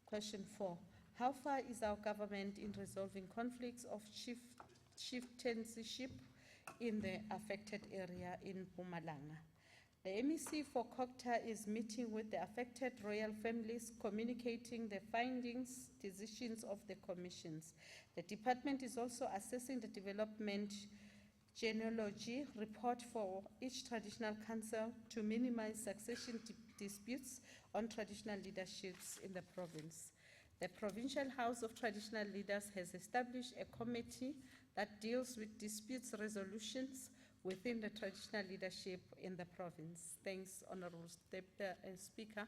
S16: Question 4. How far is our government in resolving conflicts of chieftainship in the affected area in Mpumalanga? The MEC for Kokta is meeting with the affected royal families, communicating the findings, decisions of the commissions. The department is also assessing the development genealogy report for each traditional council to minimize succession disputes on traditional leaderships in the province. The Provincial House of Traditional Leaders has established a committee that deals with disputes resolutions within the traditional leadership in the province. Thanks, Honourable Speaker.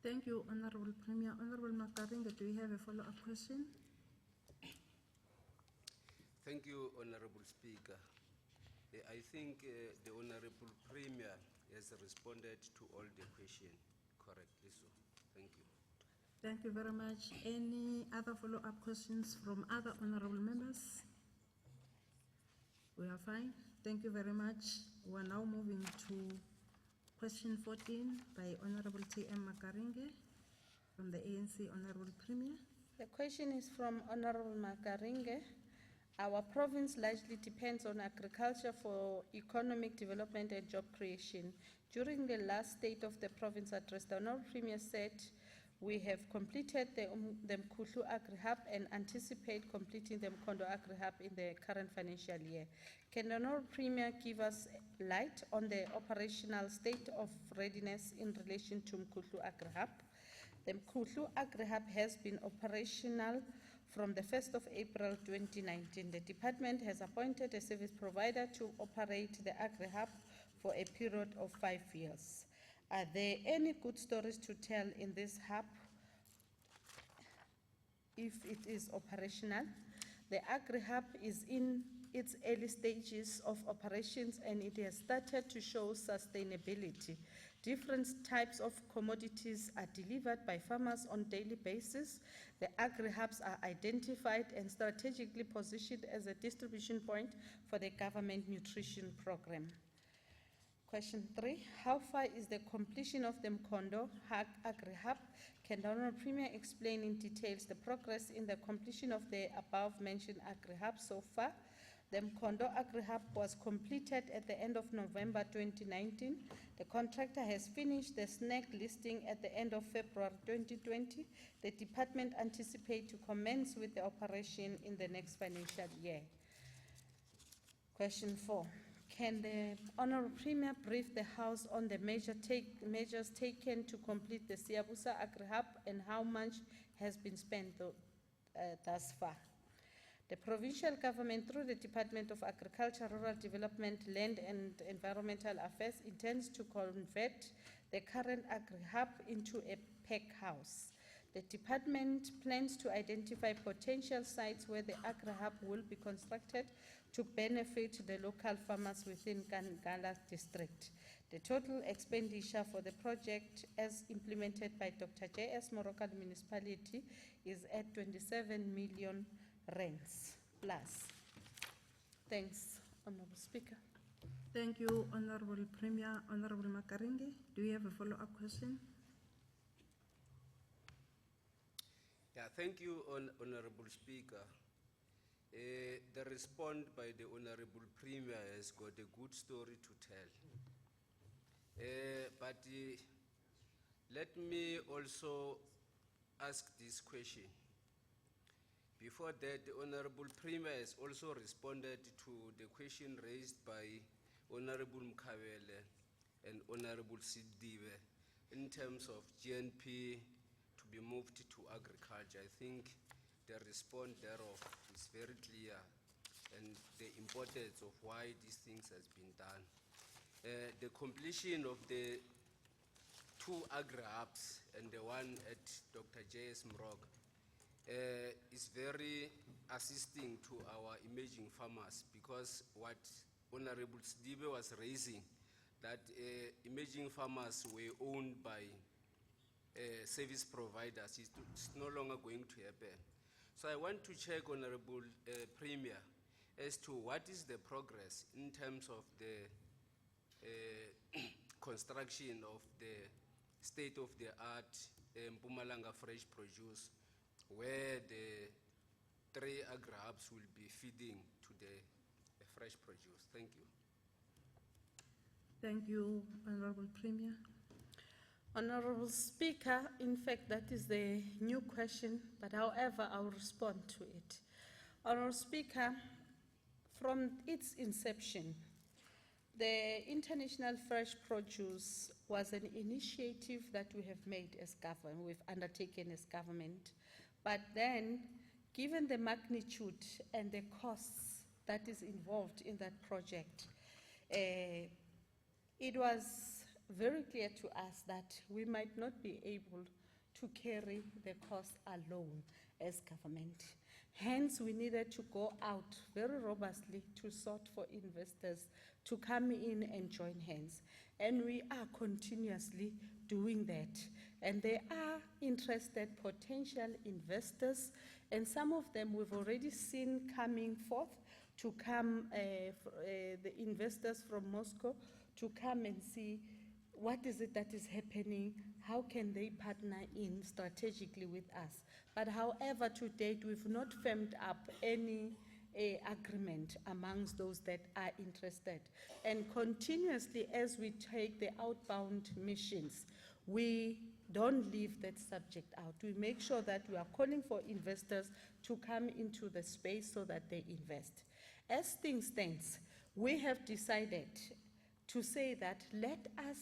S1: Thank you, Honourable Premier. Honourable Makaringa, do you have a follow-up question?
S2: Thank you, Honourable Speaker. I think the Honourable Premier has responded to all the questions correctly, so thank you.
S1: Thank you very much. Any other follow-up questions from other honourable members? We are fine. Thank you very much. We're now moving to question 14 by Honourable T.M. Makaringe from the ANC. Honourable Premier.
S16: The question is from Honourable Makaringe. Our province largely depends on agriculture for economic development and job creation. During the last State of the Province address, the Honourable Premier said, we have completed the Mkhatshwa Agri-Hub and anticipate completing the Mkhondo Agri-Hub in the current financial year. Can the Honourable Premier give us light on the operational state of readiness in relation to Mkhatshwa Agri-Hub? The Mkhatshwa Agri-Hub has been operational from the 1st of April 2019. The department has appointed a service provider to operate the Agri-Hub for a period of 5 years. Are there any good stories to tell in this hub if it is operational? The Agri-Hub is in its early stages of operations and it has started to show sustainability. Different types of commodities are delivered by farmers on a daily basis. The Agri-Hubs are identified and strategically positioned as a distribution point for the government nutrition program. Question 3, how far is the completion of the Mkhondo Agri-Hub? Can the Honourable Premier explain in details the progress in the completion of the above-mentioned Agri-Hub so far? The Mkhondo Agri-Hub was completed at the end of November 2019. The contractor has finished the snag listing at the end of February 2020. The department anticipates to commence with the operation in the next financial year. Question 4. Can the Honorable Premier brief the House on the measures taken to complete the Siyabusa Agri-Hub and how much has been spent thus far? The provincial government, through the Department of Agriculture, Rural Development, Land and Environmental Affairs, intends to convert the current Agri-Hub into a pack house. The department plans to identify potential sites where the Agri-Hub will be constructed to benefit the local farmers within Kangala district. The total expenditure for the project, as implemented by Dr. J.S. Morokal municipality, is at 27 million rands plus. Thanks, Honorable Speaker.
S1: Thank you, Honorable Premier. Honorable Makaringi, do you have a follow-up question?
S2: Yeah, thank you, Honorable Speaker. The response by the Honorable Premier has got a good story to tell. But let me also ask this question. Before that, the Honorable Premier has also responded to the question raised by Honorable Mkhatshwa and Honorable Sidibe in terms of GNP to be moved to agriculture. I think the response thereof is very clear and the importance of why these things has been done. The completion of the two agri-hubs and the one at Dr. J.S. Morokal is very assisting to our emerging farmers, because what Honorable Sidibe was raising, that emerging farmers were owned by service providers, it's no longer going to happen. So I want to check, Honorable Premier, as to what is the progress in terms of the construction of the state-of-the-art Mpumalanga fresh produce, where the 3 agri-hubs will be feeding to the fresh produce. Thank you.
S1: Thank you, Honorable Premier.
S16: Honorable Speaker, in fact, that is the new question, but however, I will respond to it. Honorable Speaker, from its inception, the International Fresh Produce was an initiative that we have made as government, we've undertaken as government. But then, given the magnitude and the costs that is involved in that project, it was very clear to us that we might not be able to carry the cost alone as government. Hence, we needed to go out very robustly to sort for investors to come in and join hands. And we are continuously doing that. And there are interested potential investors, and some of them we've already seen coming forth to come, the investors from Moscow, to come and see what is it that is happening, how can they partner in strategically with us. But however, to date, we've not firmed up any agreement amongst those that are interested. And continuously, as we take the outbound missions, we don't leave that subject out. We make sure that we are calling for investors to come into the space so that they invest. As things stand, we have decided to say that let us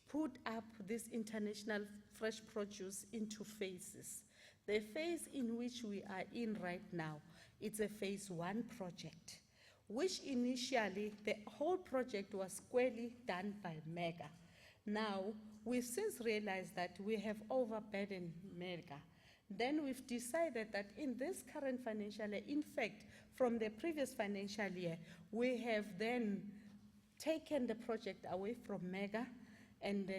S16: put up this international fresh produce into phases. The phase in which we are in right now, it's a phase 1 project, which initially the whole project was squarely done by MEGA. Now, we've since realized that we have overburdened MEGA. Then we've decided that in this current financial year, in fact, from the previous financial year, we have then taken the project away from MEGA and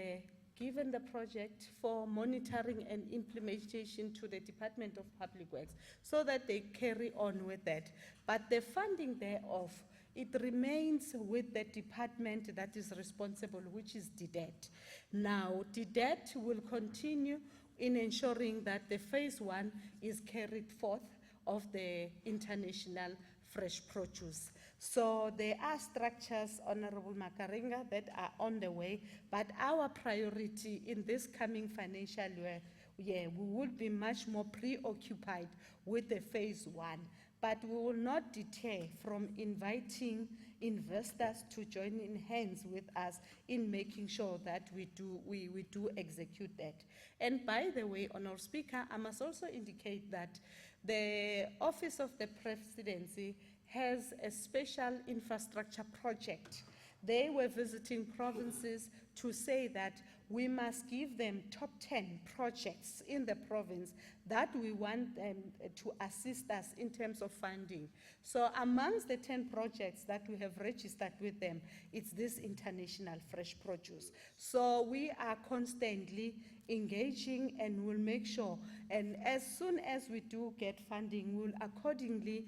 S16: given the project for monitoring and implementation to the Department of Public Works so that they carry on with that. But the funding thereof, it remains with the department that is responsible, which is DDET. Now, DDET will continue in ensuring that the phase 1 is carried forth of the international fresh produce. So there are structures, Honorable Makaringa, that are on the way, but our priority in this coming financial year, we will be much more preoccupied with the phase 1. but we will not deter from inviting investors to join in hands with us in making sure that we do execute that. And by the way, Honourable Speaker, I must also indicate that the Office of the Presidency has a special infrastructure project. They were visiting provinces to say that we must give them top 10 projects in the province that we want them to assist us in terms of funding. So amongst the 10 projects that we have registered with them, it's this international fresh produce. So we are constantly engaging and we'll make sure, and as soon as we do get funding, we'll accordingly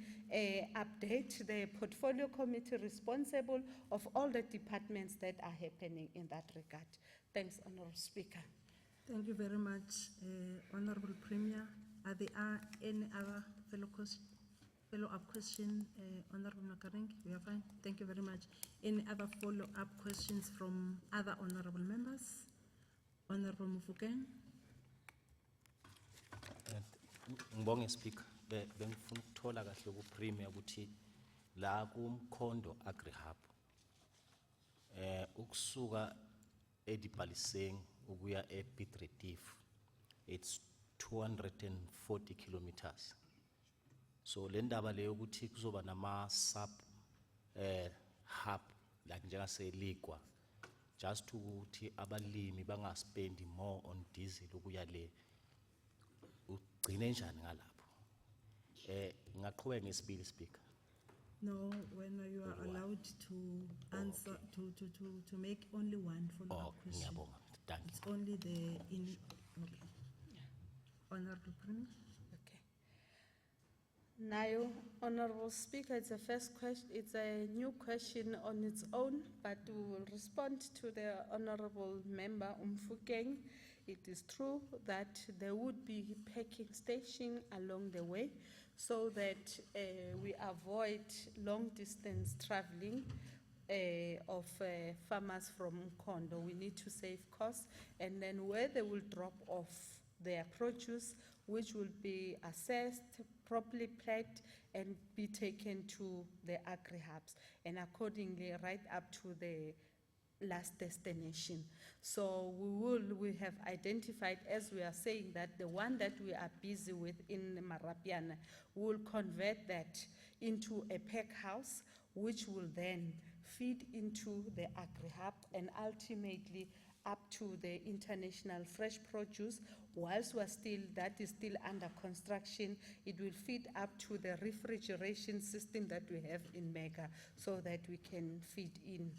S16: update the portfolio committee responsible of all the departments that are happening in that regard. Thanks, Honourable Speaker.
S1: Thank you very much, Honourable Premier. Are there any other follow-up question, Honourable Makaring? We are fine. Thank you very much. Any other follow-up questions from other honourable members? Honourable Mufokeng.
S13: Ngibonge Speaker, bengifuna ukuthola kahle ku Premier ukuthi la kuMkhondo Agri Hub ukusuka eDibaliseng ukuya ePiet Retief, it's 240 kilometers. So le ndaba leyo ukuthi kuzoba nama sub hub like njengaseLikwa, just ukuthi abalimi bangaspendi more on diesel ukuya le, ugcine njani ngalapho? Ngaqhubeka ngesibili Speaker.
S1: No, when you are allowed to answer, to make only one follow-up question.
S13: Thank you.
S1: It's only the okay. Honourable Premier.
S16: Okay. Now, Honourable Speaker, it's a first question. It's a new question on its own, but we will respond to the Honourable Member Mfokeng. It is true that there would be packing station along the way, so that we avoid long-distance traveling of farmers from Mkhondo. We need to save costs, and then where they will drop off their produce, which will be assessed, properly packed, and be taken to the agri-hubs, and accordingly right up to the last destination. So we have identified, as we are saying, that the one that we are busy with in Marapiana, we will convert that into a pack house, which will then feed into the agri-hub and ultimately up to the international fresh produce. Whilst that is still under construction, it will feed up to the refrigeration system that we have in Mega, so that we can feed in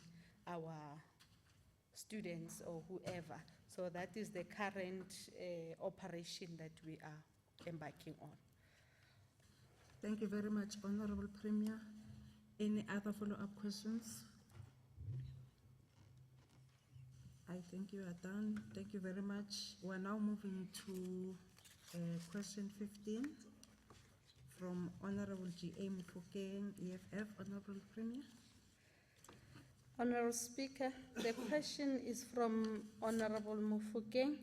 S16: our students or whoever. So that is the current operation that we are embarking on.
S1: Thank you very much, Honourable Premier. Any other follow-up questions? I think you are done. Thank you very much. We are now moving to question 15 from Honourable G.A. Mfokeng, EFF. Honourable Premier.
S16: Honourable Speaker, the question is from Honourable Mufokeng.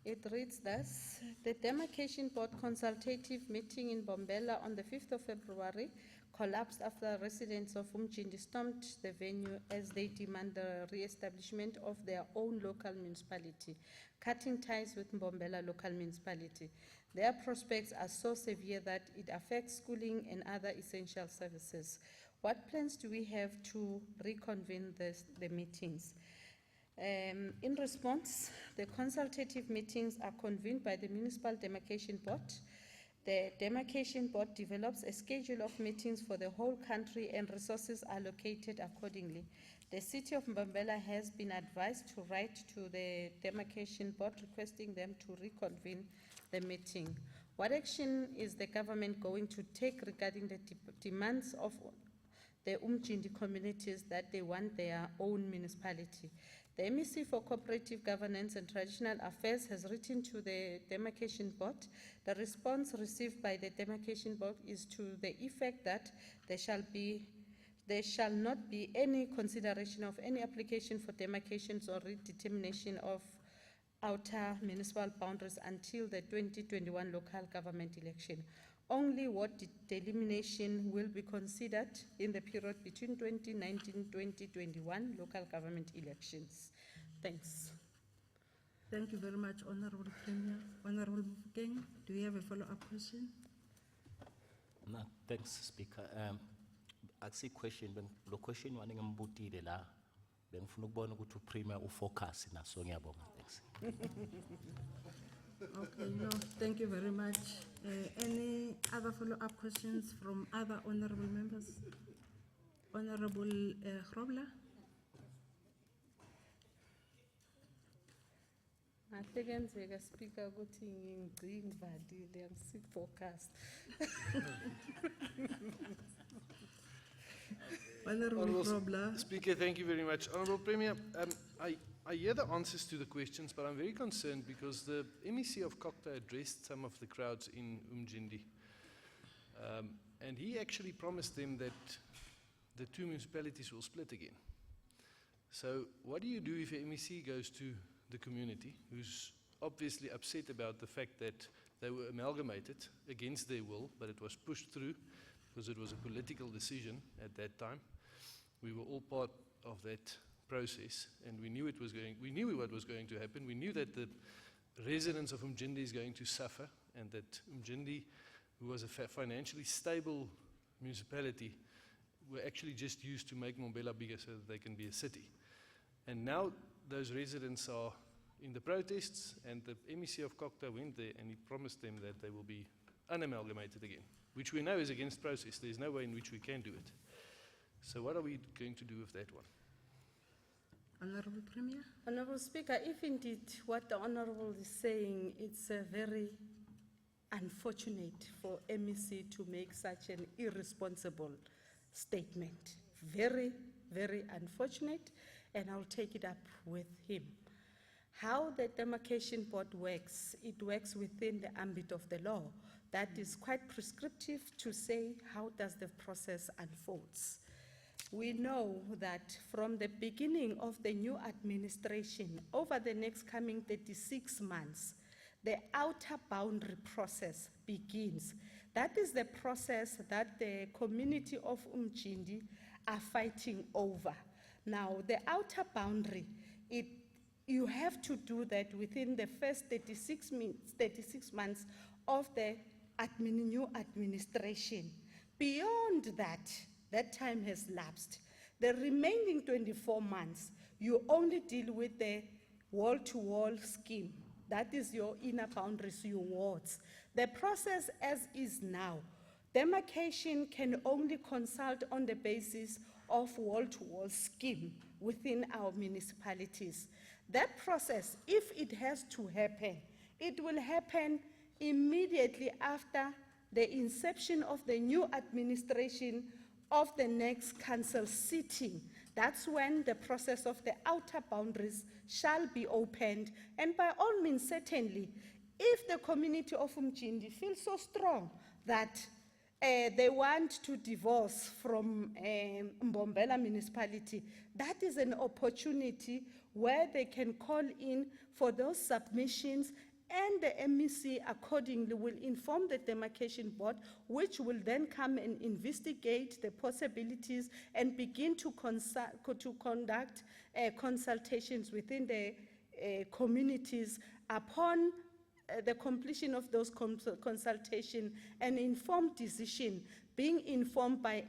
S16: It reads thus: the Demarcation Board consultative meeting in Bombela on the 5th of February collapsed after residents of Umjindi stormed the venue as they demand the re-establishment of their own local municipality, cutting ties with Bombela local municipality. Their prospects are so severe that it affects schooling and other essential services. What plans do we have to reconvene the meetings? In response, the consultative meetings are convened by the Municipal Demarcation Board. The Demarcation Board develops a schedule of meetings for the whole country and resources are allocated accordingly. The City of Mbombela has been advised to write to the Demarcation Board requesting them to reconvene the meeting. What action is the government going to take regarding the demands of the Umjindi communities that they want their own municipality? The MEC for Cooperative Governance and Traditional Affairs has written to the Demarcation Board. The response received by the Demarcation Board is to the effect that there shall not be any consideration of any application for demarcations or redetermination of outer municipal boundaries until the 2021 local government election. Only ward delimitation will be considered in the period between 2019-2021 local government elections. Thanks.
S1: Thank you very much, Honorable Premier. Honorable Mufokeng, do you have a follow-up question?
S13: No, thanks, Speaker. I see question, the question one ngambutile la, bengifuna ukubona ukuthi uPremier ufocus naso ngiyabonga. Thanks.
S1: Okay, no, thank you very much. Any other follow-up questions from other honorable members? Honorable Grobler?
S16: Ahlekenzeka speaker ukuthi ngingivadile angisi-focused.
S1: Honorable Grobler.
S14: Speaker, thank you very much. Honourable Premier, I hear the answers to the questions, but I'm very concerned because the MEC of Kokta addressed some of the crowds in Umjindi. And he actually promised them that the two municipalities will split again. So what do you do if a MEC goes to the community, who's obviously upset about the fact that they were amalgamated against their will, but it was pushed through because it was a political decision at that time. We were all part of that process, and we knew what was going to happen. We knew that the residents of Umjindi is going to suffer, and that Umjindi, who was a financially stable municipality, were actually just used to make Mbombela bigger so that they can be a city. And now those residents are in the protests, and the MEC of Kokta went there and he promised them that they will be unamalgamated again, which we know is against process. There's no way in which we can do it. So what are we going to do with that one?
S1: Honorable Premier?
S16: Honorable Speaker, if indeed what the Honorable is saying, it's very unfortunate for MEC to make such an irresponsible statement. Very, very unfortunate, and I'll take it up with him. How the demarcation board works, it works within the ambit of the law. That is quite prescriptive to say how does the process unfolds. We know that from the beginning of the new administration, over the next coming 36 months, the outer boundary process begins. That is the process that the community of Umjindi are fighting over. Now, the outer boundary, you have to do that within the first 36 months of the new administration. Beyond that, that time has lapsed. The remaining 24 months, you only deal with the wall-to-wall scheme. That is your inner boundaries, your wards. The process as is now, demarcation can only consult on the basis of wall-to-wall scheme within our municipalities. That process, if it has to happen, it will happen immediately after the inception of the new administration of the next council sitting. That's when the process of the outer boundaries shall be opened. And by all means, certainly, if the community of Umjindi feels so strong that they want to divorce from Mbombela municipality, that is an opportunity where they can call in for those submissions, and the MEC accordingly will inform the demarcation board, which will then come and investigate the possibilities and begin to conduct consultations within the communities. Upon the completion of those consultations, an informed decision being informed by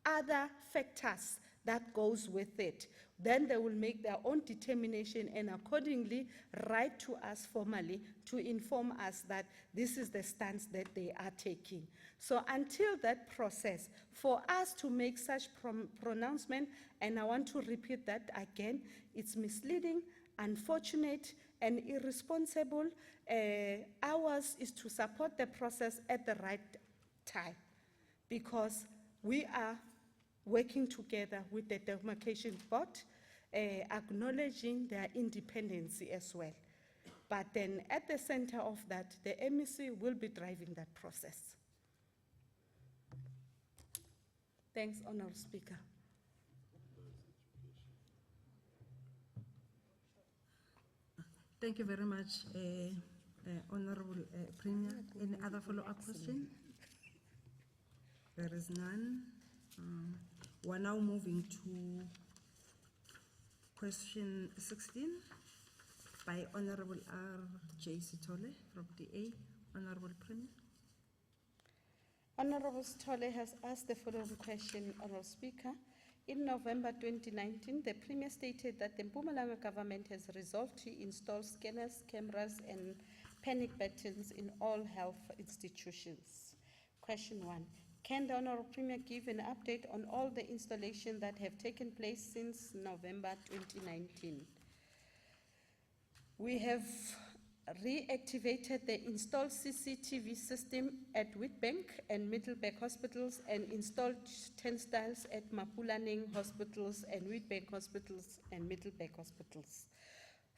S16: other factors that goes with it. Then they will make their own determination and accordingly write to us formally to inform us that this is the stance that they are taking. So until that process, for us to make such pronouncement, and I want to repeat that again, it's misleading, unfortunate, and irresponsible. Ours is to support the process at the right time, because we are working together with the demarcation board, acknowledging their independence as well. But then at the center of that, the MEC will be driving that process. Thanks, Honourable Speaker.
S1: Thank you very much, Honourable Premier. Any other follow-up question? There is none. We're now moving to question 16 by Honorable R.J. Sitole from DA. Honorable Premier.
S16: Honorable Stole has asked the following question, Honorable Speaker. In November 2019, the Premier stated that the Mpumalanga government has resolved to install scanners, cameras, and panic buttons in all health institutions. Question 1. Can the Honorable Premier give an update on all the installations that have taken place since November 2019? We have reactivated the installed CCTV system at Witbank and Middleburg hospitals and installed turnstiles at Mapulaning hospitals and Witbank hospitals and Middleburg hospitals.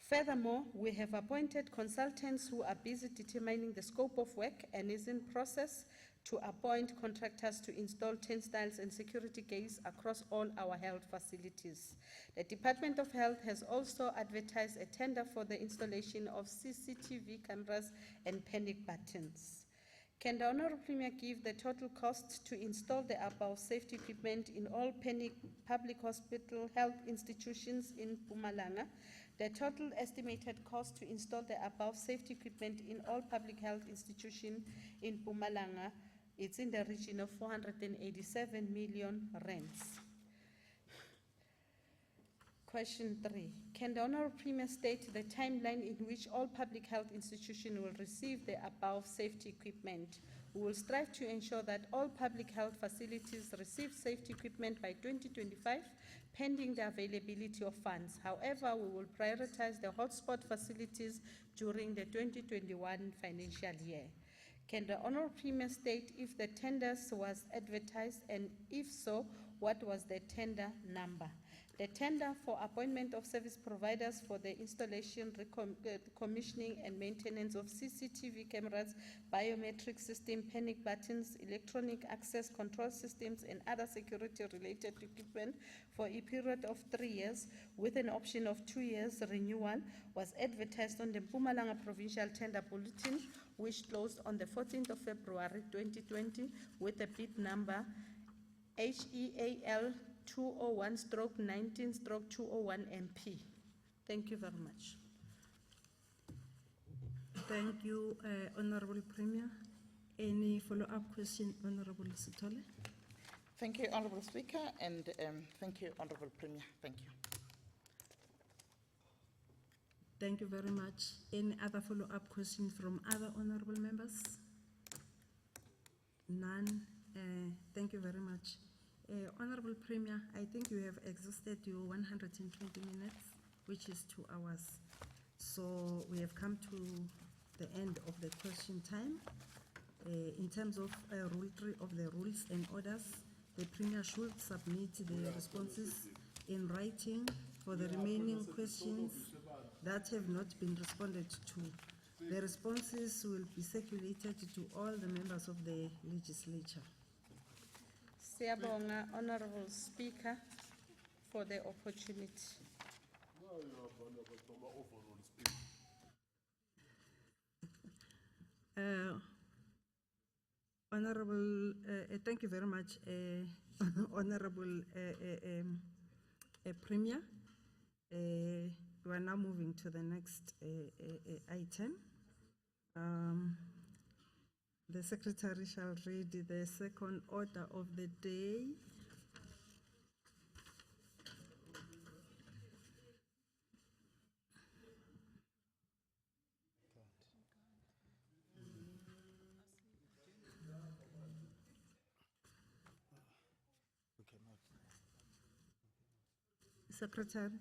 S16: Furthermore, we have appointed consultants who are busy determining the scope of work and is in process to appoint contractors to install turnstiles and security gates across all our health facilities. The Department of Health has also advertised a tender for the installation of CCTV cameras and panic buttons. Can the Honourable Premier give the total cost to install the above safety equipment in all public hospital health institutions in Mpumalanga? The total estimated cost to install the above safety equipment in all public health institutions in Mpumalanga, it's in the region of 487 million rands. Question 3. Can the Honourable Premier state the timeline in which all public health institutions will receive the above safety equipment? We will strive to ensure that all public health facilities receive safety equipment by 2025, pending the availability of funds. However, we will prioritize the hotspot facilities during the 2021 financial year. Can the Honourable Premier state if the tenders was advertised, and if so, what was the tender number? The tender for appointment of service providers for the installation, commissioning and maintenance of CCTV cameras, biometric system, panic buttons, electronic access control systems and other security related equipment for a period of 3 years with an option of 2 years renewal was advertised on the Mpumalanga Provincial Tender Bulletin, which closed on the 14th of February 2020 with a bid number HEAL 201/19/201 MP. Thank you very much.
S1: Thank you, Honorable Premier. Any follow-up question, Honorable Sitole?
S6: Thank you, Honorable Speaker, and thank you, Honorable Premier. Thank you.
S1: Thank you very much. Any other follow-up questions from other honorable members? None. Thank you very much. Honorable Premier, I think you have exhausted your 120 minutes, which is 2 hours. So we have come to the end of the question time. In terms of Rule 3 of the rules and orders, the Premier should submit the responses in writing for the remaining questions that have not been responded to. The responses will be circulated to all the members of the legislature.
S16: Siyabonga, Honourable Speaker, for the opportunity.
S1: Honorable, thank you very much, Honorable Premier. We are now moving to the next item. The Secretary shall read the second order of the day. Secretary.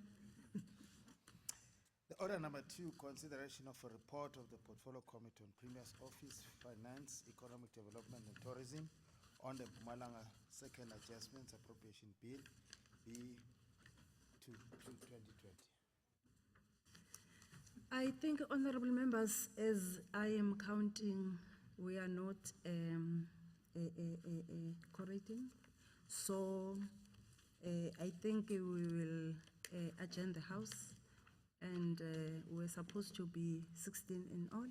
S15: The order number 2, consideration of a report of the Portfolio Committee on Premier's Office, Finance, Economic Development and Tourism on the Mpumalanga Second Adjustments Appropriation Bill, B-2020.
S1: I think, honorable members, as I am counting, we are not correcting. So I think we will adjourn the House, and we're supposed to be 16 in all,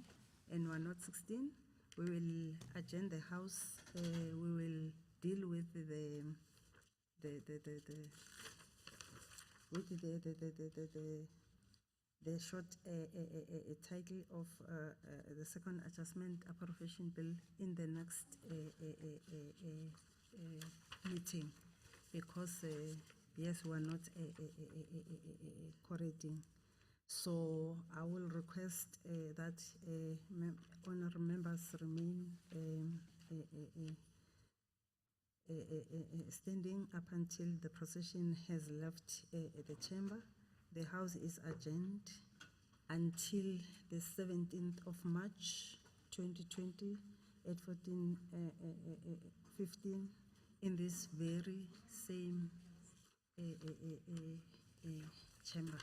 S1: and we're not 16. We will adjourn the House. We will deal with the short title of the second adjustment appropriation bill in the next meeting, because yes, we are not correcting. So I will request that honorable members remain standing up until the procession has left the chamber. The House is adjourned until the 17th of March 2020 at 14:15 in this very same chamber.